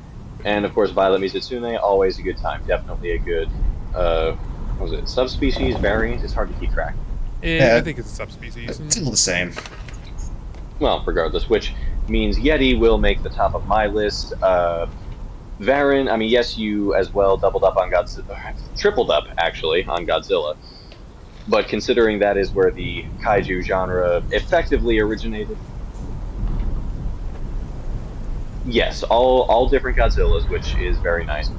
And of course, Violet Mizutsune, always a good time. Definitely a good, what was it, subspecies, variant? It's hard to keep track. Yeah, I think it's a subspecies. It's still the same. Well, regardless, which means Yeti will make the top of my list. Varen, I mean, yes, you as well doubled up on Godzilla, tripled up actually on Godzilla. But considering that is where the kaiju genre effectively originated, yes, all different Godzillas, which is very nice.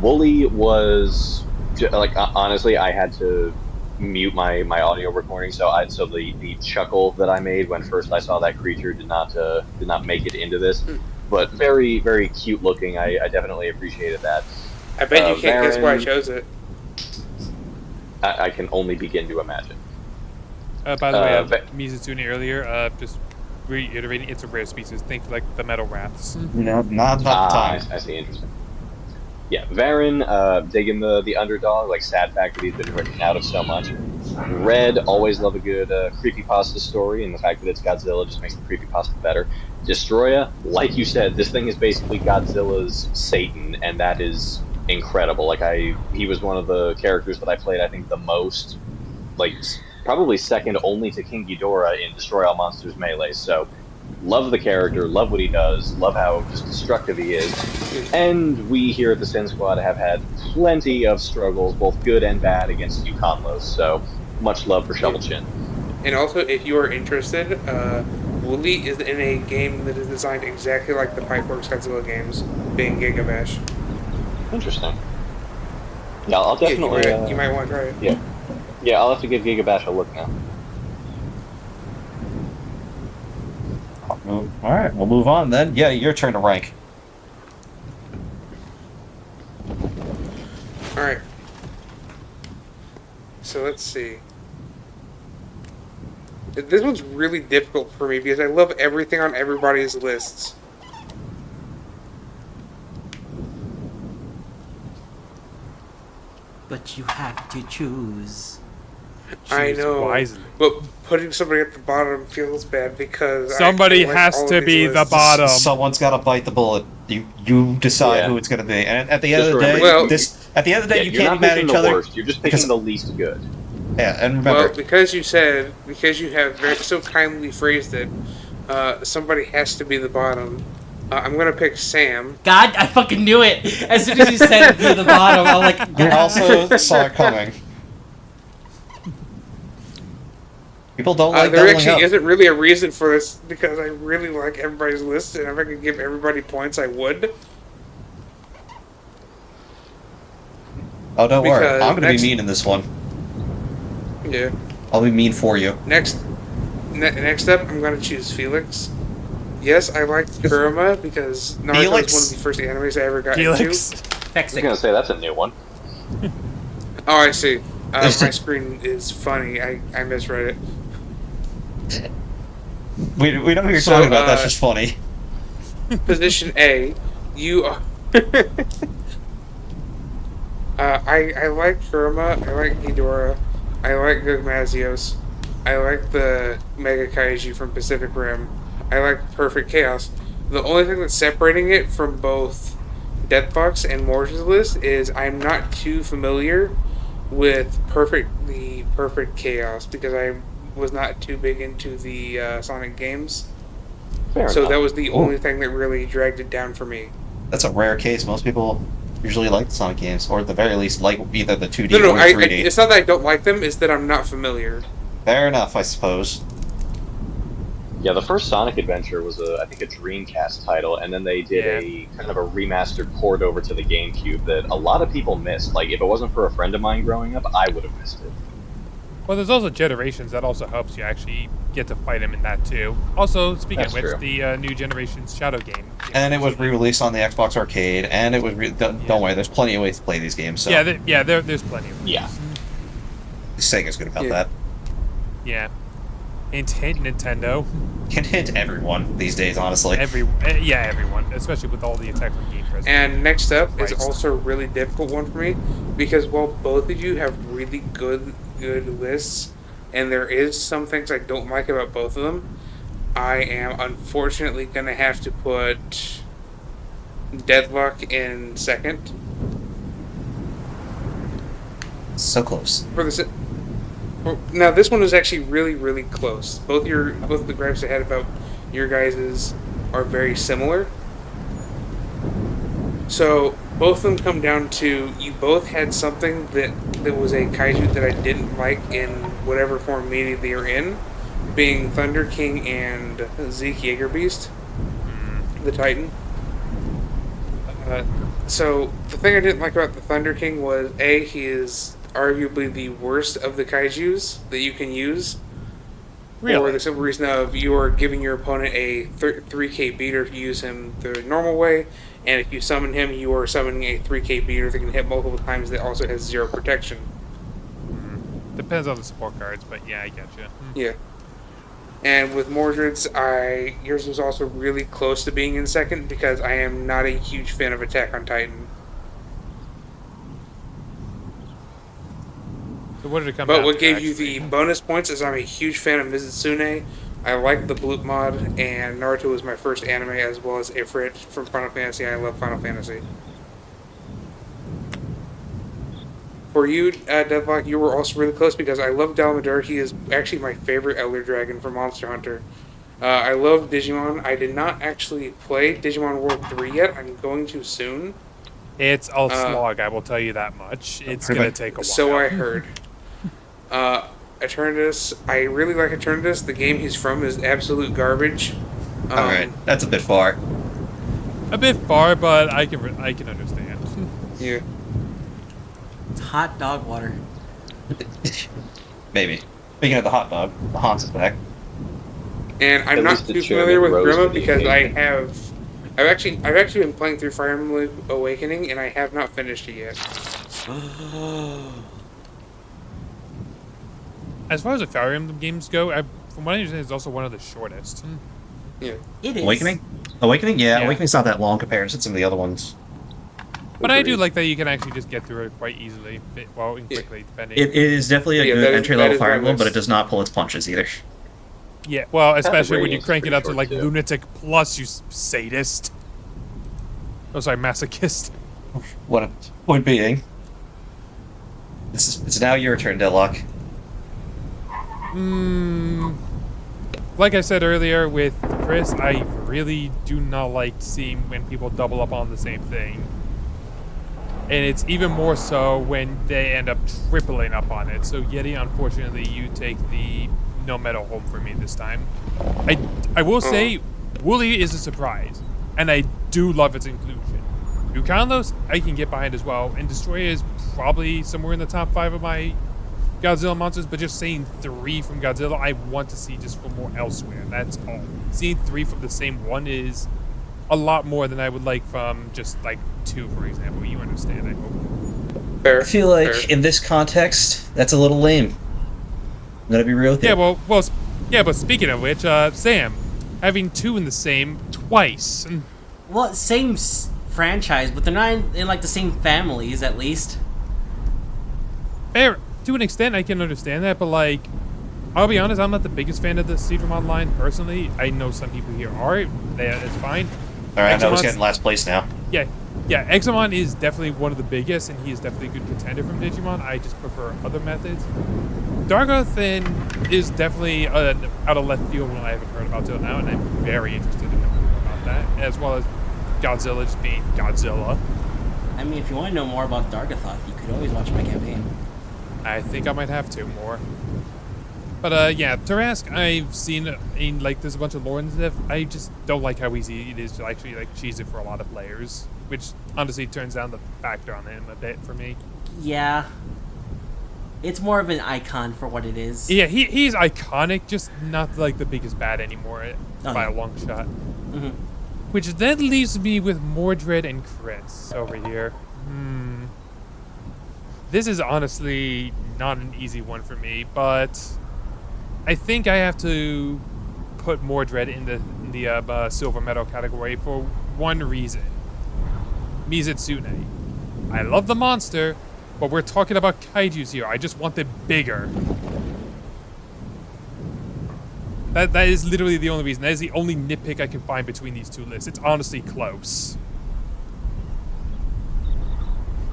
Wooly was like honestly, I had to mute my audio recording, so the chuckle that I made when first I saw that creature did not make it into this, but very very cute looking. I definitely appreciated that. I bet you can't guess why I Varen, chose it. I can only begin to imagine. By the way, Mizutsune earlier, just reiterating, it's a rare species. Think like the metal rats. Not the time. I see, interesting. Yeah, Varen, digging the underdog, like sad fact that he's been written out of so much. Red, always love a good creepypasta story, and the fact that it's Godzilla just makes the creepypasta better. Destroya, like you said, this thing is basically Godzilla's Satan, and that is incredible. Like he was one of the characters that I played, I think, the most, like probably second only to King Ghidorah in Destroy All Monsters Melee. So, love the character, love what he does, love how just destructive he is. And we here at the Sin Squad have had plenty of struggles, both good and bad, against Yukonlos. So, much love for Shovel Chin. And also, if you are interested, Wooly is in a game that is designed exactly like the Pipeworks Godzilla games, being Giga Bash. Interesting. Yeah, I'll definitely. You might want to try it. Yeah, I'll have to give Giga Bash a look now. All right, we'll move on then. Yeah, your turn to rank. All right. So let's see. This one's really difficult for me because I love everything on everybody's lists. But you have to choose. I Choose know, wisely. but putting somebody at the bottom feels bad because Somebody I like has all to of be these the lists. bottom. Someone's got to bite the bullet. You decide Yeah. who it's going to be, and at the end Just of the day, remember- at the end of the day, you you're can't not be mad at picking each the other. worst. You're just picking because- the least good. Yeah, and remember, Well, because you have very, so kindly phrased it, somebody has to be the bottom. I'm gonna pick Sam. God, I fucking knew it! As soon as you said it to the bottom, I'm like, I also saw it coming. People don't like There doubling actually up. isn't really a reason for this because I really like everybody's list, and if I could give everybody points, I would. Oh, don't worry. because I'm going to next- be mean in this one. Yeah. I'll be mean for you. Next up, I'm gonna choose Felix. Yes, I liked Kurama because Naruto Felix? was one of the first animes I ever got Felix. into. I was Fexic. gonna say that's a new one. Oh, I see. My screen is funny. I misread it. We know who you're So, talking about. That's just funny. Position A, you are. I like Kurama. I like Ghidorah. I like Gugmazios. I like the Mega Kaiju from Pacific Rim. I like Perfect Chaos. The only thing that's separating it from both Deathbox and Mordred's list is I'm not too familiar with the Perfect Chaos because I was not too big into the Sonic games. Fair So enough. that was the only thing that really dragged it down for me. That's a rare case. Most people usually like the Sonic games, or at the very least, like either the 2D No, or I, 3D. it's not that I don't like them, it's that I'm not familiar. Fair enough, I suppose. Yeah, the first Sonic Adventure was I think a Dreamcast title, and then they did a kind of a remastered port over to the GameCube that a lot of people missed. Like, if it wasn't for a friend of mine growing up, I would have missed it. Well, there's also Generations that also helps you actually get to fight him in that too. Also, speaking That's of which, true. the new Generations Shadow game. And it was re-released on the Xbox Arcade, and it was don't worry, there's plenty of ways to play these games. So there's plenty of Yeah. Sega's good about Yeah. that. Yeah. Hint, hint, Nintendo. Can hint everyone these days, honestly. Everyone, especially with all the Attack on Game presents. And next up is Christ. also a really difficult one for me because while both of you have really good lists, and there is some things I don't like about both of them, I am unfortunately going to have to put Deadlock in second. So close. For the now, this one is actually really, really close. Both of the gripes I had about your guys' are very similar. So both of them come down to you both had something that was a kaiju that I didn't like in whatever form media they are in, being Thunder King and Zeke Jaegerbeast, the Titan. So the thing I didn't like about the Thunder King was he is arguably the worst of the kaijus that you can use. Really? For the simple reason of you are giving your opponent a 3k beater if you use him the normal way, and if you summon him, you are summoning a 3k beater that can hit multiple times that also has 0 protection. Depends on the support cards, but yeah, I get you. Yeah. And with Mordred's, yours was also really close to being in second because I am not a huge fan of Attack on Titan. So what did it come But down what to, gave you actually? the bonus points is I'm a huge fan of Mizitsune. I like the Bloop mod, and Naruto was my first anime, as well as Ifrit from Final Fantasy. I love Final Fantasy. For you, Deadlock, you were also really close because I love Dalmador. He is actually my favorite Elder Dragon from Monster Hunter. I love Digimon. I did not actually play Digimon World 3 yet. I'm going to soon. It's a slog, I will tell you that much. It's going to take a while. So I heard. Eternatus, I really like Eternatus. The game he's from is absolute garbage. Alright, that's a bit far. A bit far, but I can understand. Yeah. It's hot dog water. Maybe. Speaking of the hot dog, the Hans is back. And I'm At not least the too chairman familiar with rose Grima to the because occasion. I've actually been playing through Fire Emblem Awakening and I have not finished it yet. As far as the Fire Emblem games go, from what I understand, it's also one of the shortest. Yeah. It is. Awakening? Awakening? Yeah, Yeah. Awakening's not that long compared to some of the other ones. But I do Agreed. like that you can actually just get through it quite easily, well, and quickly, depending. It is definitely a Yeah, good that is entry-level Fire my Emblem, but it list. does not pull its punches either. Yeah, well, especially when you Ratings crank it pretty up to short, like too. Lunatic Plus, you sadist. Oh, sorry, masochist. What a point being. It's now your turn, Deadlock. Like I said earlier with Chris, I really do not like seeing when people double up on the same thing. And it's even more so when they end up tripling up on it. So Yeti, unfortunately, you take the no medal home for me this time. I will say, Wooly is a surprise, and I do love its inclusion. Lucanlos, I can get behind as well, and Destroyer is probably somewhere in the top 5 of my Godzilla monsters, but just saying 3 from Godzilla, I want to see just for more elsewhere. That's all. Seeing 3 from the same one is a lot more than I would like from just like 2, for example. You understand, I hope. Fair. I feel like fair. in this context, that's a little lame. I'm gonna be real with you. Yeah, but speaking of which, Sam, having 2 in the same twice. Well, same franchise, but they're not in like the same families, at least. Fair. To an extent, I can understand that, but like, I'll be honest, I'm not the biggest fan of the Seedramon line personally. I know some people here are. It's fine. Alright, I know he's Examon's- getting last place now. Yeah, Examon is definitely one of the biggest, and he is definitely a good contender from Digimon. I just prefer other methods. Dargothin is definitely out of left field one I haven't heard about till now, and I'm very interested in knowing more about that, as well as Godzilla just being Godzilla. I mean, if you want to know more about Dargathoth, you could always watch my campaign. I think I might have to more. But yeah, Tarask, I've seen in like there's a bunch of lore and stuff. I just don't like how easy it is to actually like cheese it for a lot of players, which honestly turns down the factor on him a bit for me. Yeah. It's more of an icon for what it is. Yeah, he's iconic, just not like the biggest bad anymore by yeah. a long shot. Mm-hmm. Which then leaves me with Mordred and Chris over here. This is honestly not an easy one for me, but I think I have to put Mordred in the silver medal category for one reason. Mizitsune. I love the monster, but we're talking about kaijus here. I just want it bigger. That is literally the only reason. That is the only nitpick I can find between these two lists. It's honestly close.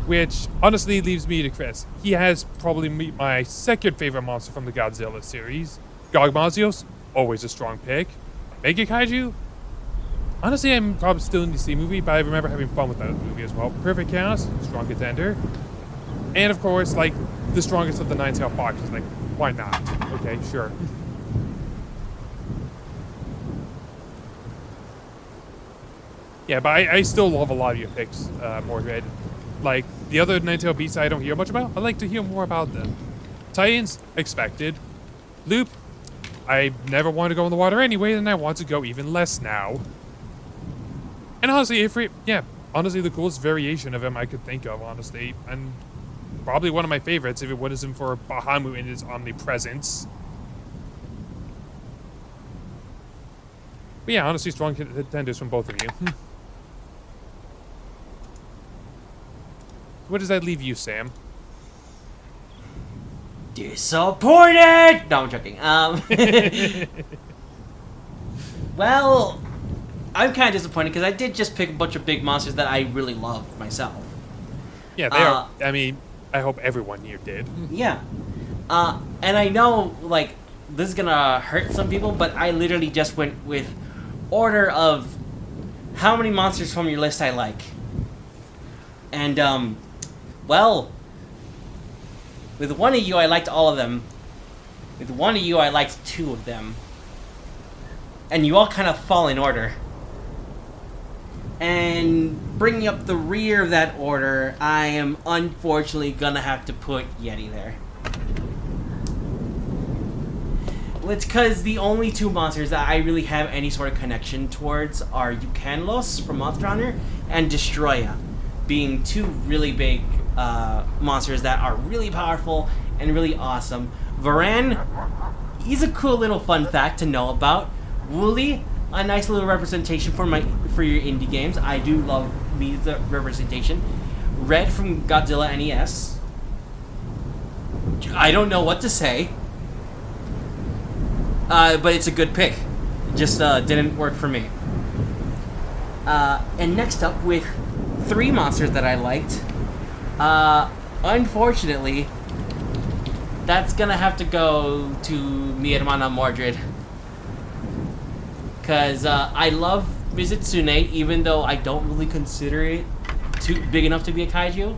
Which honestly leaves me to Chris. He has probably my second favorite monster from the Godzilla series. Gogmazios, always a strong pick. Mega Kaiju, Honestly, I'm probably still in the C movie, but I remember having fun with that movie as well. Perfect Chaos, strong contender. And of course, like, the strongest of the nine-tailed foxes. Like, why not? Okay, sure. Yeah, but I still love a lot of your picks, Mordred. Like, the other nine-tailed beasts I don't hear much about, I'd like to hear more about them. Titans, expected. Loop, I never wanted to go in the water anyway, and I want to go even less now. And honestly, Ifrit, yeah, honestly the coolest variation of him I could think of, honestly. And probably one of my favorites if it wasn't for Bahamut and his omnipresence. But yeah, honestly, strong contenders from both of you. What does that leave you, Sam? Disappointed! No, I'm joking. Well, I'm kind of disappointed because I did just pick a bunch of big monsters that I really love myself. Yeah, they are. I mean, I hope everyone here did. Yeah. And I know, like, this is gonna hurt some people, but I literally just went with order of how many monsters from your list I like. And, well, with one of you, I liked all of them. With one of you, I liked two of them. And you all kind of fall in order. And bringing up the rear of that order, I am unfortunately gonna have to put Yeti there. Well, it's because the only two monsters that I really have any sort of connection towards are Yukanlos from Monster Hunter and Destroya, being two really big monsters that are really powerful and really awesome. Varan, he's a cool little fun fact to know about. Wooly, a nice little representation for your indie games. I do love the representation. Red from Godzilla NES. I don't know what to say. But it's a good pick. It just didn't work for me. And next up, with three monsters that I liked. Unfortunately, that's gonna have to go to mi hermana Mordred. Because I love Mizitsune, even though I don't really consider it too big enough to be a kaiju.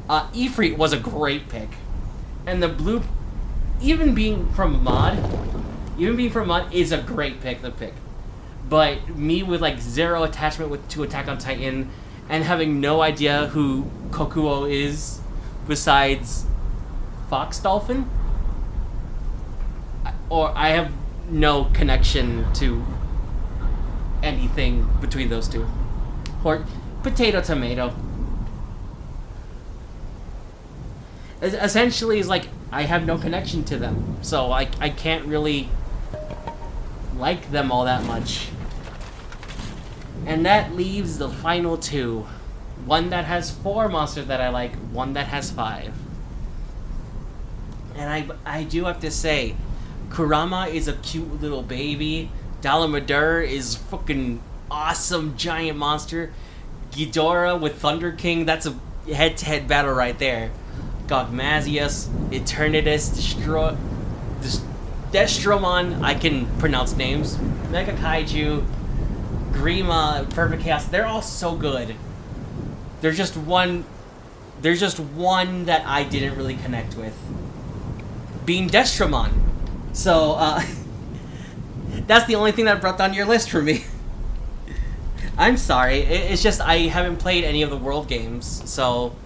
Ifrit was a great pick. And the blue, even being from mod, is a great pick to pick. But me with like zero attachment to Attack on Titan and having no idea who Kokuo is besides Fox Dolphin, or I have no connection to anything between those two. Or potato tomato. Essentially, it's like I have no connection to them, so I can't really like them all that much. And that leaves the final two. One that has 4 monsters that I like, one that has 5. And I do have to say, Kurama is a cute little baby. Dalamadur is fucking awesome giant monster. Ghidorah with Thunder King, that's a head-to-head battle right there. Gogmazius, Eternatus, Destromon, I can pronounce names. Mega Kaiju, Grima, Perfect Chaos, they're all so good. There's just one that I didn't really connect with. Being Destromon. So, that's the only thing that brought down your list for me. I'm sorry. It's just I haven't played any of the World games, so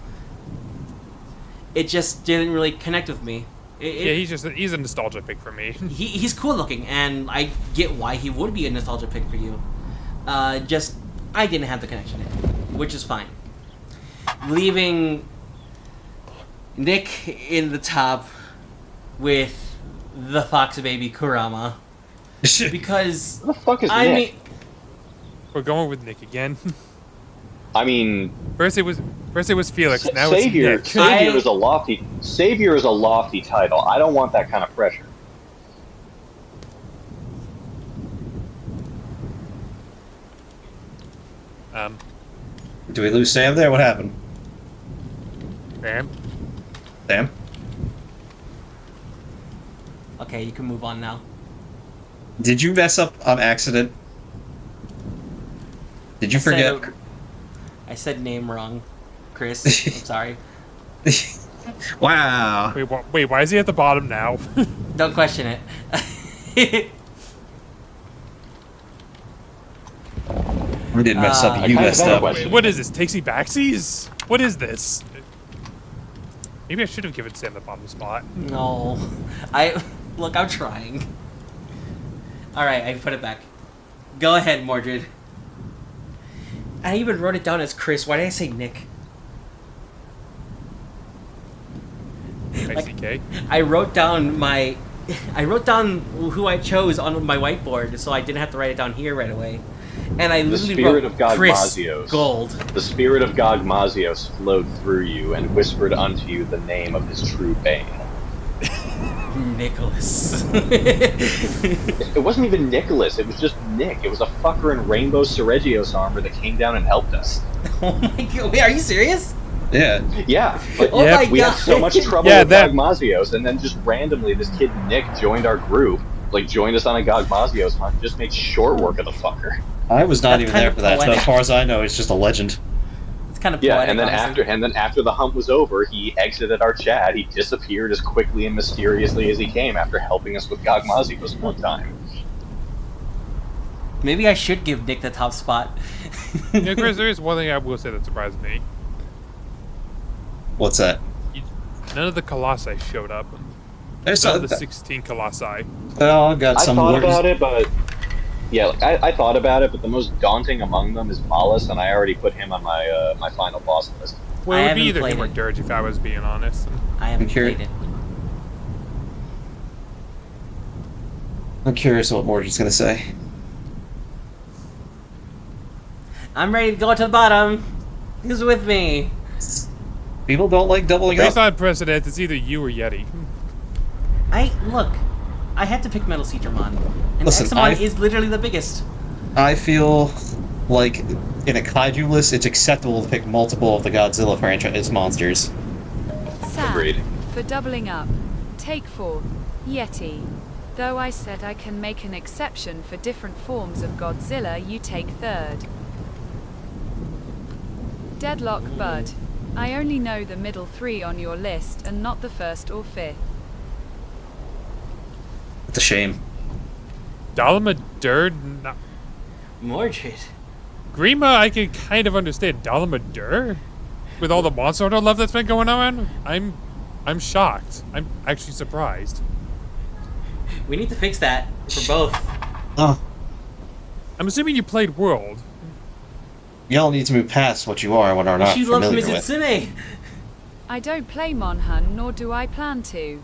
it just didn't really connect with me. Yeah, he's a nostalgia pick for me. He's cool looking, and I get why he would be a nostalgia pick for you. Just I didn't have the connection, which is fine. Leaving Nick in the top with the fox baby Kurama, because What the fuck is I Nick? mean, We're going with Nick again. I mean, First it was Felix. Now Savior. it's Nick. Savior is a lofty title. I don't want that kind of pressure. Do we lose Sam there? What happened? Sam. Sam? okay, you can move on now. Did you mess up on accident? Did you forget? I said name wrong, Chris. I'm sorry. Wow. Wait, why is he at the bottom now? Don't question it. We didn't mess up. I You kind of messed had a up. question. What is this? Takesy backsies? What is this? Maybe I should have given Sam the bottom spot. No. Look, I'm trying. Alright, I put it back. Go ahead, Mordred. I even wrote it down as Chris. Why did I say Nick? ICK. I wrote down who I chose on my whiteboard, so I didn't have to write it down here right away. And I The literally spirit wrote of God Chris Mazios. Gold. The spirit of God Mazios flowed through you and whispered unto you the name of his true bane. Nicholas. It wasn't even Nicholas, it was just Nick. It was a fucker in Rainbow Seregios armor that came down and helped us. Oh my god, wait, are you serious? Yeah. Yeah, but Oh my we had God. so much trouble Yeah, with that- Gogmazios, and then just randomly this kid Nick joined our group, like joined us on a Gogmazios hunt, just made short work of the fucker. I was not That's even kind there of for that. So poetic. as far as I know, he's just a legend. It's kind of Yeah, poetic, and then honestly. after the hunt was over, he exited our chat. He disappeared as quickly and mysteriously as he came after helping us with Gogmazios one time. Maybe I should give Nick the top spot. Yeah, Chris, there is one thing I will say that surprised me. What's that? None of the Colossi showed up. There's None some. of the 16 Colossi. Oh, I've got I some. thought words. about it, but yeah, like, I thought about it, but the most daunting among them is Malus, and I already put him on my my final boss list. Well, I it would be haven't either played him or it. Dirge, if I was being honest. I haven't curious. played it. I'm curious what Mordred's gonna say. I'm ready to go to the bottom. Who's with me? People don't like doubling Based up. on precedent, it's either you or Yeti. Look, I had to pick Metal Sea Dramon. And Listen, Examon is literally the biggest. I feel like in a kaiju list, it's acceptable to pick multiple of the Godzilla franchise monsters. Sam, Agreed. for doubling up. Take 4. Yeti. Though I said I can make an exception for different forms of Godzilla, you take 3rd. Deadlock Bud. I only know the middle 3 on your list and not the 1st or 5th. It's a shame. Dalamadur? No. Mordred. Grima, I can kind of understand. Dalamadur? With all the Monster Hunter love that's been going on? I'm shocked. I'm actually surprised. We need to fix that for both. Oh, I'm assuming you played World. y'all need to move past what you are when are not She loves familiar with. Mizutsune. I don't play Monhun, nor do I plan to.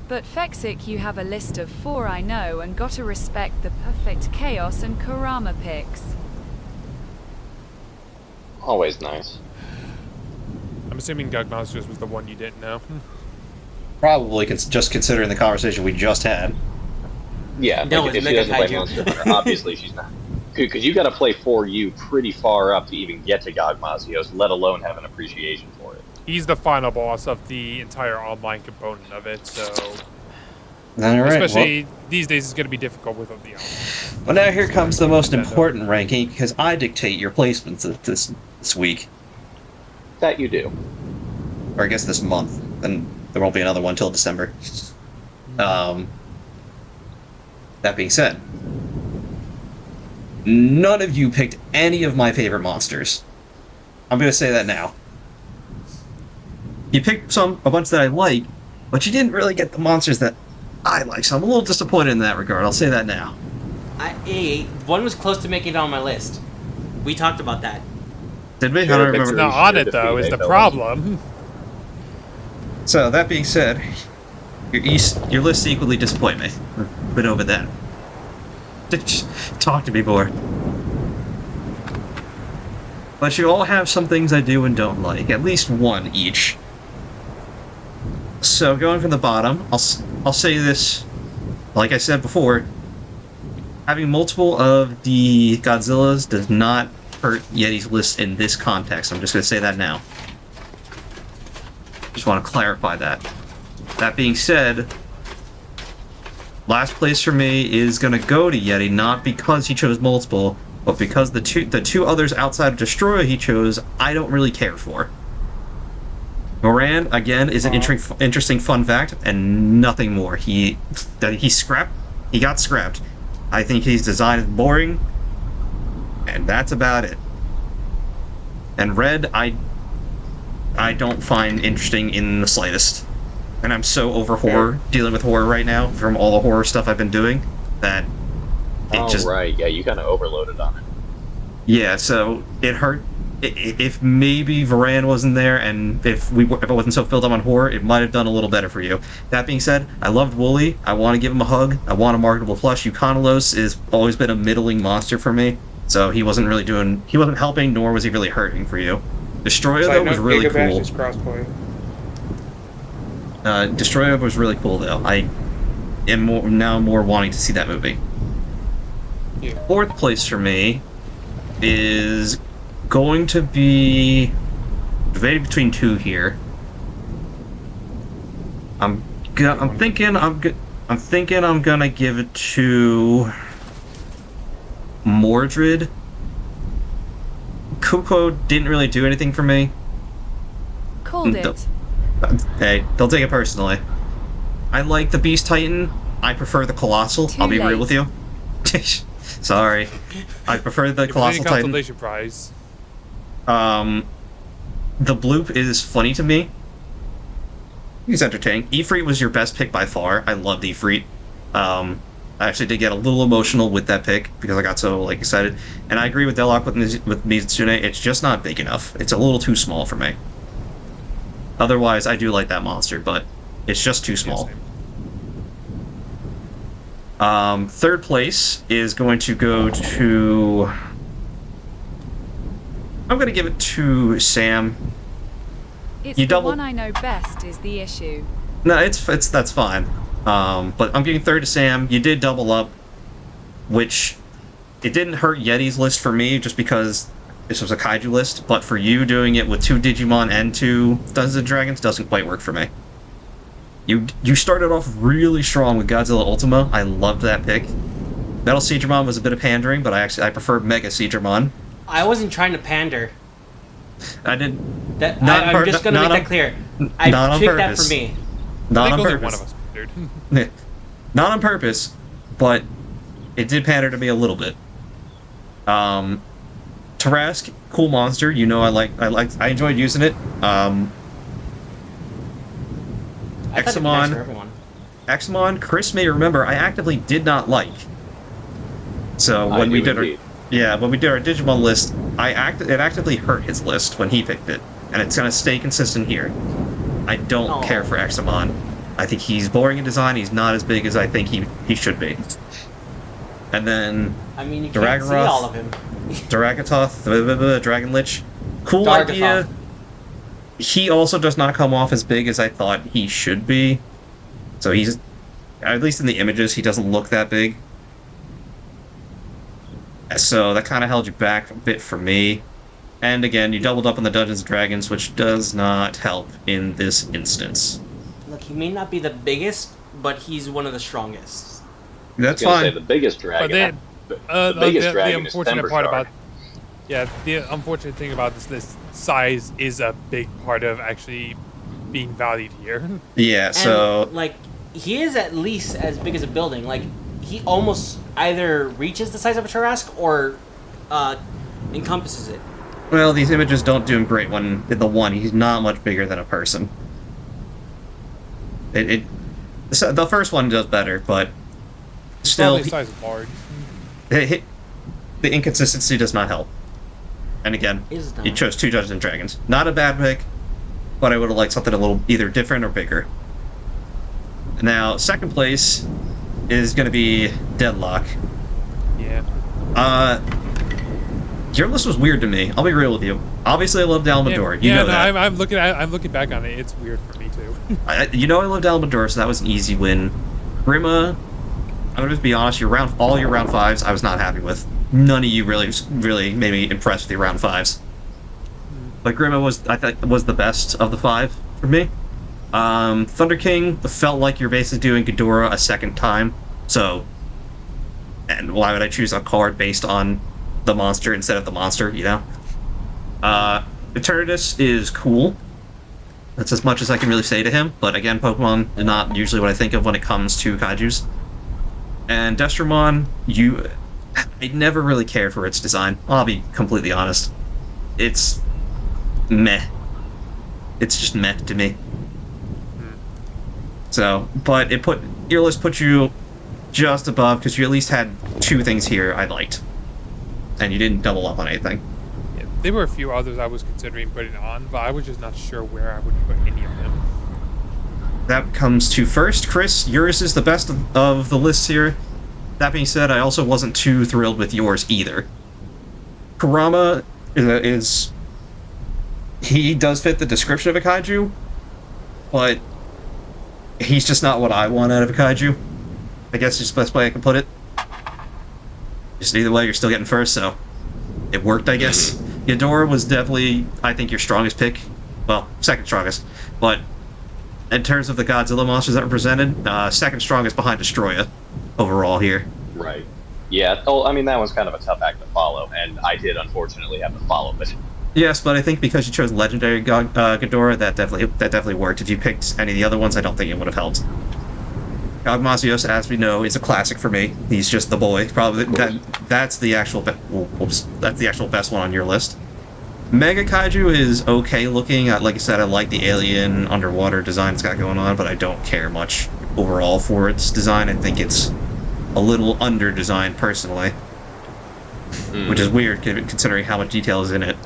But Fexic, you have a list of 4 I know and gotta respect the perfect chaos and Kurama picks. Always nice. I'm assuming Gugmonsters was the one you didn't know. Probably just considering the conversation we just had. Yeah, No, like, it's if she Mega doesn't play Kaiju. Monster Hunter, obviously she's not. Because you got to play 4U pretty far up to even get to Gogmazios, let alone have an appreciation for it. He's the final boss of the entire online component of it, so... All right. Especially these days, it's going to be difficult without the online. Well, now here comes the most important ranking because I dictate your placements this week, That you do. or I guess this month. Then there won't be another one till December. That being said, none of you picked any of my favorite monsters. I'm going to say that now. You picked a bunch that I like, but you didn't really get the monsters that I like, so I'm a little disappointed in that regard. I'll say that now. One was close to making it on my list. We talked about that. Did we? I Sure, don't Victor. remember. Not on it, though, is the problem. So, that being said, your lists equally disappoint me. We've been over that. Talk to me more. But you all have some things I do and don't like. At least one each. So, going from the bottom, I'll say this, like I said before, having multiple of the Godzillas does not hurt Yeti's list in this context. I'm just going to say that now. Just want to clarify that. That being said, last place for me is going to go to Yeti, not because he chose multiple, but because the two others outside of Destroyer he chose, I don't really care for. Moran, again, is an interesting fun fact, and nothing more. He scrapped. He got scrapped. I think his design is boring, and that's about it. And Red, I don't find interesting in the slightest. And I'm so over horror, dealing with horror right now, from all the horror stuff I've been doing, that it right, yeah, you kind of overloaded on it. Yeah, so it hurt. If maybe Varan wasn't there, and if it wasn't so filled up on horror, it might have done a little better for you. That being said, I loved Wooly. I want to give him a hug. I want a marketable plush. Euconolos has always been a middling monster for me, so he wasn't helping, nor was he really hurting for you. Destroyer, though, was really cool. Destroyer was really cool, though. I am now more wanting to see that movie. Yeah. Fourth place for me is going to be debating between two here. I'm thinking I'm gonna give it to Mordred. Kuko didn't really do anything for me. Called it. Hey, don't take it personally. I like the Beast Titan. I prefer the Colossal. I'll be real with you. Sorry. I prefer the Colossal Titan. Consolation prize. The Bloop is funny to me. He's entertaining. Ifrit was your best pick by far. I loved Ifrit. I actually did get a little emotional with that pick because I got so excited. And I agree with Delok with Mizune. It's just not big enough. It's a little too small for me. Otherwise, I do like that monster, but it's just too small. Third place is going to go to... I'm going to give it to Sam. It's the one I know best is the issue. No, that's fine. But I'm giving third to Sam. You did double up, which it didn't hurt Yeti's list for me just because this was a Kaiju list, but for you doing it with 2 Digimon and 2 Dungeons & Dragons doesn't quite work for me. You started off really strong with Godzilla Ultima. I loved that pick. Metal Seedramon was a bit of pandering, but I preferred Mega Seedramon. I wasn't trying to pander. I didn't. I'm just gonna make that clear. I picked that for me. Not on only purpose. one of us pandered. Not on purpose, but it did pander to me a little bit. Tarask, cool monster. You know I enjoyed using it. Examon, Chris may remember, I actively did not like. So when we did our Digimon list, it actively hurt his list when he picked it, and it's gonna stay consistent here. I don't care for Examon. I think he's boring in design. He's not as big as I think he should be. And then you can't see all of him. Daragatoth, Dragon Lich, cool idea. He also does not come off as big as I thought he should be. So he's, at least in the images, he doesn't look that big. So that kind of held you back a bit for me. And again, you doubled up on the Dungeons & Dragons, which does not help in this instance. Look, he may not be the biggest, but he's one of the strongest. That's fine. Say the biggest dragon. The biggest dragon is Timbershard. The unfortunate thing about this size is a big part of actually being valued here. Yeah, so... And, he is at least as big as a building. He almost either reaches the size of a Tarask or encompasses it. Well, these images don't do him great when in the one. He's not much bigger than a person. The first one does better, but still... the size of Bard. The inconsistency does not help. And again, you chose 2 Dungeons & Dragons. Not a bad pick, but I would have liked something a little either different or bigger. Now, second place is going to be Deadlock. Yeah. Your list was weird to me. I'll be real with you. Obviously, I love Dalmador. You know that. I'm looking back on it. It's weird for me too. I love Dalmador, so that was an easy win. Grima, I'm gonna just be honest. All your round 5s, I was not happy with. None of you really made me impressed with your round 5s. But Grima was the best of the 5 for me. Thunder King felt like you're basically doing Ghidorah a second time. So, and why would I choose a card based on the monster instead of the monster, you know? Eternatus is cool. That's as much as I can really say to him, but again, Pokemon are not usually what I think of when it comes to Kaijus. And Destromon, I never really cared for its design. I'll be completely honest. It's meh. It's just meh to me. So, but your list puts you just above, because you at least had 2 things here I liked. And you didn't double up on anything. Yeah, there were a few others I was considering putting on, but I was just not sure where I would put any of them. That comes to first. Chris, yours is the best of the lists here. That being said, I also wasn't too thrilled with yours either. Kurama he does fit the description of a kaiju, but he's just not what I want out of a kaiju. I guess is the best way I can put it. Just either way, you're still getting first, so it worked, I guess. Ghidorah was definitely, I think, your strongest pick. Well, second strongest. But in terms of the Godzilla monsters that were presented, second strongest behind Destroya overall here. Right. Yeah, I mean, that was kind of a tough act to follow, and I did unfortunately have to follow it. Yes, but I think because you chose Legendary Ghidorah, that definitely worked. If you picked any of the other ones, I don't think it would have helped. Gogmazios, as we know, is a classic for me. He's just the boy. Probably that's the actual that's the actual best one on your list. Mega Kaiju is okay looking. Like I said, I like the alien underwater design it's got going on, but I don't care much overall for its design. I think it's a little under-designed personally, which is weird considering how much detail is in it.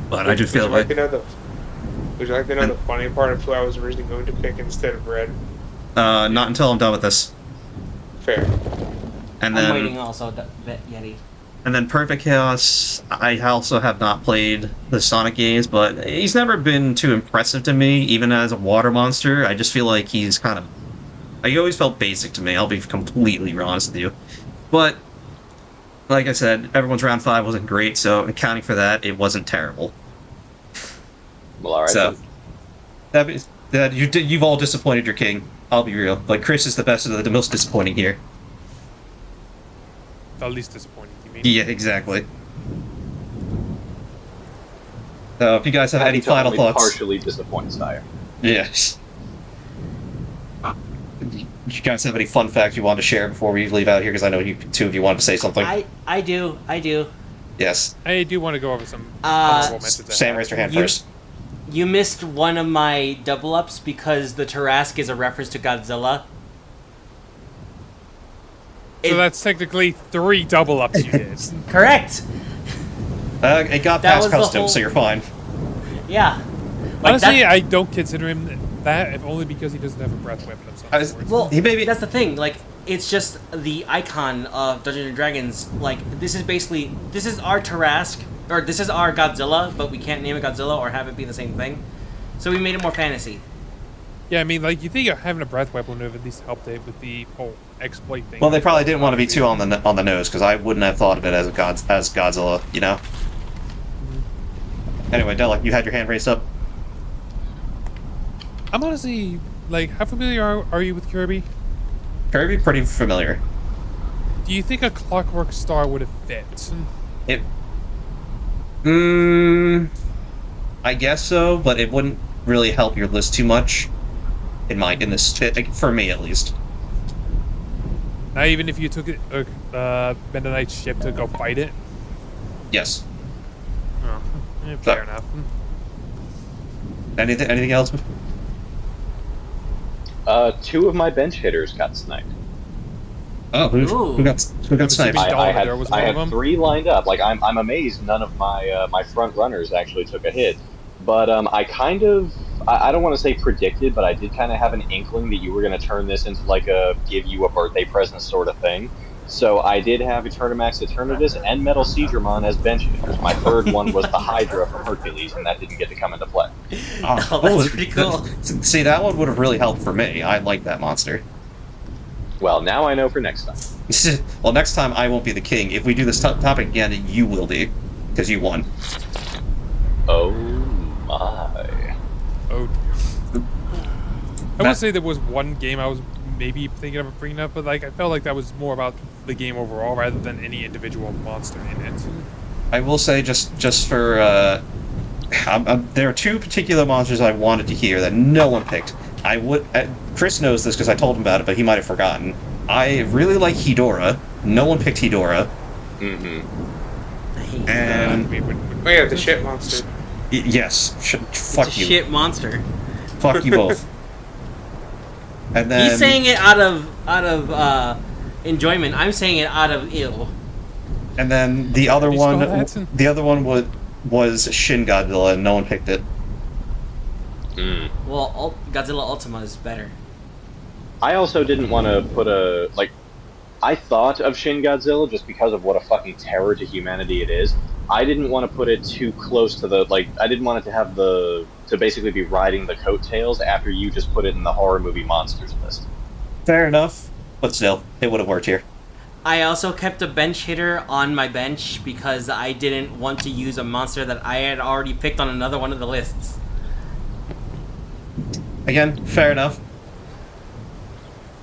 But I just feel like... Would you like to know the funny part of who I was originally going to pick instead of Red? Not until I'm done with this. Fair. And I'm waiting also, Yeti. And then Perfect Chaos, I also have not played the Sonic games, but he's never been too impressive to me, even as a water monster. I just feel like he's kind of... He always felt basic to me, I'll be completely honest with you. But, like I said, everyone's round 5 wasn't great, so accounting for that, it wasn't terrible. Well, alright. So, you've all disappointed your king. I'll be real. Like, Chris is the best of the most disappointing here. The least disappointing, you mean? Yeah, exactly. So, if you guys have any final thoughts... Partially disappointed, sire. Yes. You guys have any fun facts you want to share before we leave out here? Because I know you two of you wanted to say something. I do. Yes. I do want to go over some honorable mentions. Sam, raise your hand first. You missed one of my double ups because the Tarrasque is a reference to Godzilla. So that's technically 3 double ups you did. Correct. It got past custom, so you're fine. Yeah. Honestly, I don't consider him that, if only because he doesn't have a breath weapon of some sort. Well, that's the thing. Like, it's just the icon of Dungeons and Dragons. Like, this is our Tarrasque, or this is our Godzilla, but we can't name it Godzilla or have it be the same thing. So we made it more fantasy. Yeah, I mean, like, you think having a breath weapon would have at least helped it with the whole exploit thing. Well, they probably didn't want to be too on the nose, because I wouldn't have thought of it as Godzilla, you know? Anyway, Della, you had your hand raised up. I'm honestly, like, how familiar are you with Kirby? Kirby, pretty familiar. Do you think a Clockwork Star would have fit? I guess so, but it wouldn't really help your list too much. For me at least. Not even if you took it, Meta Knight's ship to go fight it? Yes. Oh, fair enough. Anything else? 2 of my bench hitters got sniped. Oh, who got sniped? I had 3 lined up. Like, I'm amazed none of my front runners actually took a hit. But I kind of, I don't want to say predicted, but I did kind of have an inkling that you were going to turn this into like a give you a birthday present sort of thing. So I did have Eternamax Eternatus and Metal Seedramon as bench hitters. My third one was the Hydra from Hercules, and that didn't get to come into play. Oh, that's pretty cool. See, that one would have really helped for me. I like that monster. Well, now I know for next time. Well, next time I won't be the king. If we do this topic again, you will be, because you won. Oh my. Oh dear. I would say there was one game I was maybe thinking of bringing up, but like I felt like that was more about the game overall rather than any individual monster in it. I will say just for there are two particular monsters I wanted to hear that no one picked. I would Chris knows this because I told him about it, but he might have forgotten. I really like Hedora. No one picked Hedora. Mm-hmm. And Oh yeah, the shit monster. yes, fuck It's a you. shit monster. Fuck you both. And then He's saying it out of enjoyment. I'm saying it out of ill. and then the other you one, spell that? the other one was Shin Godzilla, and no one picked it. Mm. Well, Godzilla Ultima is better. I also didn't want to put a I thought of Shin Godzilla just because of what a fucking terror to humanity it is. I didn't want to put it too close to the I didn't want it to have to basically be riding the coattails after you just put it in the horror movie monsters list. Fair enough, but still, it would have worked here. I also kept a bench hitter on my bench because I didn't want to use a monster that I had already picked on another one of the lists. Again, fair enough.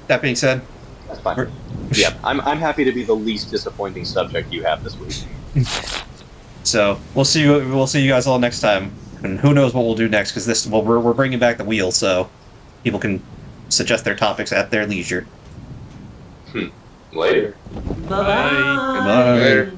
That being said, That's fine. Yeah, I'm happy to be the least disappointing subject you have this week. so we'll see you guys all next time, and who knows what we'll do next because we're bringing back the wheel, so people can suggest their topics at their leisure. Later. Bye-bye. Bye. Later.